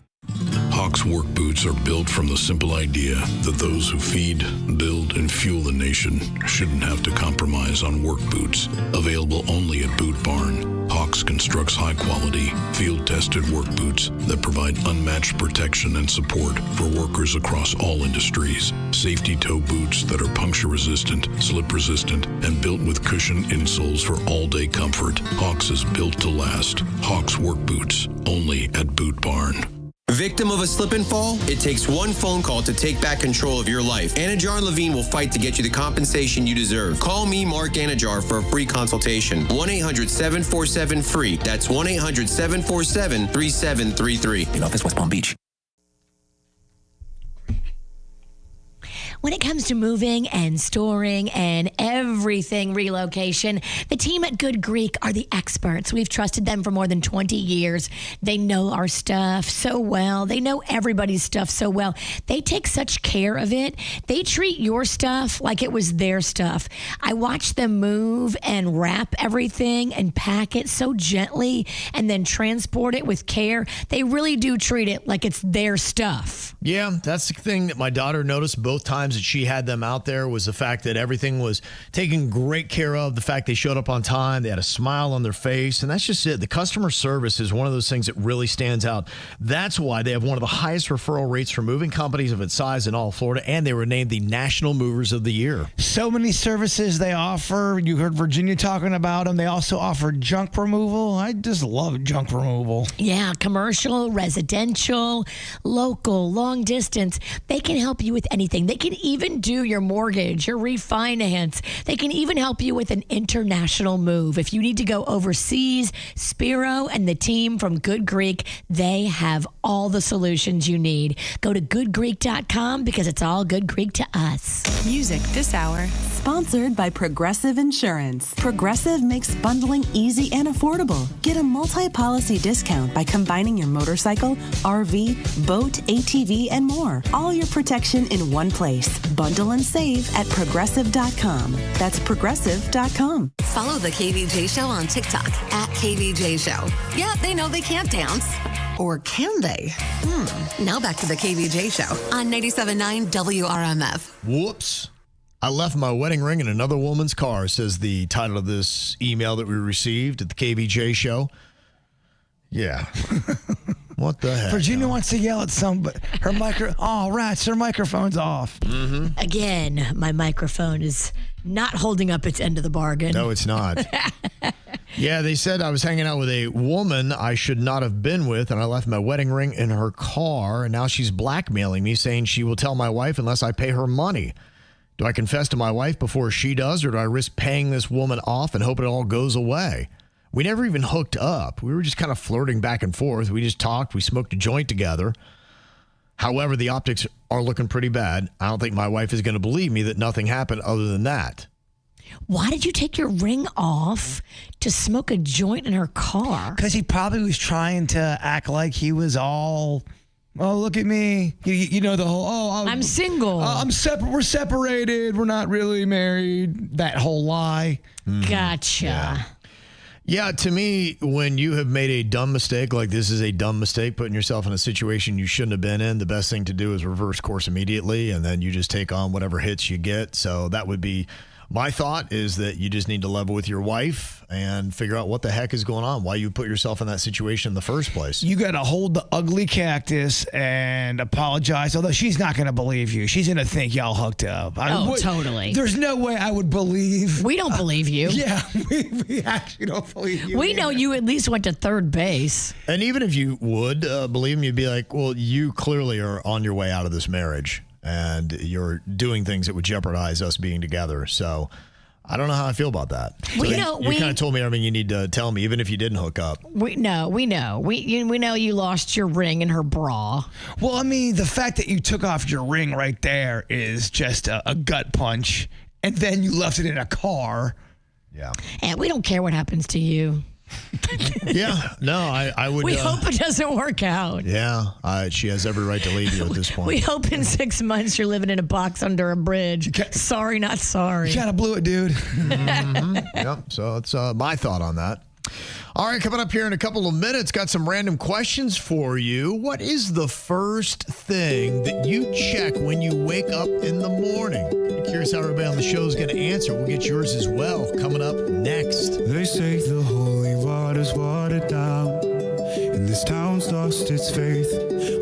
Hawk's work boots are built from the simple idea that those who feed, build, and fuel the nation shouldn't have to compromise on work boots. Available only at Boot Barn, Hawks constructs high-quality, field-tested work boots that provide unmatched protection and support for workers across all industries. Safety toe boots that are puncture-resistant, slip-resistant, and built with cushioned insoles for all-day comfort. Hawks is built to last. Hawks work boots, only at Boot Barn. Victim of a slip and fall? It takes one phone call to take back control of your life. Anajar and Levine will fight to get you the compensation you deserve. Call me, Mark Anajar, for a free consultation. 1-800-747-FREE. That's 1-800-747-3733. In office, West Palm Beach. When it comes to moving and storing and everything relocation, the team at Good Greek are the experts. We've trusted them for more than 20 years. They know our stuff so well. They know everybody's stuff so well. They take such care of it. They treat your stuff like it was their stuff. I watch them move and wrap everything and pack it so gently and then transport it with care. They really do treat it like it's their stuff. Yeah, that's the thing that my daughter noticed both times that she had them out there, was the fact that everything was taken great care of, the fact they showed up on time, they had a smile on their face, and that's just it. The customer service is one of those things that really stands out. That's why they have one of the highest referral rates for moving companies of its size in all of Florida, and they were named the National Movers of the Year. So many services they offer. You heard Virginia talking about them. They also offer junk removal. I just love junk removal. Yeah, commercial, residential, local, long distance. They can help you with anything. They can even do your mortgage, your refinance. They can even help you with an international move. If you need to go overseas, Spiro and the team from Good Greek, they have all the solutions you need. Go to goodgreek.com because it's all Good Greek to us. Music this hour, sponsored by Progressive Insurance. Progressive makes bundling easy and affordable. Get a multi-policy discount by combining your motorcycle, RV, boat, ATV, and more. All your protection in one place. Bundle and save at progressive.com. That's progressive.com. Follow the KVJ Show on TikTok at KVJ Show. Yeah, they know they can't dance. Or can they? Now back to the KVJ Show on 97.9 WRMF. Whoops. I left my wedding ring in another woman's car, says the title of this email that we received at the KVJ Show. Yeah. What the heck? Virginia wants to yell at somebody. Her her microphone's off. Mm-hmm. Again, my microphone is not holding up its end of the bargain. No, it's not. Yeah, they said I was hanging out with a woman I should not have been with, and I left my wedding ring in her car, and now she's blackmailing me, saying she will tell my wife unless I pay her money. Do I confess to my wife before she does, or do I risk paying this woman off and hope it all goes away? We never even hooked up. We were just kind of flirting back and forth. We just talked. We smoked a joint together. However, the optics are looking pretty bad. I don't think my wife is going to believe me that nothing happened other than that. Why did you take your ring off to smoke a joint in her car? Because he probably was trying to act like he was all... Oh, look at me. You know the whole, I'm single. We're separated. We're not really married. That whole lie. Gotcha. Yeah, to me, when you have made a dumb mistake, like this is a dumb mistake, putting yourself in a situation you shouldn't have been in, the best thing to do is reverse course immediately, and then you just take on whatever hits you get. So that would be my thought, is that you just need to level with your wife and figure out what the heck is going on, why you put yourself in that situation in the first place. You got to hold the ugly cactus and apologize, although she's not going to believe you. She's going to think y'all hooked up. Totally. There's no way I would believe. We don't believe you. Yeah, we actually don't believe you. We know you at least went to third base. And even if you would believe me, you'd be like, well, you clearly are on your way out of this marriage, and you're doing things that would jeopardize us being together. So I don't know how I feel about that. Well, So you kind of told me everything you need to tell me, even if you didn't hook up. We know. We know you lost your ring in her bra. Well, I mean, the fact that you took off your ring right there is just a gut punch, and then you left it in a car. Yeah. And we don't care what happens to you. Yeah. No, I would. We hope it doesn't work out. Yeah. She has every right to leave you at this point. We hope in 6 months you're living in a box under a bridge. Sorry, not sorry. You kind of blew it, dude. Yep. So it's my thought on that. All right, coming up here in a couple of minutes, got some random questions for you. What is the first thing that you check when you wake up in the morning? I'm curious how everybody on the show is going to answer. We'll get yours as well coming up next. They say the holy water's watered down, and this town's lost its faith.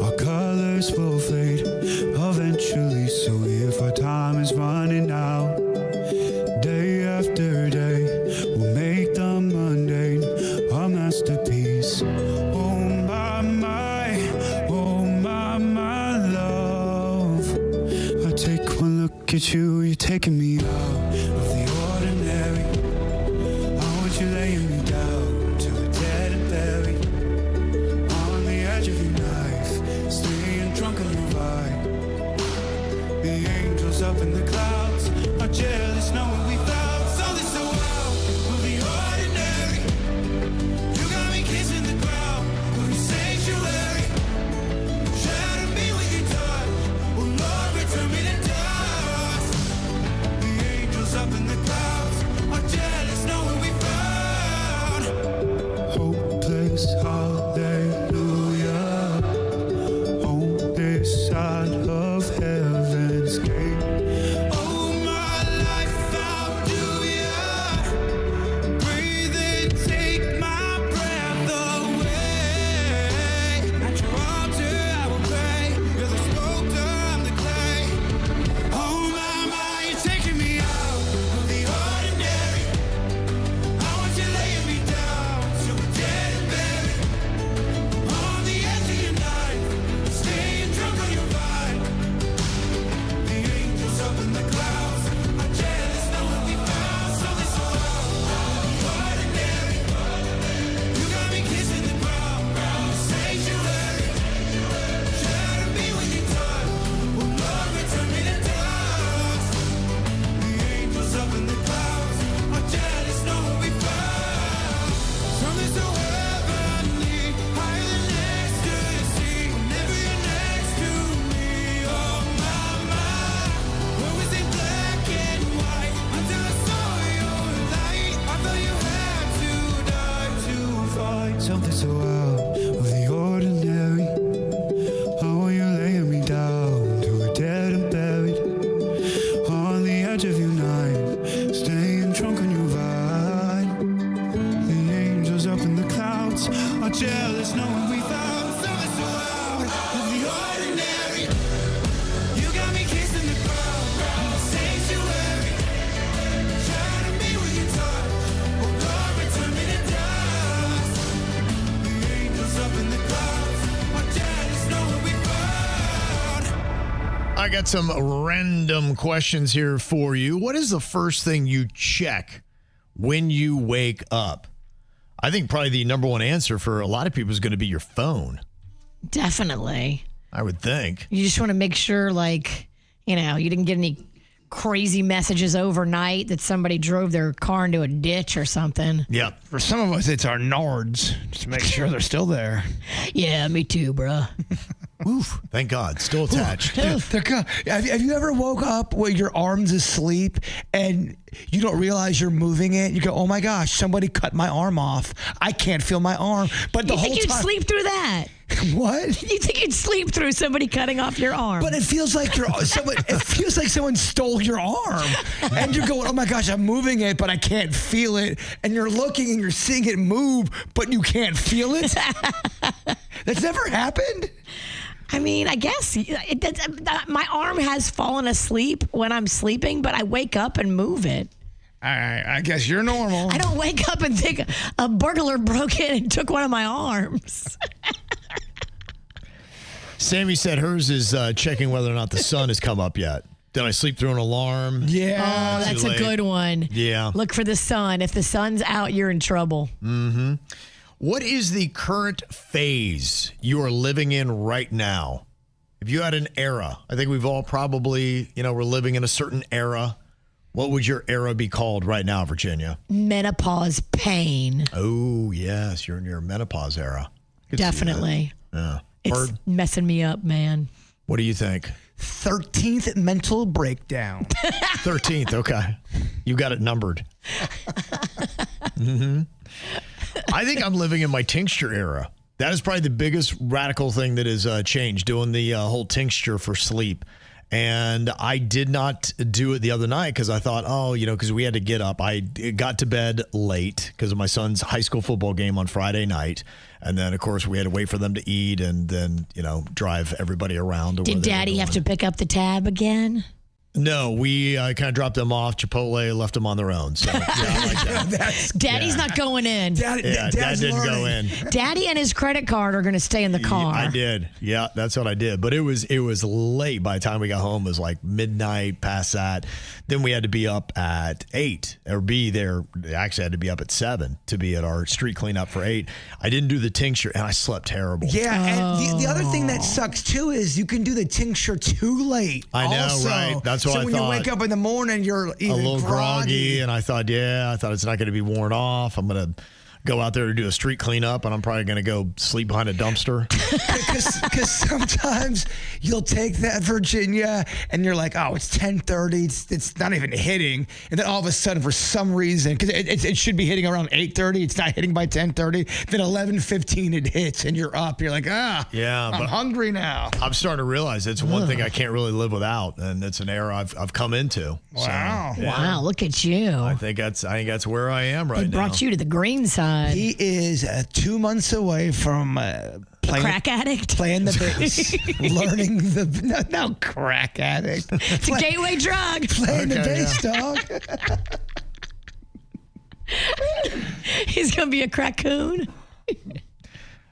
Our colors will fade eventually, so if our time is running out, day after day, we'll make the mundane our masterpiece. Oh my love, I take one look at you, you're taking me out of the ordinary. I want you laying me down till we're dead and buried on the edge of your knife, staying drunk on your vibe. The angels up in the clouds are jealous knowing we found something so out of the ordinary. You got me kissing the ground of your sanctuary. Shatter me with your touch, oh Lord, return me to dust. The angels up in the clouds are jealous knowing we found hopeless hallelujah on this side of heaven's gate. Oh my life, how do ya breathe and take my breath away? At your altar I will pray. You're the sculptor, I'm the clay. Oh my, you're taking me out of the ordinary. I want you laying me down till we're dead and buried on the edge of your knife, staying drunk on your vine. The angels up in the clouds are jealous knowing we found something so out of the ordinary. You got me kissing the ground, sanctuary. Shatter me with your touch, oh Lord, return me to dust. The angels up in the clouds are jealous knowing we found something so heavenly, higher than ecstasy. Whenever you're next to me, oh my, when we see black and white, until I saw your light, I thought you had to die to fight something so out of the ordinary. How are you laying me down till we're dead and buried on the edge of your night, staying drunk on your vine. The angels up in the clouds are jealous knowing we found something so out of the ordinary. You got me kissing the ground, sanctuary. Shatter me with your touch, oh Lord, return me to dust. The angels up in the clouds are jealous knowing we found. I got some random questions here for you. What is the first thing you check when you wake up? I think probably the number one answer for a lot of people is going to be your phone. Definitely. I would think. You just want to make sure, like, you didn't get any crazy messages overnight that somebody drove their car into a ditch or something. Yep. For some of us, it's our Nards, just to make sure they're still there. Yeah, me too, bruh. Oof. Thank God. Still attached. Have you ever woke up where your arm's asleep and you don't realize you're moving it? You go, oh my gosh, somebody cut my arm off. I can't feel my arm. But the whole time. You think you'd sleep through that? What? You think you'd sleep through somebody cutting off your arm? But it feels like someone stole your arm. And you're going, oh my gosh, I'm moving it, but I can't feel it. And you're looking and you're seeing it move, but you can't feel it. That's never happened? I mean, I guess my arm has fallen asleep when I'm sleeping, but I wake up and move it. I guess you're normal. I don't wake up and think a burglar broke in and took one of my arms. Sammy said hers is checking whether or not the sun has come up yet. Did I sleep through an alarm? Yeah. Oh, that's a good one. Yeah. Look for the sun. If the sun's out, you're in trouble. Mm-hmm. What is the current phase you are living in right now? If you had an era, I think we've all probably, we're living in a certain era. What would your era be called right now, Virginia? Menopause pain. Oh, yes. You're in your menopause era. Definitely. Yeah. It's messing me up, man. What do you think? 13th mental breakdown. 13th, okay. You got it numbered. Mm-hmm. I think I'm living in my tincture era. That is probably the biggest radical thing that has changed, doing the whole tincture for sleep. And I did not do it the other night because I thought, because we had to get up. I got to bed late because of my son's high school football game on Friday night. And then, of course, we had to wait for them to eat and then, drive everybody around. Did Daddy have to pick up the tab again? No, we kind of dropped them off. Chipotle left them on their own. So, yeah, I like that. Daddy's not going in. Dad didn't go in. Daddy and his credit card are going to stay in the car. I did. Yeah, that's what I did. But it was late by the time we got home. It was like midnight, past that. Then we had to be up at 8 or be there. Actually, I had to be up at 7 to be at our street cleanup for 8. I didn't do the tincture, and I slept terrible. Yeah, and the other thing that sucks, too, is you can do the tincture too late. I know, also. right? That's what I thought. So when you wake up in the morning, you're a little groggy, and I thought it's not going to be worn off. I'm going to go out there to do a street cleanup, and I'm probably going to go sleep behind a dumpster. Because sometimes you'll take that, Virginia, and you're like, oh, it's 10:30. It's not even hitting. And then all of a sudden, for some reason, because it should be hitting around 8:30. It's not hitting by 10:30. Then 11:15 it hits, and you're up. You're like, I'm hungry now. I'm starting to realize it's one thing I can't really live without, and it's an era I've come into. Wow. So, yeah. Wow, look at you. I think that's where I am right now. They brought you to the green side. He is 2 months away from playing crack addict, playing the bass, learning the no crack addict. It's a gateway drug. Playing the bass, dog. He's gonna be a crackoon.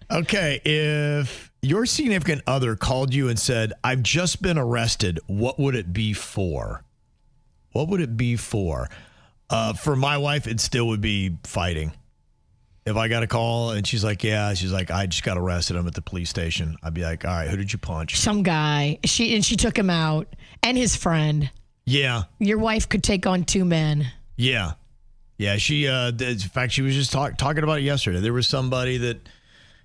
Okay, if your significant other called you and said, "I've just been arrested," what would it be for? What would it be for? For my wife, it still would be fighting. If I got a call and she's like, I just got arrested. I'm at the police station. I'd be like, all right, who did you punch? Some guy. She took him out and his friend. Yeah. Your wife could take on 2 men. Yeah. Yeah. She, in fact, she was just talking about it yesterday. There was somebody that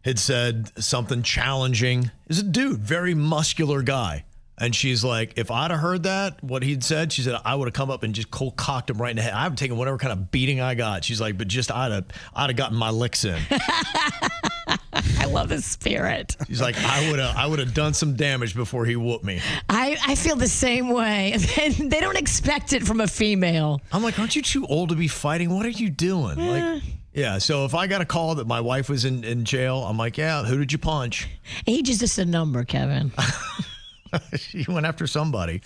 had said something challenging. It's a dude, very muscular guy. And she's like, if I'd have heard that, what he'd said, she said, I would have come up and just cold cocked him right in the head. I would have taken whatever kind of beating I got. She's like, but just I'd have gotten my licks in. I love his spirit. She's like, I would have done some damage before he whooped me. I feel the same way. They don't expect it from a female. I'm like, aren't you too old to be fighting? What are you doing? Yeah, so if I got a call that my wife was in jail, I'm like, yeah, who did you punch? Age is just a number, Kevin. She went after somebody.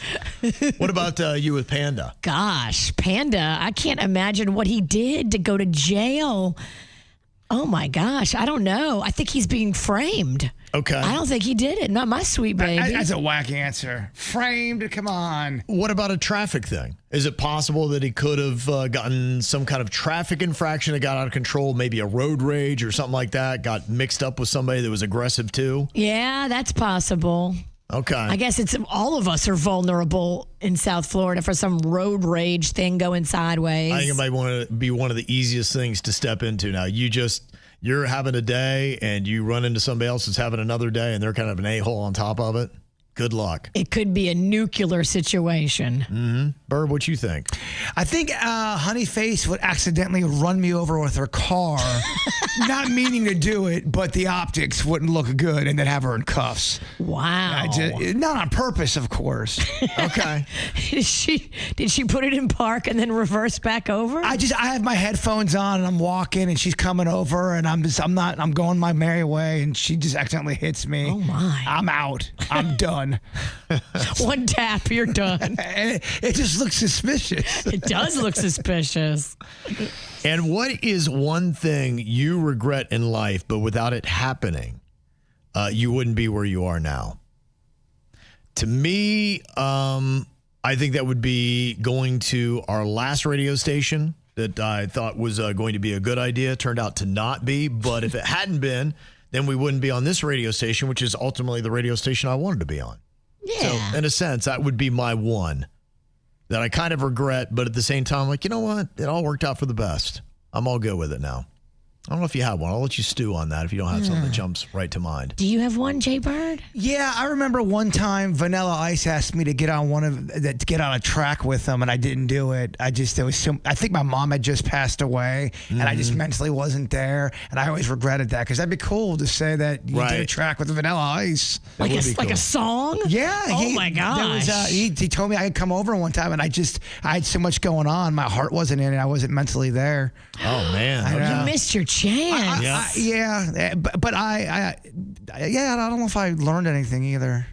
What about you with Panda? Gosh, Panda, I can't imagine what he did to go to jail. Oh, my gosh. I don't know. I think he's being framed. Okay. I don't think he did it. Not my sweet baby. That's a whack answer. Framed? Come on. What about a traffic thing? Is it possible that he could have gotten some kind of traffic infraction that got out of control, maybe a road rage or something like that, got mixed up with somebody that was aggressive too? Yeah, that's possible. Okay. I guess it's all of us are vulnerable in South Florida for some road rage thing going sideways. I think it might want to be one of the easiest things to step into now. You're having a day and you run into somebody else that's having another day and they're kind of an a-hole on top of it. Good luck. It could be a nuclear situation. Mm-hmm. Burb, what you think? I think Honeyface would accidentally run me over with her car, not meaning to do it, but the optics wouldn't look good, and then have her in cuffs. Wow. Not on purpose, of course. Okay. Did she put it in park and then reverse back over? I have my headphones on and I'm walking and she's coming over and I'm going my merry way and she just accidentally hits me. Oh my. I'm out. I'm done. One tap, you're done. It just looks suspicious. It does look suspicious. And what is one thing you regret in life, but without it happening, you wouldn't be where you are now? To me, I think that would be going to our last radio station that I thought was going to be a good idea. Turned out to not be. But if it hadn't been, then we wouldn't be on this radio station, which is ultimately the radio station I wanted to be on. Yeah. So in a sense, that would be my one that I kind of regret. But at the same time, like, you know what? It all worked out for the best. I'm all good with it now. I don't know if you have one. I'll let you stew on that if you don't have something that jumps right to mind. Do you have one, Jay Bird? Yeah, I remember one time Vanilla Ice asked me to get on to get on a track with them, and I didn't do it. I think my mom had just passed away, and I just mentally wasn't there, and I always regretted that because that'd be cool to say that you did a track with Vanilla Ice. Like a song? Yeah. Oh my gosh. He told me I could come over one time, and I had so much going on. My heart wasn't in it. I wasn't mentally there. Oh man, you missed your chance. But I don't know if I learned anything either,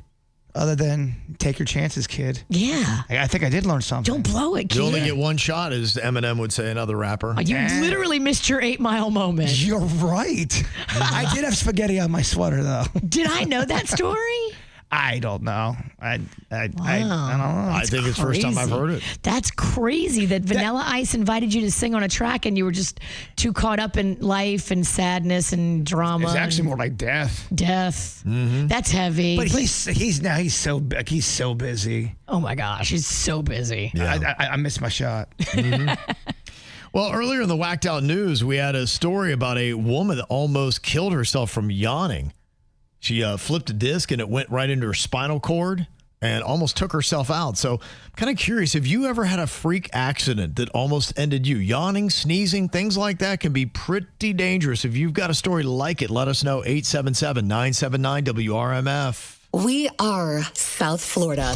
other than take your chances, kid. Yeah, I think I did learn something. Don't blow it, kid. You only get one shot, as Eminem would say, another rapper. You literally missed your 8 Mile moment. You're right. I did have spaghetti on my sweater, though. Did I know that story? I don't know. I don't know. I think it's the first time I've heard it. That's crazy that Vanilla Ice invited you to sing on a track and you were just too caught up in life and sadness and drama. It's actually more like death. Death. Mm-hmm. That's heavy. But he's so busy. Oh my gosh, he's so busy. Yeah. I missed my shot. Mm-hmm. Well, earlier in the Whacked Out News, we had a story about a woman that almost killed herself from yawning. She flipped a disc and it went right into her spinal cord and almost took herself out. So I'm kind of curious, have you ever had a freak accident that almost ended you? Yawning, sneezing, things like that can be pretty dangerous. If you've got a story like it, let us know. 877-979-WRMF. We are South Florida.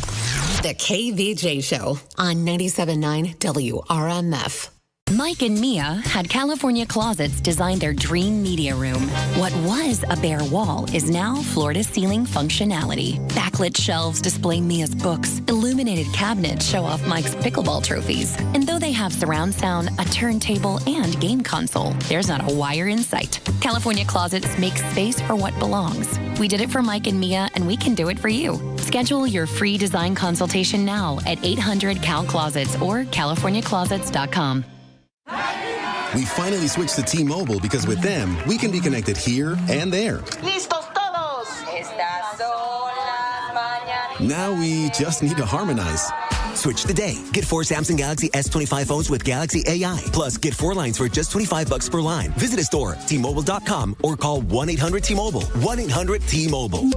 The KVJ Show on 97.9 WRMF. Mike and Mia had California Closets design their dream media room. What was a bare wall is now floor-to-ceiling functionality. Backlit shelves display Mia's books. Illuminated cabinets show off Mike's pickleball trophies. And though they have surround sound, a turntable, and game console, there's not a wire in sight. California Closets makes space for what belongs. We did it for Mike and Mia, and we can do it for you. Schedule your free design consultation now at 800-CAL-CLOSETS or CaliforniaClosets.com. We finally switched to T-Mobile because with them, we can be connected here and there. ¡Listos todos! Estas son las mañanas. Now we just need to harmonize. Switch today. Get 4 Samsung Galaxy S25 phones with Galaxy AI. Plus, get 4 lines for just $25 per line. Visit a store, T-Mobile.com, or call 1-800-T-Mobile. 1-800-T-Mobile.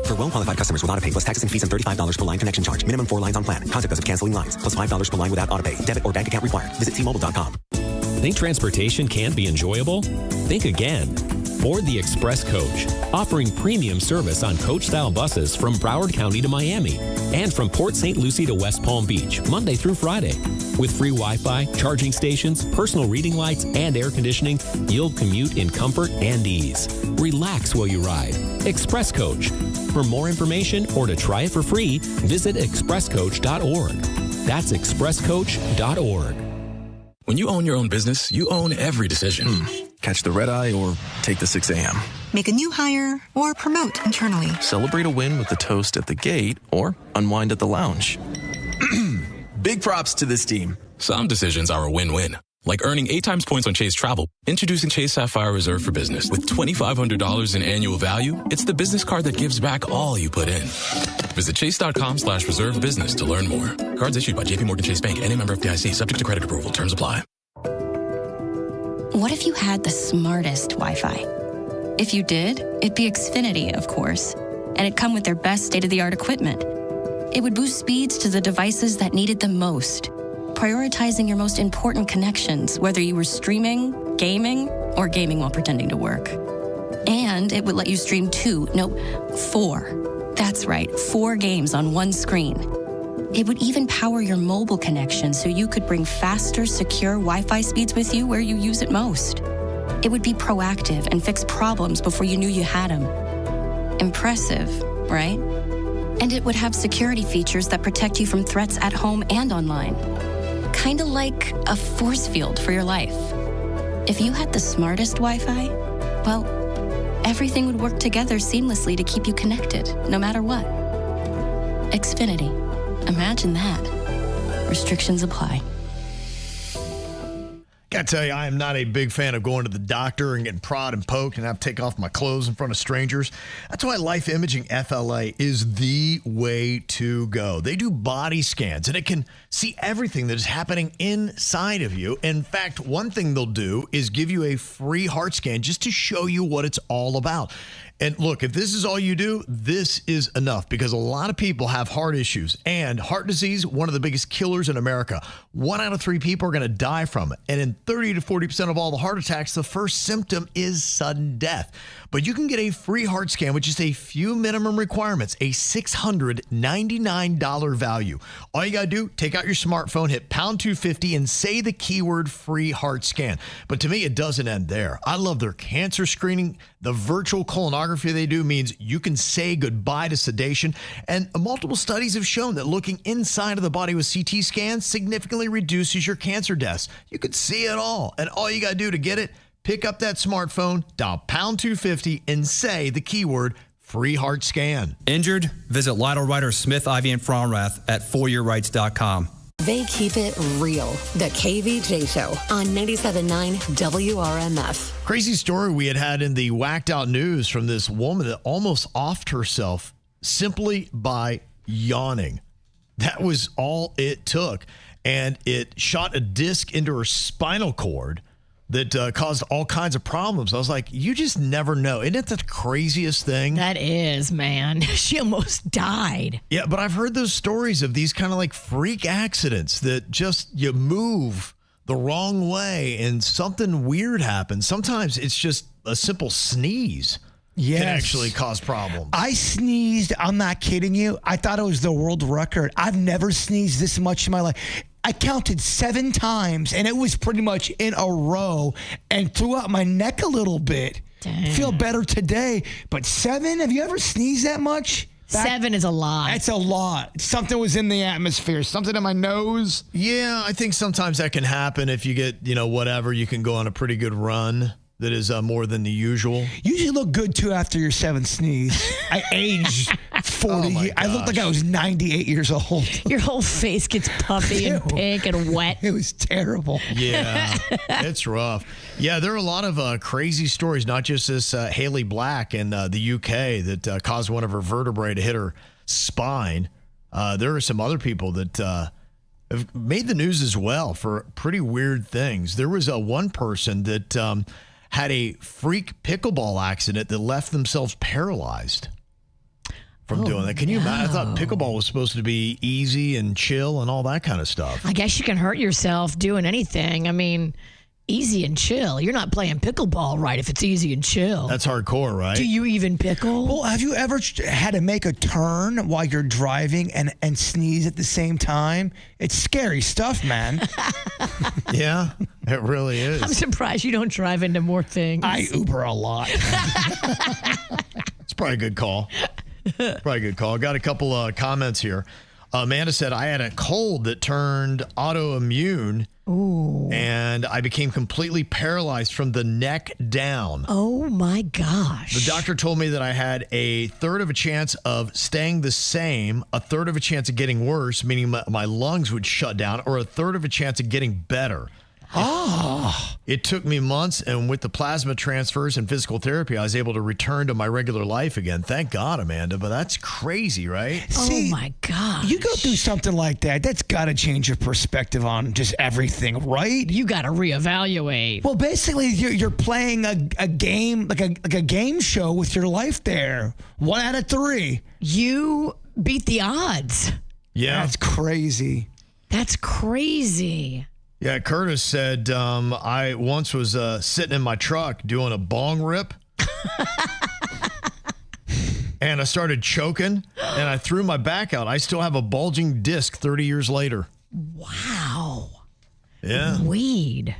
For well-qualified customers with autopay plus taxes and fees and $35 per line connection charge. Minimum 4 lines on plan. Contact us if canceling lines. Plus $5 per line without autopay. Debit or bank account required. Visit T-Mobile.com. Think transportation can't be enjoyable? Think again. Board the Express Coach, offering premium service on coach-style buses from Broward County to Miami and from Port St. Lucie to West Palm Beach, Monday through Friday. With free Wi-Fi, charging stations, personal reading lights, and air conditioning, you'll commute in comfort and ease. Relax while you ride. Express Coach. For more information or to try it for free, visit expresscoach.org. That's expresscoach.org. When you own your own business, you own every decision. Catch the red eye or take the 6 a.m. Make a new hire or promote internally. Celebrate a win with the toast at the gate or unwind at the lounge. Big props to this team. Some decisions are a win-win. Like earning 8 times points on Chase Travel. Introducing Chase Sapphire Reserve for Business. With $2,500 in annual value, it's the business card that gives back all you put in. Visit chase.com/reserve business to learn more. Cards issued by JPMorgan Chase Bank and a member of FDIC, subject to credit approval. Terms apply. What if you had the smartest Wi-Fi? If you did, it'd be Xfinity, of course. And it'd come with their best state-of-the-art equipment. It would boost speeds to the devices that needed them most, prioritizing your most important connections, whether you were streaming, gaming, or gaming while pretending to work. And it would let you stream 4. That's right, 4 games on one screen. It would even power your mobile connection so you could bring faster, secure Wi-Fi speeds with you where you use it most. It would be proactive and fix problems before you knew you had them. Impressive, right? And it would have security features that protect you from threats at home and online. Kind of like a force field for your life. If you had the smartest Wi-Fi, well, everything would work together seamlessly to keep you connected, no matter what. Xfinity. Imagine that. Restrictions apply. Gotta tell you, I am not a big fan of going to the doctor and getting prod and poked and have to take off my clothes in front of strangers. That's why Life Imaging FLA is the way to go. They do body scans, and it can see everything that is happening inside of you. In fact, one thing they'll do is give you a free heart scan just to show you what it's all about. And look, if this is all you do, this is enough, because a lot of people have heart issues, and heart disease, one of the biggest killers in America. 1 out of 3 people are going to die from it. And in 30 to 40% of all the heart attacks, the first symptom is sudden death. But you can get a free heart scan with just a few minimum requirements, a $699 value. All you got to do, take out your smartphone, hit pound 250, and say the keyword free heart scan. But to me, it doesn't end there. I love their cancer screening. The virtual colonoscopy they do means you can say goodbye to sedation. And multiple studies have shown that looking inside of the body with CT scans significantly reduces your cancer deaths. You could see it all. And all you got to do to get it, pick up that smartphone, dial pound 250, and say the keyword free heart scan. Injured? Visit Lytle Ryder Smith, Ivy, and Fromrath at foryourrights.com. They keep it real. The KVJ Show on 97.9 WRMF. Crazy story we had in the whacked out news from this woman that almost offed herself simply by yawning. That was all it took. And it shot a disc into her spinal cord that caused all kinds of problems. I was like, you just never know. Isn't it the craziest thing? That is, man. She almost died. Yeah, but I've heard those stories of these kind of like freak accidents that just you move the wrong way and something weird happens. Sometimes it's just a simple sneeze. Yes. Can actually cause problems. I sneezed. I'm not kidding you. I thought it was the world record. I've never sneezed this much in my life. I counted 7 times, and it was pretty much in a row, and threw out my neck a little bit. Damn. Feel better today. But 7? Have you ever sneezed that much? 7 is a lot. That's a lot. Something was in the atmosphere. Something in my nose. Yeah, I think sometimes that can happen if you get, whatever. You can go on a pretty good run that is more than the usual. You usually look good, too, after your 7th sneeze. I aged 40. Oh I looked like I was 98 years old. Your whole face gets puffy and pink and wet. It was terrible. Yeah, it's rough. Yeah, there are a lot of crazy stories, not just this Haley Black in the UK that caused one of her vertebrae to hit her spine. There are some other people that have made the news as well for pretty weird things. There was one person that had a freak pickleball accident that left themselves paralyzed from doing that. Can you imagine? I thought pickleball was supposed to be easy and chill and all that kind of stuff. I guess you can hurt yourself doing anything. I mean, easy and chill. You're not playing pickleball right if it's easy and chill. That's hardcore, right? Do you even pickle? Well, have you ever had to make a turn while you're driving and sneeze at the same time? It's scary stuff, man. Yeah, it really is. I'm surprised you don't drive into more things. I Uber a lot. It's probably a good call. Got a couple comments here. Amanda said, I had a cold that turned autoimmune. Ooh. And I became completely paralyzed from the neck down. Oh, my gosh. The doctor told me that I had a third of a chance of staying the same, a third of a chance of getting worse, meaning my lungs would shut down, or a third of a chance of getting better. Oh. It took me months, and with the plasma transfers and physical therapy, I was able to return to my regular life again. Thank God, Amanda, but that's crazy, right? See, oh, my God. You go through something like that, that's got to change your perspective on just everything, right? You got to reevaluate. Well, basically, you're playing a game, like a game show with your life there. 1 out of 3. You beat the odds. Yeah. That's crazy. That's crazy. Yeah, Curtis said, I once was sitting in my truck doing a bong rip. And I started choking, and I threw my back out. I still have a bulging disc 30 years later. Wow. Yeah. Weed.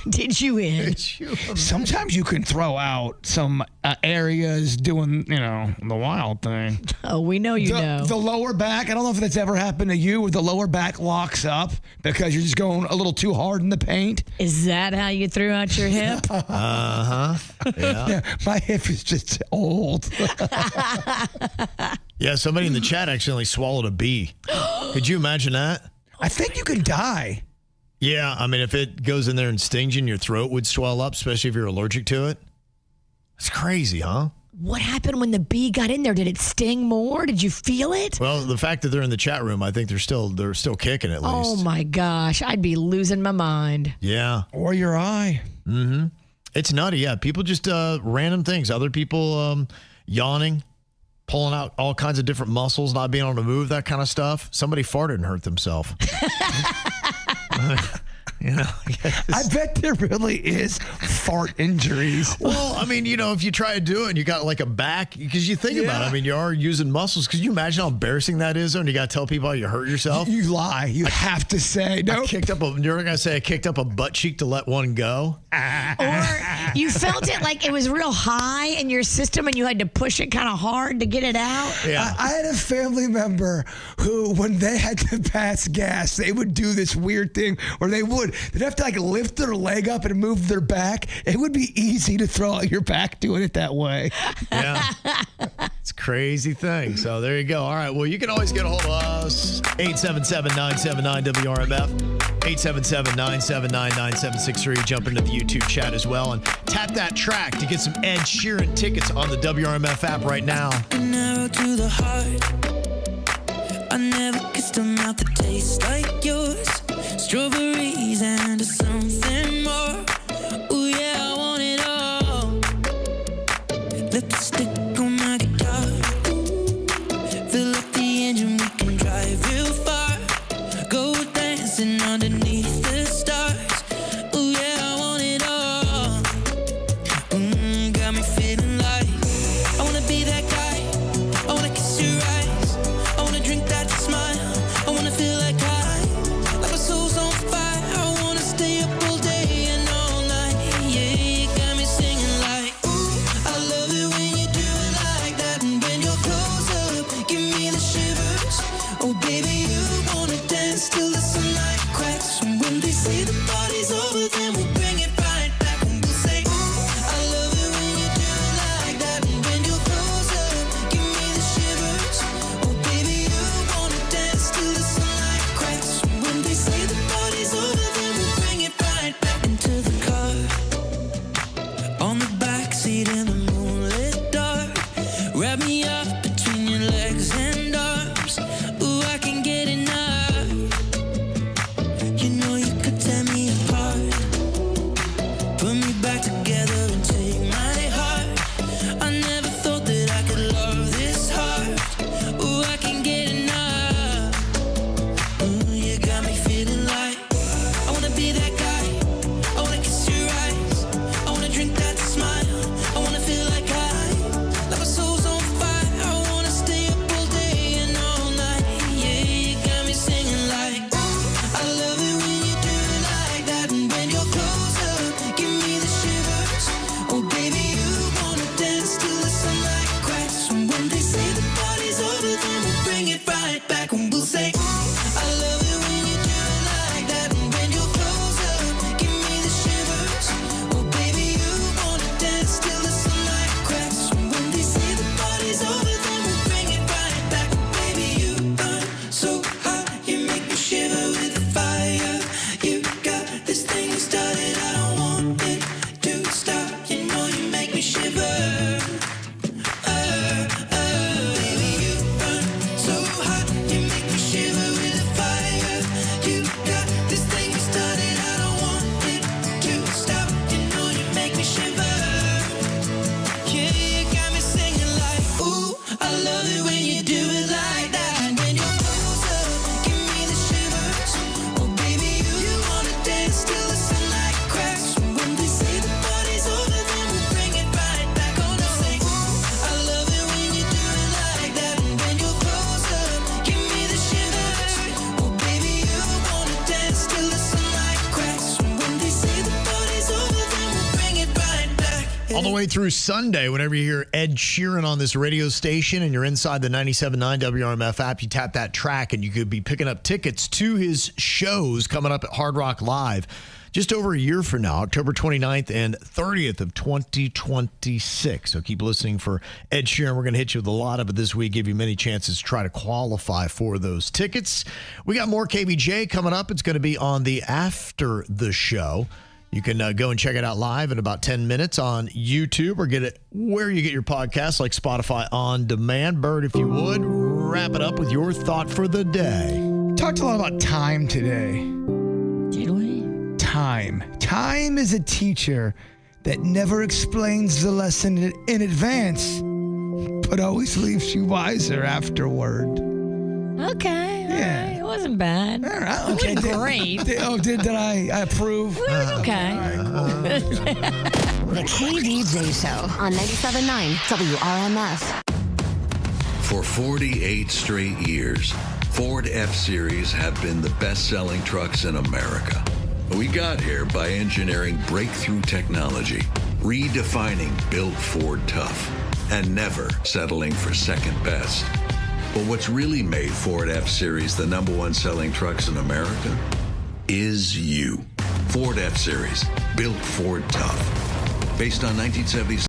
Did you in? Sometimes you can throw out some areas doing, the wild thing. Oh, we know you know. The lower back, I don't know if that's ever happened to you, where the lower back locks up because you're just going a little too hard in the paint. Is that how you threw out your hip? Uh-huh. Yeah. My hip is just old. Yeah, somebody in the chat accidentally swallowed a bee. Could you imagine that? I think you can die. Yeah, I mean, if it goes in there and stings you and your throat would swell up, especially if you're allergic to it. It's crazy, huh? What happened when the bee got in there? Did it sting more? Did you feel it? Well, the fact that they're in the chat room, I think they're still kicking at least. Oh my gosh, I'd be losing my mind. Yeah. Or your eye. Mm-hmm. It's nutty, yeah. People just random things. Other people yawning, pulling out all kinds of different muscles, not being able to move, that kind of stuff. Somebody farted and hurt themselves. I bet there really is fart injuries. Well, I mean, if you try to do it and you got like a back, because you think about it, I mean, you are using muscles. Could you imagine how embarrassing that is? And you got to tell people how you hurt yourself? You lie. You have to say, no. You're going to say I kicked up a butt cheek to let one go? Or you felt it like it was real high in your system and you had to push it kind of hard to get it out? Yeah. I had a family member who, when they had to pass gas, they would do this weird thing where they'd have to like lift their leg up and move their back. It would be easy to throw out your back doing it that way. Yeah. It's a crazy thing. So there you go. All right. Well, you can always get a hold of us. 877-979-WRMF. 877-979-9763. Jump into the YouTube chat as well and tap that track to get some Ed Sheeran tickets on the WRMF app right now. An arrow to the heart. I never kissed a mouth that tastes like yours. Strawberries and something more. Ooh, yeah, I want it all. Lipstick on my guitar. Fill up the engine, we can drive real far. Go dancing underneath the stars. Ooh, yeah, I want it all. Got me feeling like I wanna be that guy. I wanna kiss your eyes. I wanna drink that smile. I wanna feel like like my soul's on fire. I wanna stay up all day and all night. Yeah, you got me singing like, ooh, I love it when you do it like that. And when you're close up, give me the shivers. Oh, baby, you wanna dance till the sunlight cracks. And when they say the party's over, then we'll bring it right back. And we'll say, ooh, I love it when you do it like that. And when you're close up, give me the shivers. Oh, baby, you wanna dance till the sunlight cracks. And when they say the party's over, then we'll bring it right back into the car. On the backseat in the moonlit dark. Wrap me up between your legs and arms. Ooh, I can get enough. You know you could tear me apart. Put me back together and take my heart. I never thought that I could love this hard. Ooh, I can get enough. Ooh, you got me feeling like I wanna be that guy. I wanna kiss your eyes. I wanna drink that smile. I wanna feel like my soul's on fire. I wanna stay up all day and all night. Yeah, you got me singing like, ooh, I love it when you do it like that. And when you're close up, give me the shivers. Oh, baby, you wanna dance till the sunlight cracks. And when they say the party's over, then we'll bring it right back. And we'll say, ooh, I love it when you do it like that. And when you're close up, give me the shivers. Oh, baby, you wanna dance till the sunlight cracks. And when they say the party's over, then we'll bring it right back. Baby, you burn so hot, you make me shiver with the fire. You got this thing started, I don't want it to stop. You know you make me shiver. Baby, you burn so hot, you make me shiver with the fire. You got this thing started, I don't want it to stop. You know you make me shiver. Yeah, you got me singing like, ooh, I love it when you do it like that. And when you're close up, give me the shivers. Oh, baby, you wanna dance till the sunlight cracks. And when they say the party's over, then we'll bring it right back. Oh, no, say, ooh, I love it when you do it like that. And when you're close up, give me the shivers. Oh, baby, you wanna dance till the sunlight cracks. And when they say the party's over, then we'll bring it right back. All the way through Sunday, whenever you hear Ed Sheeran on this radio station and you're inside the 97.9 WRMF app, you tap that track and you could be picking up tickets to his shows coming up at Hard Rock Live. just over a year from now, October 29th and 30th of 2026. So keep listening for Ed Sheeran. We're going to hit you with a lot of it this week, give you many chances to try to qualify for those tickets. We got more KVJ coming up. It's going to be on the After the Show. You can go and check it out live in about 10 minutes on YouTube or get it where you get your podcasts like Spotify On Demand. Bird, if you would, wrap it up with your thought for the day. Talked a lot about time today. Did we? Time. Time is a teacher that never explains the lesson in advance, but always leaves you wiser afterward. Okay. Yeah. Right. It wasn't bad. All right. It wasn't great. Did I approve? It was okay. The KVJ Show on 97.9 WRMF. For 48 straight years, Ford F-Series have been the best-selling trucks in America. We got here by engineering breakthrough technology, redefining Built Ford Tough, and never settling for second best. But what's really made Ford F-Series the #1 selling trucks in America is you. Ford F-Series, Built Ford Tough. Based on 1976